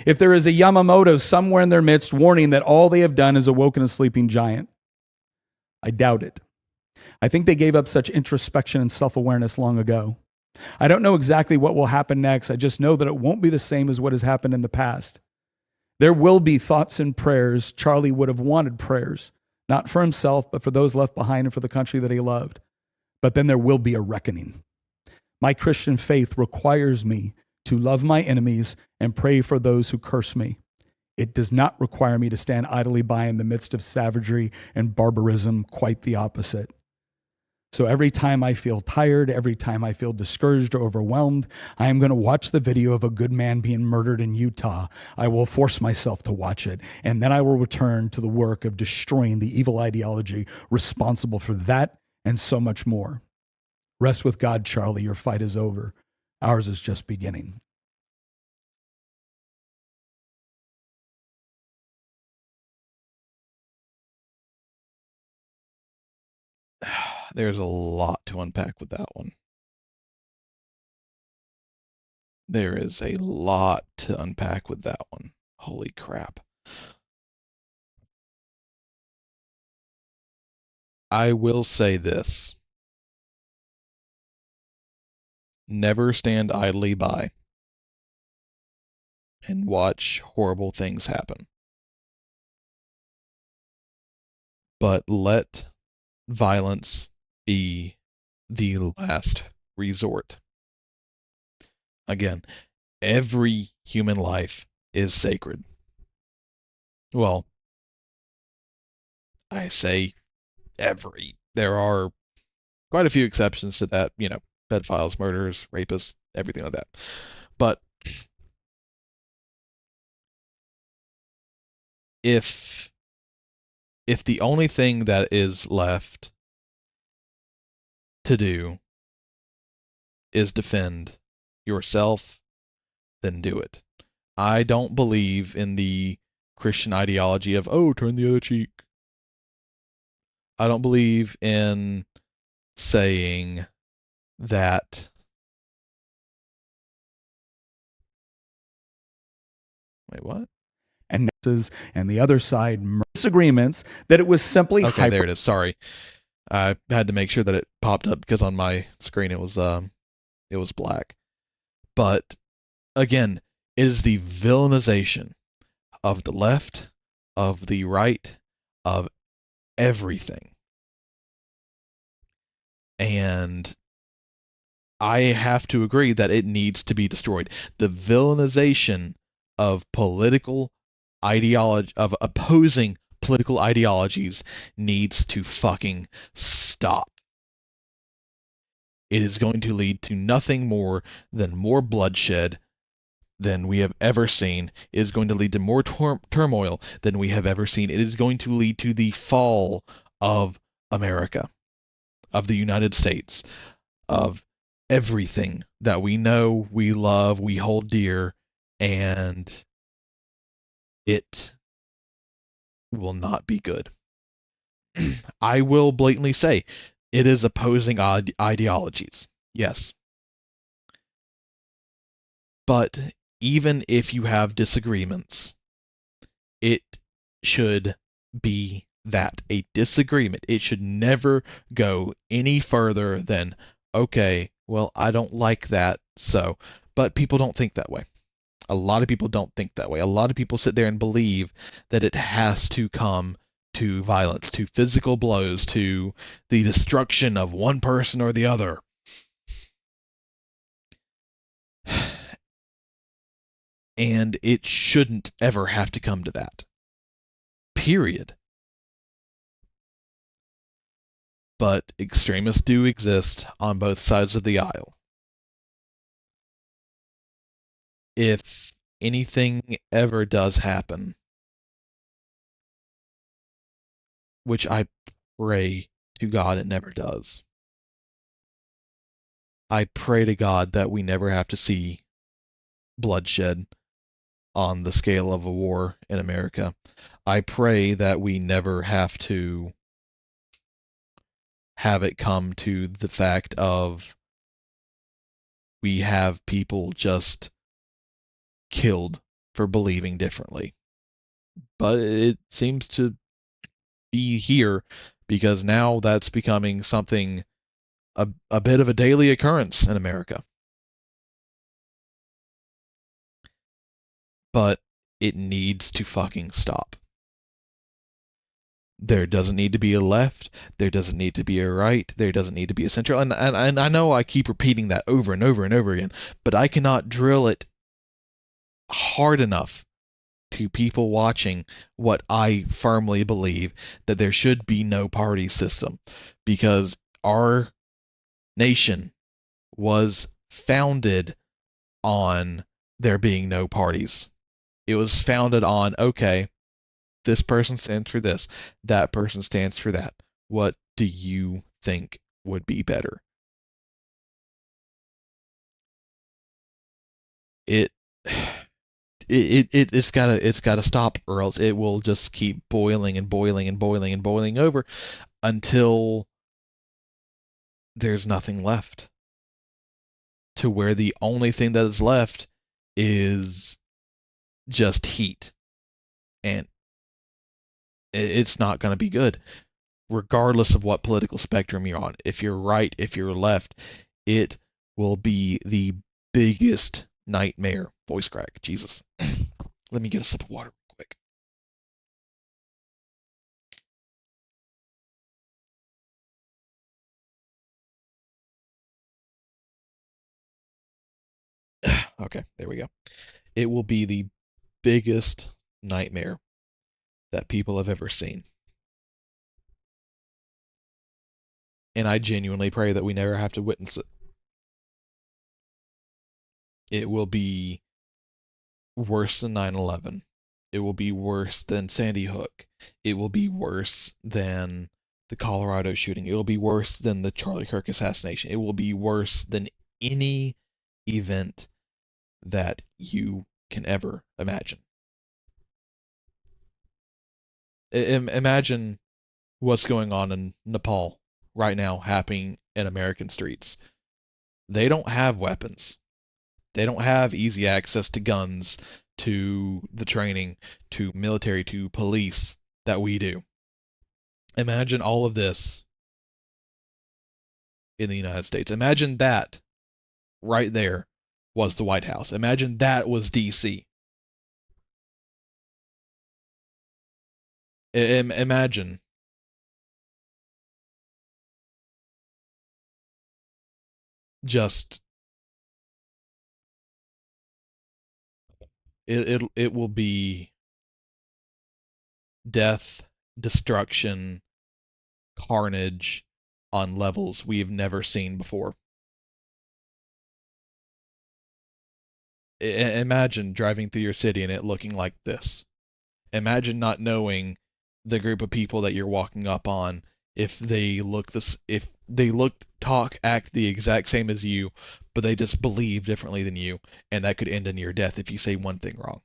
[SPEAKER 10] If there is a Yamamoto somewhere in their midst warning that all they have done is awoken a sleeping giant. I doubt it. I think they gave up such introspection and self-awareness long ago. I don't know exactly what will happen next. I just know that it won't be the same as what has happened in the past. There will be thoughts and prayers. Charlie would have wanted prayers, not for himself, but for those left behind and for the country that he loved. But then there will be a reckoning. My Christian faith requires me to love my enemies and pray for those who curse me. It does not require me to stand idly by in the midst of savagery and barbarism, quite the opposite. So every time I feel tired, every time I feel discouraged or overwhelmed, I am going to watch the video of a good man being murdered in Utah. I will force myself to watch it, and then I will return to the work of destroying the evil ideology responsible for that and so much more. Rest with God, Charlie. Your fight is over. Ours is just beginning.
[SPEAKER 2] There's a lot to unpack with that one. There is a lot to unpack with that one. Holy crap. I will say this. Never stand idly by and watch horrible things happen. But let violence be the last resort. Again, every human life is sacred. Well, I say every. There are quite a few exceptions to that, pedophiles, murderers, rapists, everything like that. But if the only thing that is left to do is defend yourself, then do it. I don't believe in the Christian ideology of, oh, turn the other cheek. I don't believe in saying that. Wait, what?
[SPEAKER 10] And the other side disagreements that it was simply
[SPEAKER 2] okay, there it is. Sorry, I had to make sure that it popped up because on my screen it was black. But again, it is the villainization of the left, of the right, of everything. And I have to agree that it needs to be destroyed. The villainization of political ideology, of opposing political ideologies, needs to fucking stop. It is going to lead to nothing more than more bloodshed than we have ever seen. It is going to lead to more turmoil than we have ever seen. It is going to lead to the fall of America, of the United States, of everything that we know, we love, we hold dear, and it will not be good. I will blatantly say it is opposing ideologies. Yes. But even if you have disagreements, it should be that, a disagreement. It should never go any further than, okay, well, I don't like that, so. But people don't think that way. A lot of people don't think that way. A lot of people sit there and believe that it has to come to violence, to physical blows, to the destruction of one person or the other. And it shouldn't ever have to come to that. Period. But extremists do exist on both sides of the aisle. If anything ever does happen, which I pray to God it never does, I pray to God that we never have to see bloodshed on the scale of a war in America. I pray that we never have to have it come to the fact of we have people just killed for believing differently. But it seems to be here because now that's becoming something, a bit of a daily occurrence in America. But it needs to fucking stop. There doesn't need to be a left. There doesn't need to be a right. There doesn't need to be a center. And I know I keep repeating that over and over and over again, but I cannot drill it hard enough to people watching what I firmly believe, that there should be no party system, because our nation was founded on there being no parties. It was founded on, okay, this person stands for this, that person stands for that. What do you think would be better? It's gotta stop, or else it will just keep boiling and boiling and boiling and boiling over until there's nothing left, to where the only thing that is left is just heat, and it's not going to be good, regardless of what political spectrum you're on. If you're right, if you're left, it will be the biggest nightmare. Voice crack, Jesus. Let me get a sip of water real quick. Okay, there we go. It will be the biggest nightmare that people have ever seen. And I genuinely pray that we never have to witness it. It will be worse than 9/11. It will be worse than Sandy Hook. It will be worse than the Colorado shooting. It will be worse than the Charlie Kirk assassination. It will be worse than any event that you can ever imagine. Imagine what's going on in Nepal right now happening in American streets. They don't have weapons. They don't have easy access to guns, to the training, to military, to police that we do. Imagine all of this in the United States. Imagine that right there was the White House. Imagine that was DC. Imagine just it will be death, destruction, carnage on levels we have never seen before. Imagine driving through your city and it looking like this. Imagine not knowing the group of people that you're walking up on, if they look, talk, act the exact same as you, but they just believe differently than you, and that could end in your death if you say one thing wrong.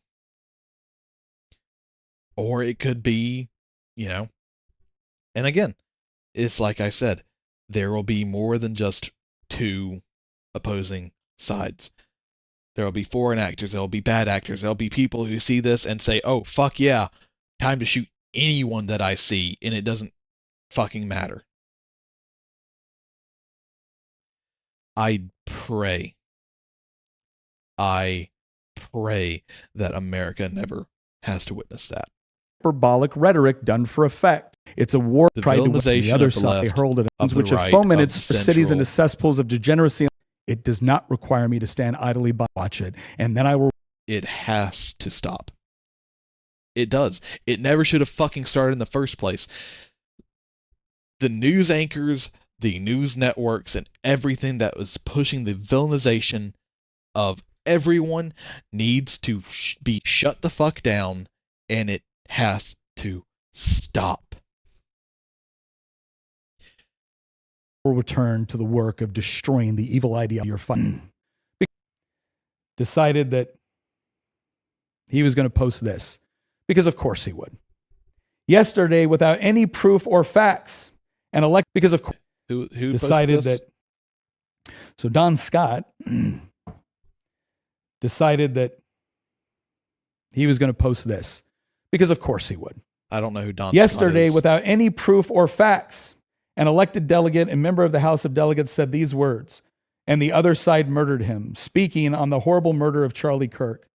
[SPEAKER 2] Or it could be, and again, it's like I said, there will be more than just two opposing sides. There will be foreign actors, there will be bad actors, there will be people who see this and say, oh, fuck yeah, time to shoot anyone that I see, and it doesn't fucking matter. I pray that America never has to witness that.
[SPEAKER 10] Hyperbolic rhetoric done for effect. It's a war tried to win the other side. They hurled it, which have fomented cities into cesspools of degeneracy. It does not require me to stand idly by watch it, and then I will.
[SPEAKER 2] It has to stop. It does. It never should have fucking started in the first place. The news anchors, the news networks, and everything that was pushing the villainization of everyone needs to be shut the fuck down, and it has to stop.
[SPEAKER 10] Will return to the work of destroying the evil idea you're fighting. Decided that he was going to post this, because of course he would. Yesterday, without any proof or facts, and because of course
[SPEAKER 2] who
[SPEAKER 10] decided that. So Don Scott decided that he was going to post this, because of course he would.
[SPEAKER 2] I don't know who Don
[SPEAKER 10] Yesterday,
[SPEAKER 2] Scott is.
[SPEAKER 10] without any proof or facts, an elected delegate and member of the House of Delegates said these words, and the other side murdered him, speaking on the horrible murder of Charlie Kirk.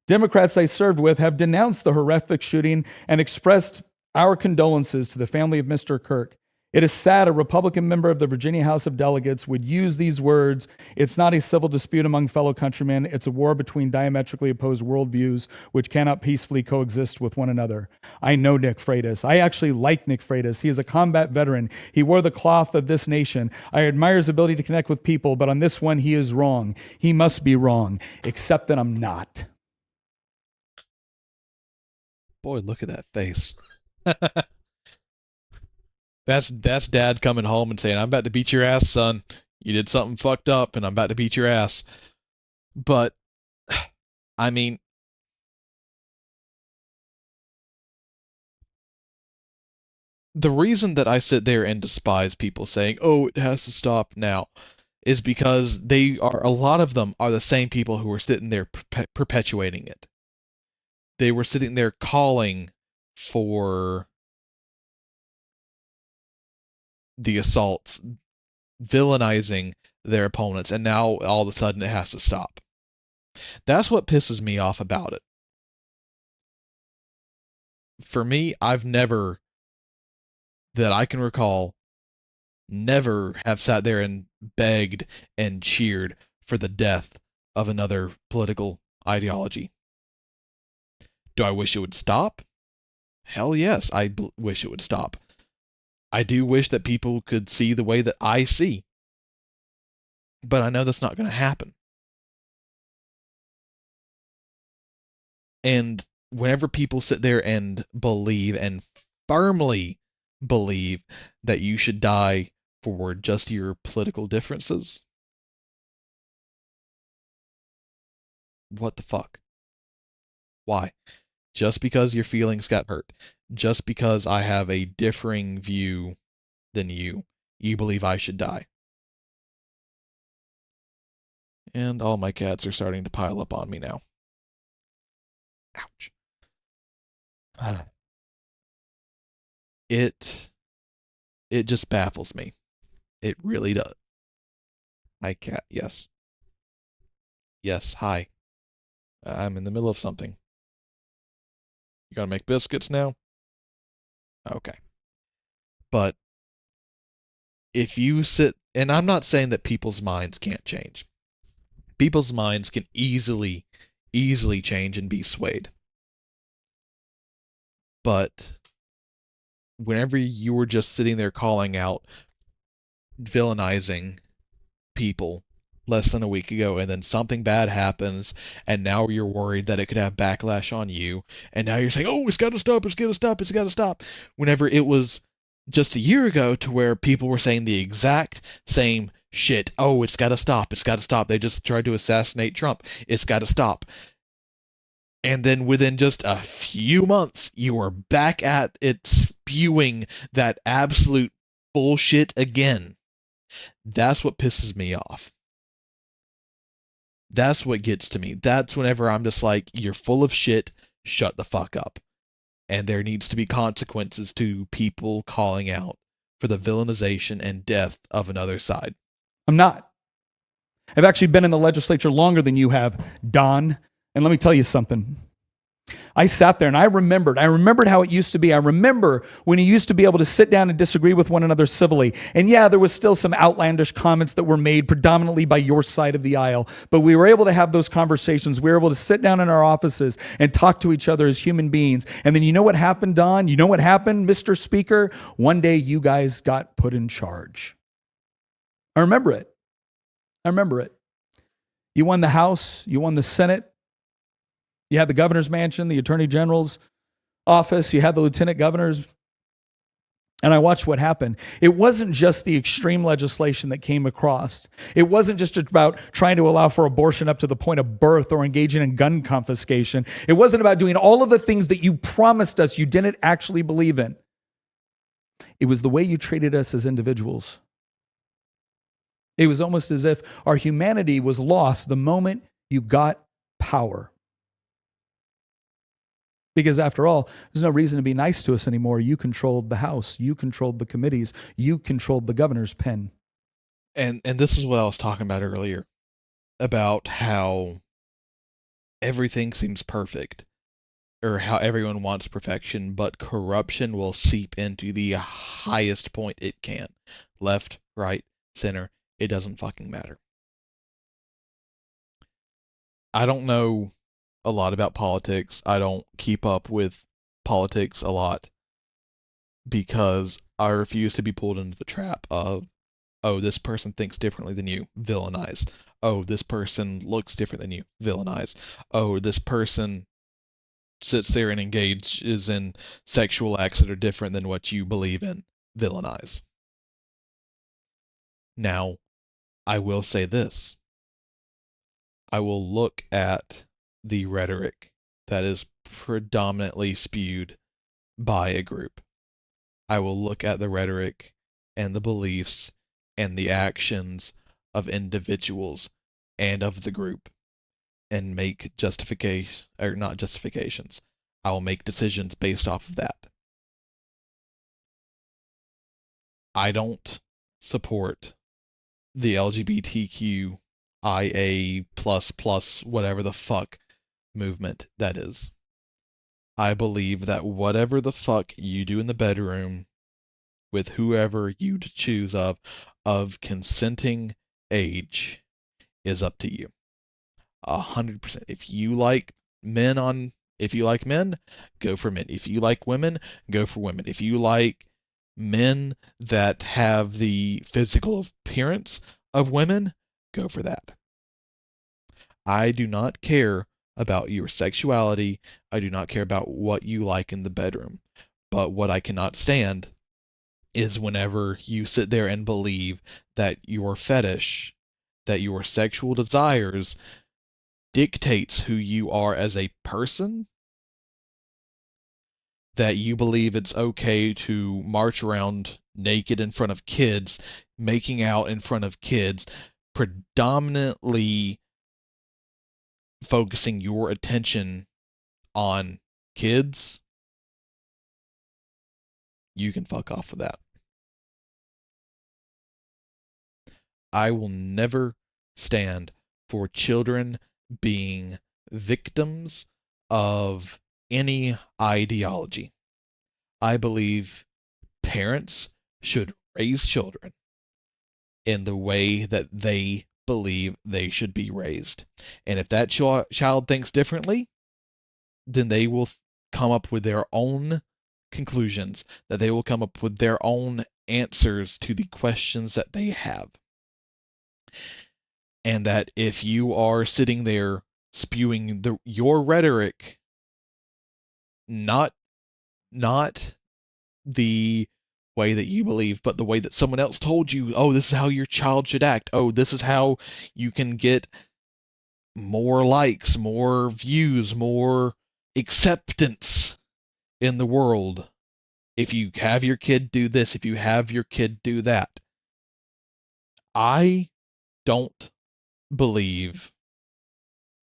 [SPEAKER 10] Democrats I served with have denounced the horrific shooting and expressed our condolences to the family of Mr. Kirk. It is sad a Republican member of the Virginia House of Delegates would use these words. It's not a civil dispute among fellow countrymen. It's a war between diametrically opposed worldviews which cannot peacefully coexist with one another. I know Nick Freitas. I actually like Nick Freitas. He is a combat veteran. He wore the cloth of this nation. I admire his ability to connect with people, but on this one, he is wrong. He must be wrong, except that I'm not.
[SPEAKER 2] Boy, look at that face. That's dad coming home and saying, I'm about to beat your ass, son. You did something fucked up and I'm about to beat your ass. But, I mean, the reason that I sit there and despise people saying, oh, it has to stop now, is because a lot of them are the same people who are sitting there perpetuating it. They were sitting there calling for the assaults, villainizing their opponents, and now all of a sudden it has to stop. That's what pisses me off about it. For me, I've never, that I can recall, never have sat there and begged and cheered for the death of another political ideology. Do I wish it would stop? Hell yes, I wish it would stop. I do wish that people could see the way that I see. But I know that's not going to happen. And whenever people sit there and believe and firmly believe that you should die for just your political differences, what the fuck? Why? Just because your feelings got hurt, just because I have a differing view than you believe I should die. And all my cats are starting to pile up on me now. Ouch. It just baffles me. It really does. Hi, cat. Yes. Yes, hi. I'm in the middle of something. You gotta make biscuits now? Okay. But if you sit, and I'm not saying that people's minds can't change. People's minds can easily change and be swayed. But whenever you were just sitting there calling out, villainizing people less than a week ago, and then something bad happens, and now you're worried that it could have backlash on you, and now you're saying, oh, it's got to stop, it's got to stop, it's got to stop, whenever it was just a year ago to where people were saying the exact same shit. Oh, it's got to stop, it's got to stop. They just tried to assassinate Trump. It's got to stop. And then within just a few months, you are back at it spewing that absolute bullshit again. That's what pisses me off. That's what gets to me. That's whenever I'm just like, you're full of shit, shut the fuck up. And there needs to be consequences to people calling out for the villainization and death of another side.
[SPEAKER 10] I'm not. I've actually been in the legislature longer than you have, Don. And let me tell you something. I sat there and I remembered how it used to be. I remember when you used to be able to sit down and disagree with one another civilly. And yeah, there was still some outlandish comments that were made predominantly by your side of the aisle, but we were able to have those conversations. We were able to sit down in our offices and talk to each other as human beings. And then you know what happened, Don? You know what happened, Mr. Speaker? One day you guys got put in charge. I remember it. You won the House, you won the Senate. You had the governor's mansion, the attorney general's office, you had the lieutenant governors. And I watched what happened. It wasn't just the extreme legislation that came across. It wasn't just about trying to allow for abortion up to the point of birth or engaging in gun confiscation. It wasn't about doing all of the things that you promised us you didn't actually believe in. It was the way you treated us as individuals. It was almost as if our humanity was lost the moment you got power. Because after all, there's no reason to be nice to us anymore. You controlled the House. You controlled the committees. You controlled the governor's pen.
[SPEAKER 2] And this is what I was talking about earlier, about how everything seems perfect, or how everyone wants perfection, but corruption will seep into the highest point it can. Left, right, center, it doesn't fucking matter. I don't know a lot about politics. I don't keep up with politics a lot because I refuse to be pulled into the trap of, oh, this person thinks differently than you, villainize. Oh, this person looks different than you, villainize. Oh, this person sits there and engages in sexual acts that are different than what you believe in, villainize. Now, I will say this. I will look at the rhetoric that is predominantly spewed by a group. I will look at the rhetoric and the beliefs and the actions of individuals and of the group and make not justifications. I will make decisions based off of that. I don't support the LGBTQIA++, whatever the fuck movement that is. I believe that whatever the fuck you do in the bedroom with whoever you choose of consenting age is up to you. 100%. If you like men, go for men. If you like women, go for women. If you like men that have the physical appearance of women, go for that. I do not care about your sexuality. I do not care about what you like in the bedroom. But what I cannot stand is whenever you sit there and believe that your fetish, that your sexual desires dictates who you are as a person, that you believe it's okay to march around naked in front of kids, making out in front of kids, predominantly focusing your attention on kids, you can fuck off with that. I will never stand for children being victims of any ideology. I believe parents should raise children in the way that they believe they should be raised. And if that child thinks differently, then they will come up with their own conclusions, that they will come up with their own answers to the questions that they have. And that if you are sitting there spewing your rhetoric, not the way that you believe, but the way that someone else told you, oh, this is how your child should act. Oh, this is how you can get more likes, more views, more acceptance in the world. If you have your kid do this, if you have your kid do that. I don't believe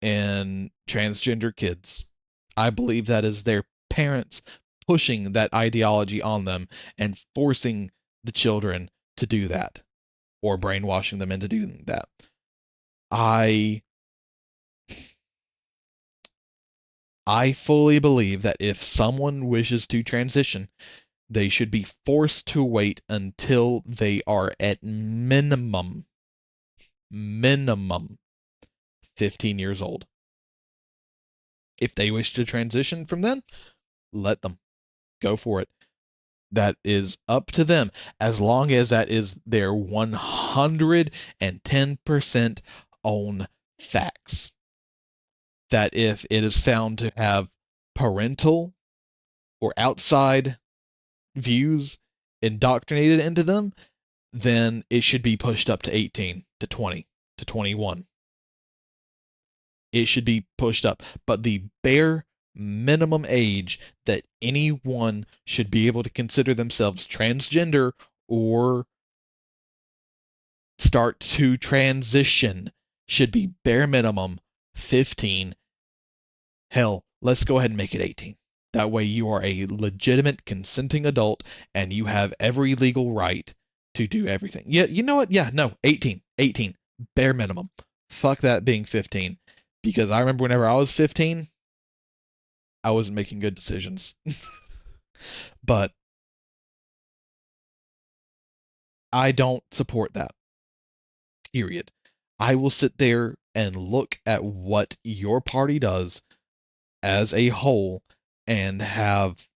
[SPEAKER 2] in transgender kids. I believe that is their parents pushing that ideology on them and forcing the children to do that, or brainwashing them into doing that. I fully believe that if someone wishes to transition, they should be forced to wait until they are at minimum 15 years old. If they wish to transition from then, let them. Go for it. That is up to them, as long as that is their 110% own facts. That if it is found to have parental or outside views indoctrinated into them, then it should be pushed up to 18, to 20, to 21. It should be pushed up. But the bare minimum age that anyone should be able to consider themselves transgender or start to transition should be bare minimum 15. Hell, let's go ahead and make it 18. That way you are a legitimate consenting adult and you have every legal right to do everything. Yeah, you know what? Yeah, no, 18. 18. Bare minimum. Fuck that being 15. Because I remember whenever I was 15, I wasn't making good decisions. But I don't support that. Period. I will sit there and look at what your party does as a whole and have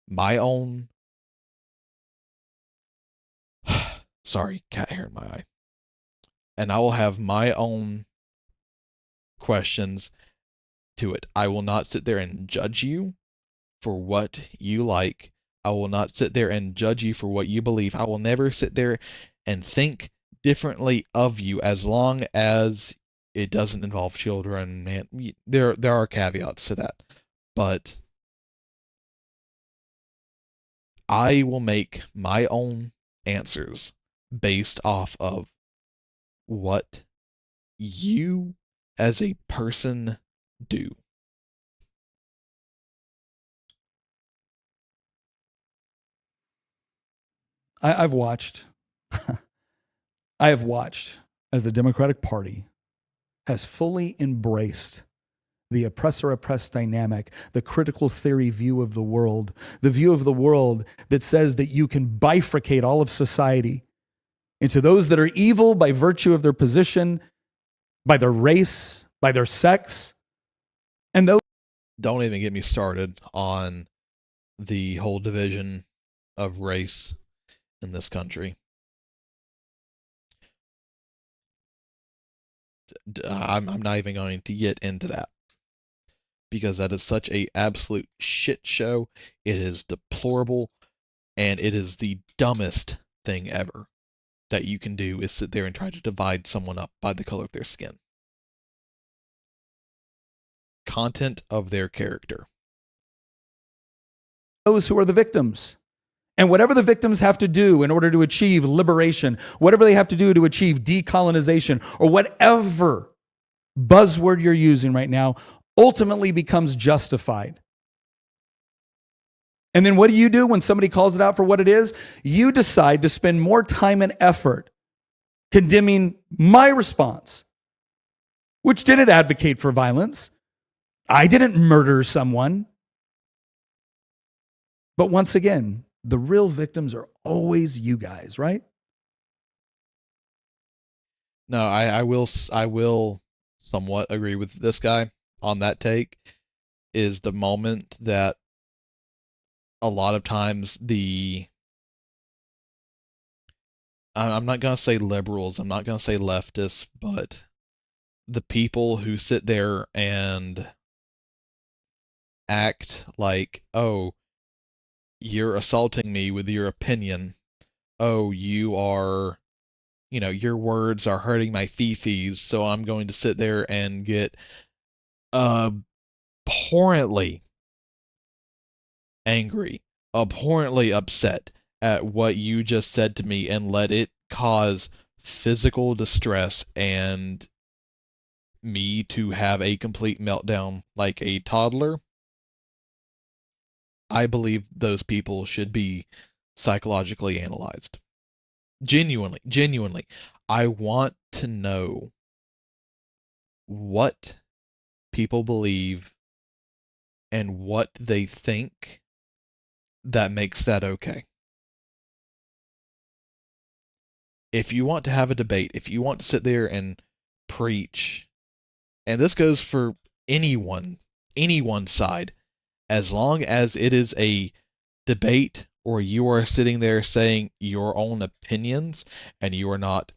[SPEAKER 2] my own... Sorry, cat hair in my eye. And I will have my own questions to it. I will not sit there and judge you for what you like. I will not sit there and judge you for what you believe. I will never sit there and think differently of you as long as it doesn't involve children. Man, there are caveats to that. But I will make my own answers based off of what you as a person do.
[SPEAKER 10] I've watched. I have watched as the Democratic Party has fully embraced the oppressor-oppressed dynamic, the critical theory view of the world, the view of the world that says that you can bifurcate all of society into those that are evil by virtue of their position, by their race, by their sex. And those
[SPEAKER 2] Don't even get me started on the whole division of race in this country. I'm not even going to get into that because that is such a absolute shit show. It is deplorable, and it is the dumbest thing ever that you can do is sit there and try to divide someone up by the color of their skin. Content of their character.
[SPEAKER 10] those who are the victims. And whatever the victims have to do in order to achieve liberation, whatever they have to do to achieve decolonization, or whatever buzzword you're using right now, ultimately becomes justified. And then what do when somebody calls it out for what it is? You decide to spend more time and effort condemning my response, which didn't advocate for violence. I didn't murder someone. But once again, the real victims are always you guys, right?
[SPEAKER 2] No, I will somewhat agree with this guy on that take. Is the moment that a lot of times I'm not going to say liberals, I'm not going to say leftists, but the people who sit there and act like, oh, you're assaulting me with your opinion. Oh, you are, your words are hurting my fifis, so I'm going to sit there and get abhorrently angry, abhorrently upset at what you just said to me and let it cause physical distress and me to have a complete meltdown like a toddler. I believe those people should be psychologically analyzed. Genuinely. I want to know what people believe and what they think that makes that okay. If you want to have a debate, if you want to sit there and preach, and this goes for anyone's side, as long as it is a debate or you are sitting there saying your own opinions and you are not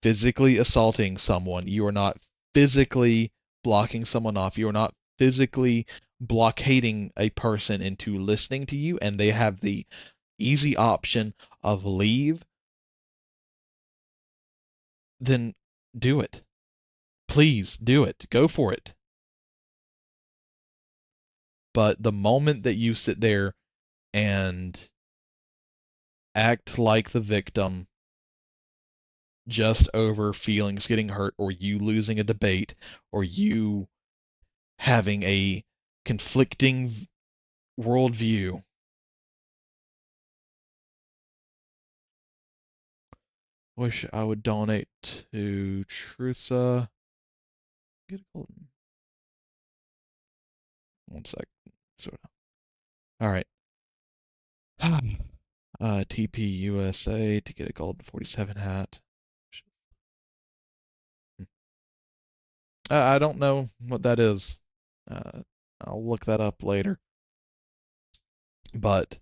[SPEAKER 2] physically assaulting someone, you are not physically blocking someone off, you are not physically blockading a person into listening to you, and they have the easy option of leave, then do it. Please do it. Go for it. But the moment that you sit there and act like the victim just over feelings getting hurt, or you losing a debate, or you having a conflicting worldview, wish I would donate to Trusa. Get a golden. One sec. Sort of. All right. TP USA to get a golden 47 hat. I don't know what that is. I'll look that up later. But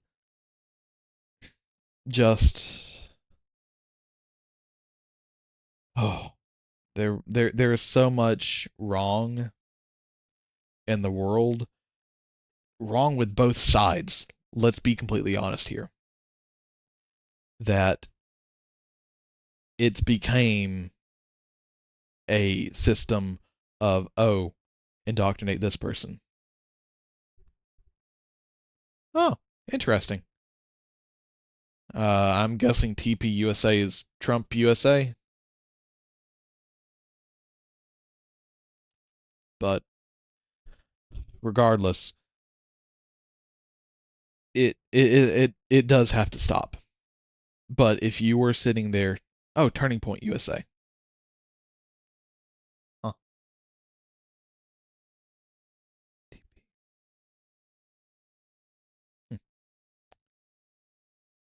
[SPEAKER 2] just there is so much wrong in the world. Wrong with both sides. Let's be completely honest here. That it's became a system of, oh, indoctrinate this person. Oh, interesting. I'm guessing TP USA is Trump USA. But regardless, it does have to stop. But if you were sitting there, oh, Turning Point USA. Huh.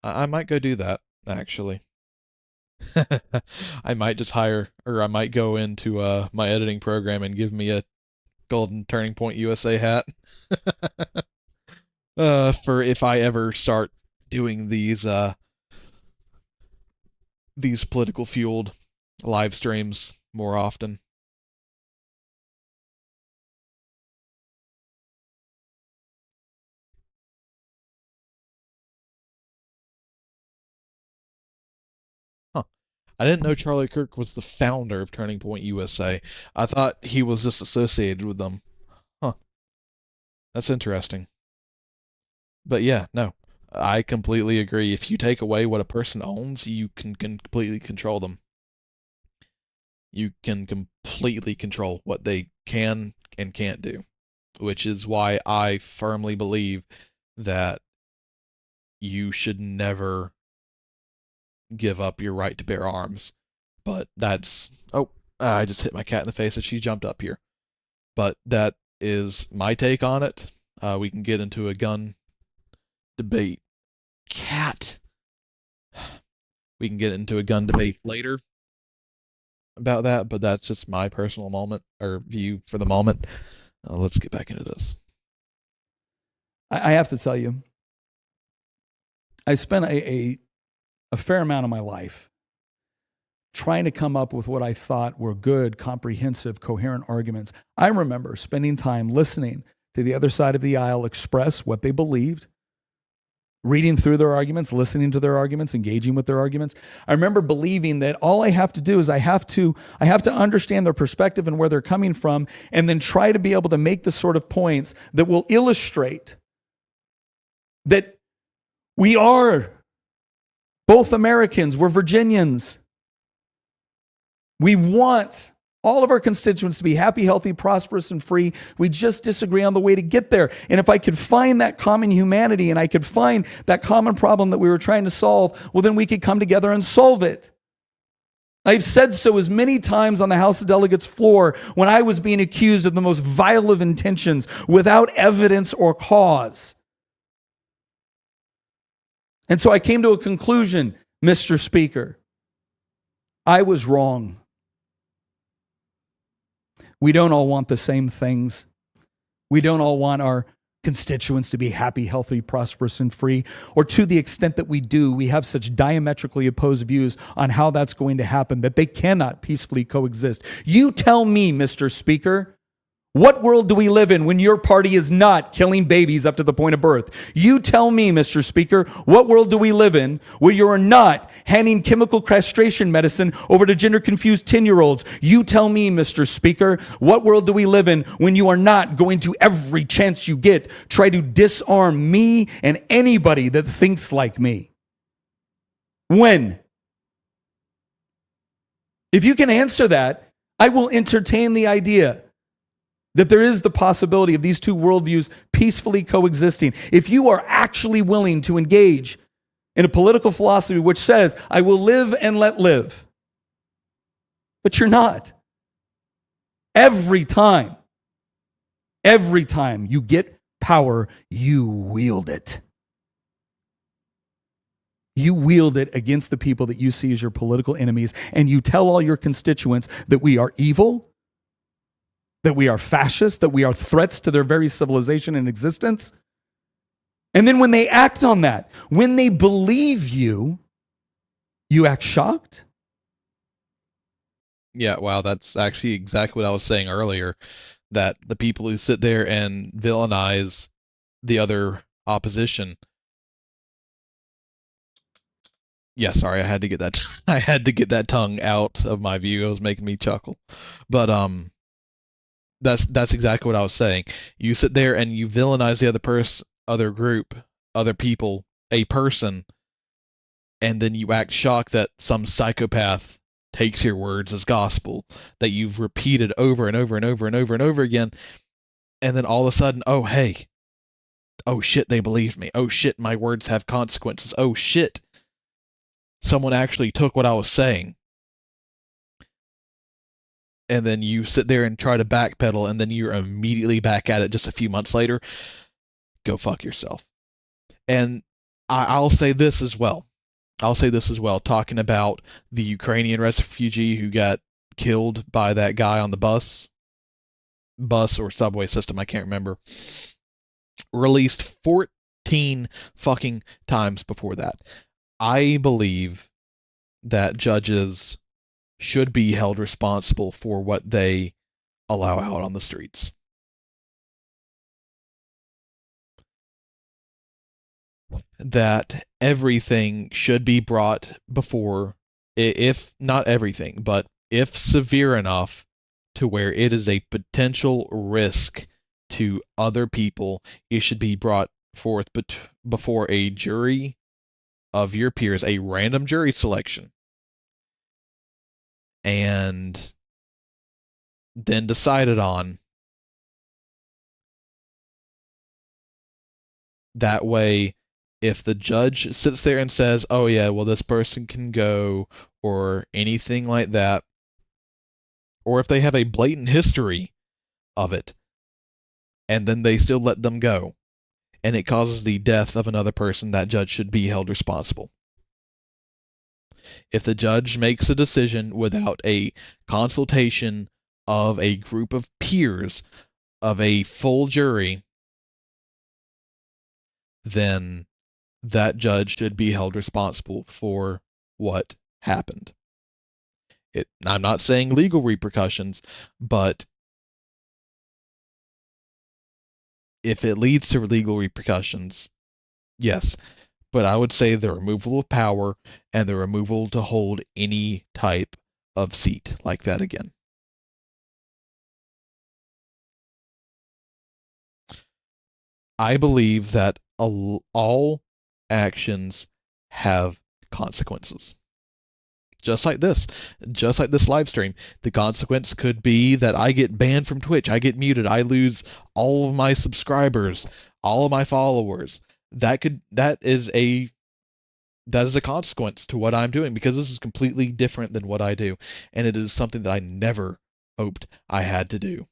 [SPEAKER 2] I might go do that, actually. I might just hire, or I might go into my editing program and give me a golden Turning Point USA hat for if I ever start doing these political fueled live streams more often. Huh. I didn't know Charlie Kirk was the founder of Turning Point USA. I thought he was just associated with them. Huh. That's interesting. But yeah, no. I completely agree. If you take away what a person owns, you can completely control them. You can completely control what they can and can't do, which is why I firmly believe that you should never give up your right to bear arms. But that's... Oh, I just hit my cat in the face and she jumped up here. But that is my take on it. We can get into a gun debate. Cat! We can get into a gun debate later about that, but that's just my personal moment or view for the moment. Let's get back into this.
[SPEAKER 10] I have to tell you, I spent a fair amount of my life trying to come up with what I thought were good, comprehensive, coherent arguments. I remember spending time listening to the other side of the aisle express what they believed, reading through their arguments, listening to their arguments, engaging with their arguments. I remember believing that all I have to do is I have to understand their perspective and where they're coming from, and then try to be able to make the sort of points that will illustrate that we are both Americans, we're Virginians. We want all of our constituents to be happy, healthy, prosperous, and free. We just disagree on the way to get there. And if I could find that common humanity and I could find that common problem that we were trying to solve, well, then we could come together and solve it. I've said so as many times on the House of Delegates floor when I was being accused of the most vile of intentions without evidence or cause. And so I came to a conclusion, Mr. Speaker. I was wrong. We don't all want the same things. We don't all want our constituents to be happy, healthy, prosperous, and free. Or to the extent that we do, we have such diametrically opposed views on how that's going to happen that they cannot peacefully coexist. You tell me, Mr. Speaker, what world do we live in when your party is not killing babies up to the point of birth? You tell me, Mr. Speaker, what world do we live in where you are not handing chemical castration medicine over to gender-confused 10-year-olds? You tell me, Mr. Speaker, what world do we live in when you are not going to, every chance you get, try to disarm me and anybody that thinks like me? When? If you can answer that, I will entertain the idea that there is the possibility of these two worldviews peacefully coexisting. If you are actually willing to engage in a political philosophy which says, I will live and let live. But you're not. Every time you get power, you wield it. You wield it against the people that you see as your political enemies, and you tell all your constituents that we are evil, that we are fascist, that we are threats to their very civilization and existence. And then when they act on that, when they believe you, you act shocked?
[SPEAKER 2] Yeah, wow, that's actually exactly what I was saying earlier, that the people who sit there and villainize the other opposition. Yeah, sorry, I had to get that tongue out of my view. It was making me chuckle. But that's exactly what I was saying. You sit there and you villainize the other person, other group, other people, a person, and then you act shocked that some psychopath takes your words as gospel that you've repeated over and over and over and over and over again, and then all of a sudden, oh hey, oh shit, they believed me. Oh shit, my words have consequences. Oh shit, someone actually took what I was saying. And then you sit there and try to backpedal, and then you're immediately back at it just a few months later. Go fuck yourself. And I'll say this as well. I'll say this as well, talking about the Ukrainian refugee who got killed by that guy on the bus or subway system, I can't remember, released 14 fucking times before that. I believe that judges should be held responsible for what they allow out on the streets. That everything should be brought before, if not everything, but if severe enough to where it is a potential risk to other people, it should be brought forth before a jury of your peers, a random jury selection, and then decided on. That way, if the judge sits there and says, oh yeah, well, this person can go, or anything like that, or if they have a blatant history of it, and then they still let them go, and it causes the death of another person, that judge should be held responsible. If the judge makes a decision without a consultation of a group of peers, of a full jury, then that judge should be held responsible for what happened. I'm not saying legal repercussions, but if it leads to legal repercussions, yes. But I would say the removal of power and the removal to hold any type of seat like that again. I believe that all actions have consequences. Just like this live stream. The consequence could be that I get banned from Twitch, I get muted, I lose all of my subscribers, all of my followers. That is a consequence to what I'm doing, because this is completely different than what I do, and it is something that I never hoped I had to do.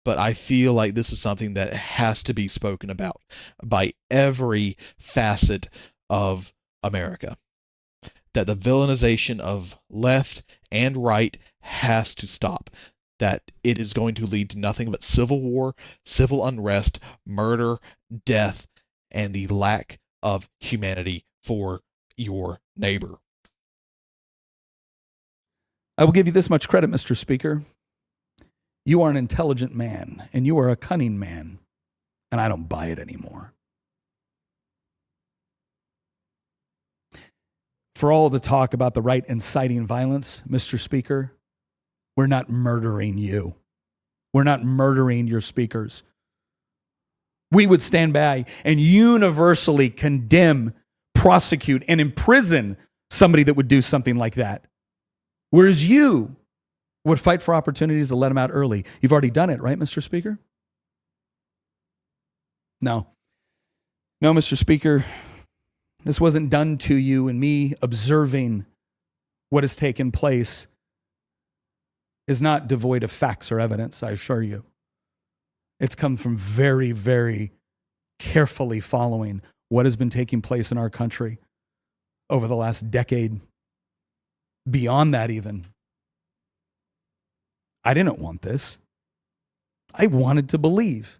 [SPEAKER 2] But I feel like this is something that has to be spoken about by every facet of America. That the villainization of left and right has to stop. That it is going to lead to nothing but civil war, civil unrest, murder, death, and the lack of humanity for your neighbor.
[SPEAKER 10] I will give you this much credit, Mr. Speaker. You are an intelligent man, and you are a cunning man, and I don't buy it anymore. For all the talk about the right inciting violence, Mr. Speaker, we're not murdering you. We're not murdering your speakers. We would stand by and universally condemn, prosecute, and imprison somebody that would do something like that. Whereas you would fight for opportunities to let them out early. You've already done it, right, Mr. Speaker? No. No, Mr. Speaker. This wasn't done to you, and me observing what has taken place is not devoid of facts or evidence, I assure you. It's come from very, very carefully following what has been taking place in our country over the last decade. Beyond that even. I didn't want this. I wanted to believe.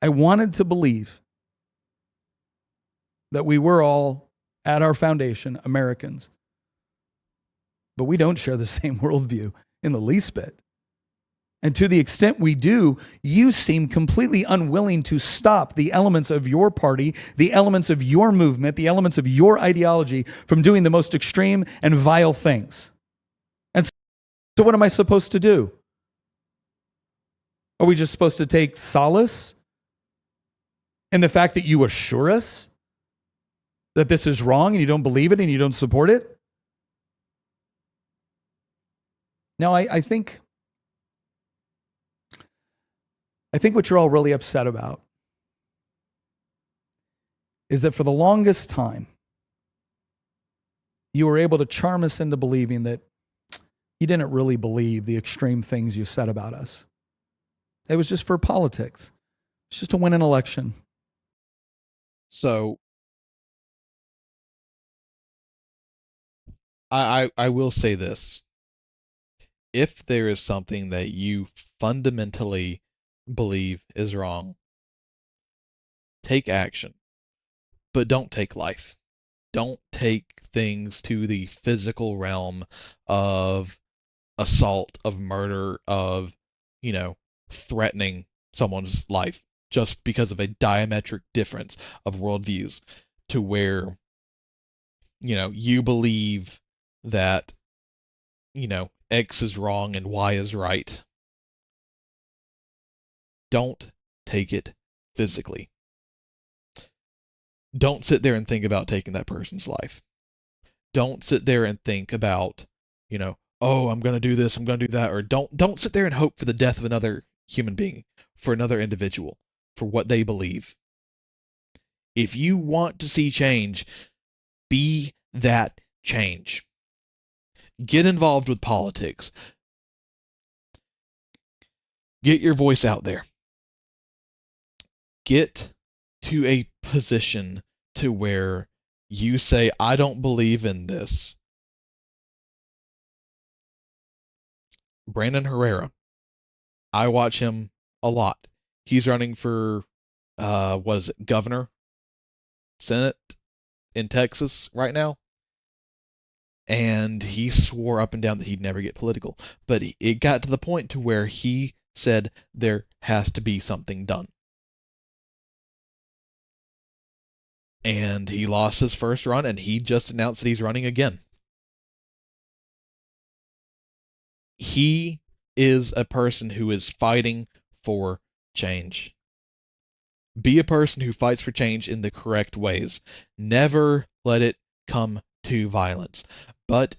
[SPEAKER 10] I wanted to believe that we were all, at our foundation, Americans. But we don't share the same worldview in the least bit. And to the extent we do, you seem completely unwilling to stop the elements of your party, the elements of your movement, the elements of your ideology from doing the most extreme and vile things. And so what am I supposed to do? Are we just supposed to take solace in the fact that you assure us that this is wrong and you don't believe it and you don't support it? Now, I think what you're all really upset about is that for the longest time, you were able to charm us into believing that you didn't really believe the extreme things you said about us. It was just for politics. It's just to win an election.
[SPEAKER 2] So I will say this. If there is something that you fundamentally believe is wrong, take action, but don't take life. Don't take things to the physical realm of assault, of murder, of, threatening someone's life just because of a diametric difference of worldviews to where, you believe that, X is wrong and Y is right. Don't take it physically. Don't sit there and think about taking that person's life. Don't sit there and think about, oh, I'm going to do this, I'm going to do that, or don't sit there and hope for the death of another human being, for another individual, for what they believe. If you want to see change, be that change. Get involved with politics. Get your voice out there. Get to a position to where you say, I don't believe in this. Brandon Herrera, I watch him a lot. He's running for, governor, Senate in Texas right now. And he swore up and down that he'd never get political. But it got to the point to where he said there has to be something done. And he lost his first run, and he just announced that he's running again. He is a person who is fighting for change. Be a person who fights for change in the correct ways. Never let it come to violence. But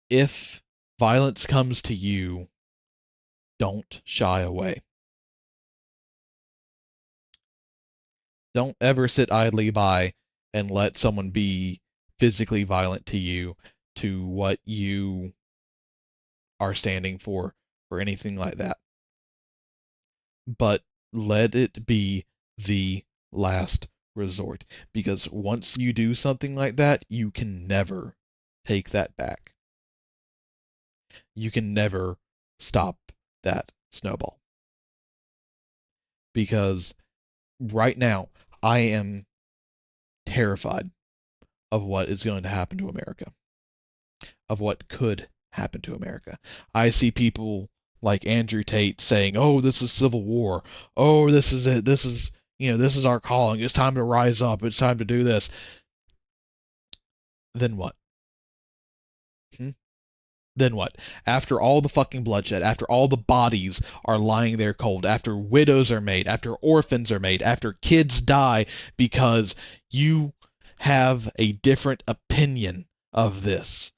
[SPEAKER 2] if violence comes to you, don't shy away. Don't ever sit idly by and let someone be physically violent to you, to what you are standing for, or anything like that. But let it be the last resort, because once you do something like that, you can never take that back. You can never stop that snowball. Because right now, I am terrified of what is going to happen to America, of what could happen to America. I see people like Andrew Tate saying, "Oh, this is civil war. Oh, this is it. This is, this is our calling. It's time to rise up. It's time to do this." Then what? Then what? After all the fucking bloodshed, after all the bodies are lying there cold, after widows are made, after orphans are made, after kids die because you have a different opinion of this,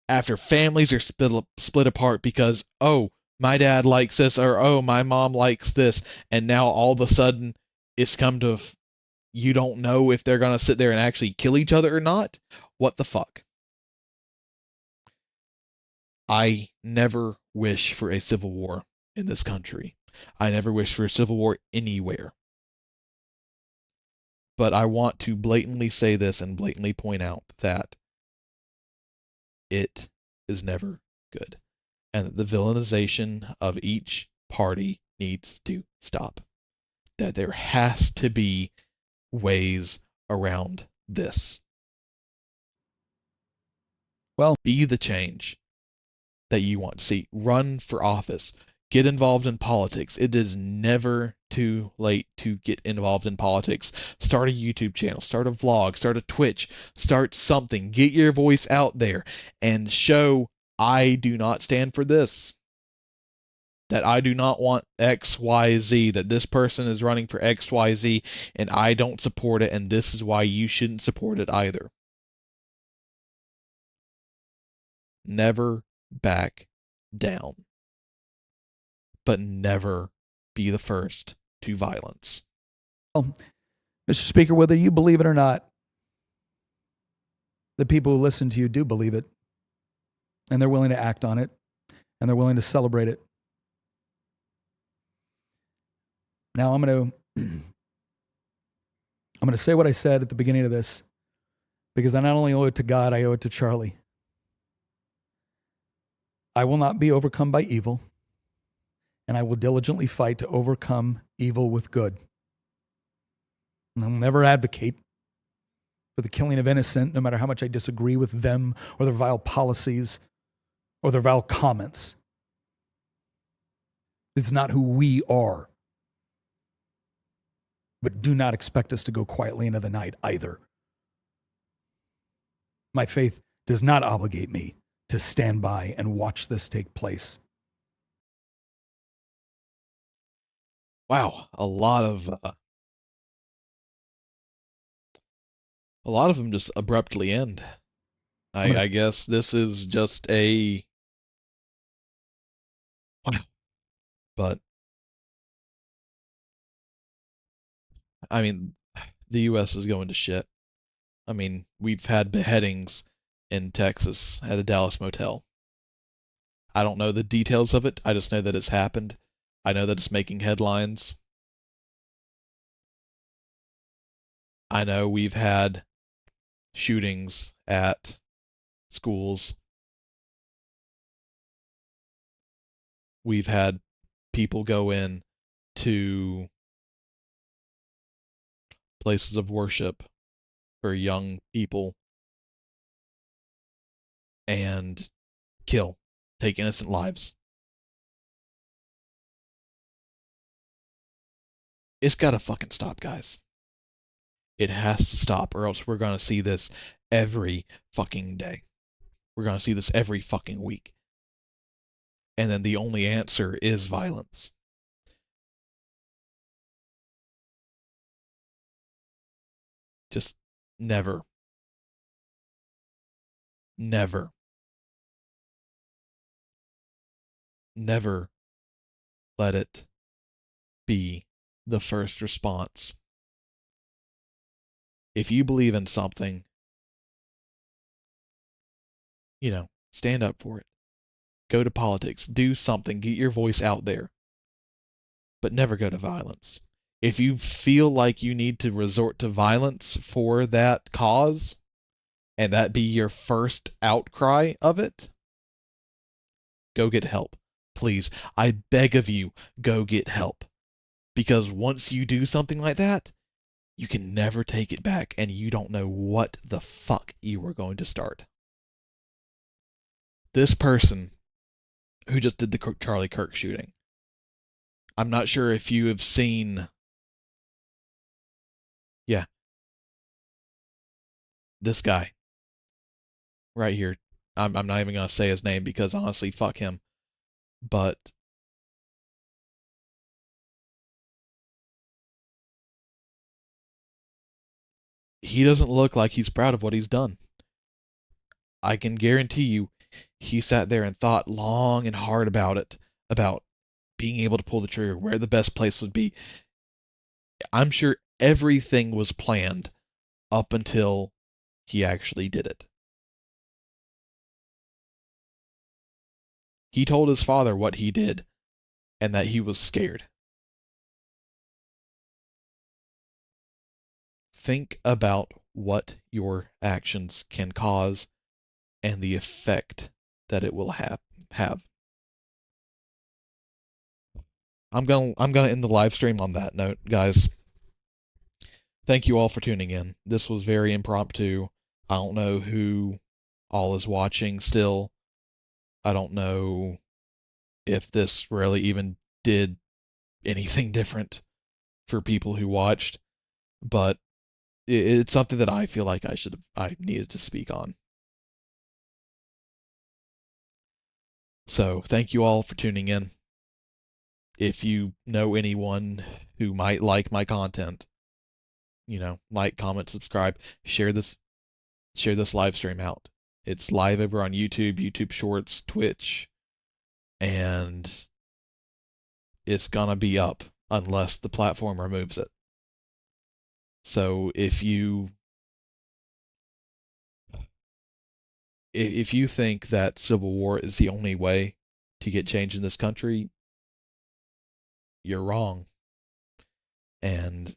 [SPEAKER 2] after families are split apart because, oh, my dad likes this, or oh, my mom likes this, and now all of a sudden it's come to you don't know if they're going to sit there and actually kill each other or not? What the fuck? I never wish for a civil war in this country. I never wish for a civil war anywhere. But I want to blatantly say this and blatantly point out that it is never good. And that the villainization of each party needs to stop. That there has to be ways around this.
[SPEAKER 10] Well,
[SPEAKER 2] be the change that you want to see. Run for office. Get involved in politics. It is never too late to get involved in politics. Start a YouTube channel. Start a vlog. Start a Twitch. Start something. Get your voice out there and show I do not stand for this. That I do not want X, Y, Z. That this person is running for X, Y, Z and I don't support it, and this is why you shouldn't support it either. Never back down. But never be the first to violence.
[SPEAKER 10] Well, Mr. Speaker, whether you believe it or not, the people who listen to you do believe it. And they're willing to act on it. And they're willing to celebrate it. Now I'm going to say what I said at the beginning of this. Because I not only owe it to God, I owe it to Charlie. I will not be overcome by evil, and I will diligently fight to overcome evil with good. And I'll never advocate for the killing of innocent, no matter how much I disagree with them or their vile policies or their vile comments. It's not who we are. But do not expect us to go quietly into the night either. My faith does not obligate me to stand by and watch this take place.
[SPEAKER 2] Wow, a lot of them just abruptly end. I guess this is just a wow. But I mean, the U.S. is going to shit. I mean, we've had beheadings in Texas at a Dallas motel. I don't know the details of it. I just know that it's happened. I know that it's making headlines. I know we've had shootings at schools. We've had people go in to places of worship for young people and take innocent lives. It's gotta fucking stop, guys. It has to stop, or else we're gonna see this every fucking day. We're gonna see this every fucking week. And then the only answer is violence. Just never. Never. Never let it be the first response. If you believe in something, stand up for it. Go to politics. Do something. Get your voice out there. But never go to violence. If you feel like you need to resort to violence for that cause, and that be your first outcry of it, go get help. Please, I beg of you, go get help. Because once you do something like that, you can never take it back, and you don't know what the fuck you were going to start. This person who just did the Charlie Kirk shooting, I'm not sure if you have seen... Yeah. This guy. Right here. I'm not even going to say his name because honestly, fuck him. But he doesn't look like he's proud of what he's done. I can guarantee you he sat there and thought long and hard about it, about being able to pull the trigger, where the best place would be. I'm sure everything was planned up until he actually did it. He told his father what he did and that he was scared. Think about what your actions can cause and the effect that it will have. I'm gonna end the live stream on that note, guys. Thank you all for tuning in. This was very impromptu. I don't know who all is watching still. I don't know if this really even did anything different for people who watched, but it's something that I feel like I needed to speak on. So thank you all for tuning in. If you know anyone who might like my content, like, comment, subscribe, share this live stream out. It's live over on YouTube Shorts, Twitch, and it's gonna be up unless the platform removes it. So if you think that civil war is the only way to get change in this country, you're wrong. And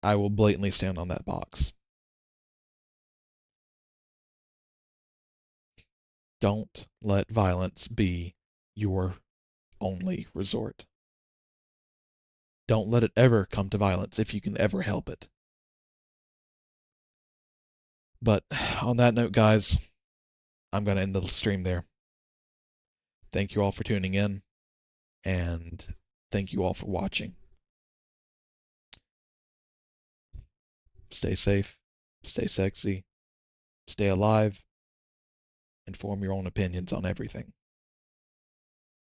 [SPEAKER 2] I will blatantly stand on that box. Don't let violence be your only resort. Don't let it ever come to violence if you can ever help it. But on that note, guys, I'm going to end the stream there. Thank you all for tuning in, and thank you all for watching. Stay safe, stay sexy, stay alive, and form your own opinions on everything.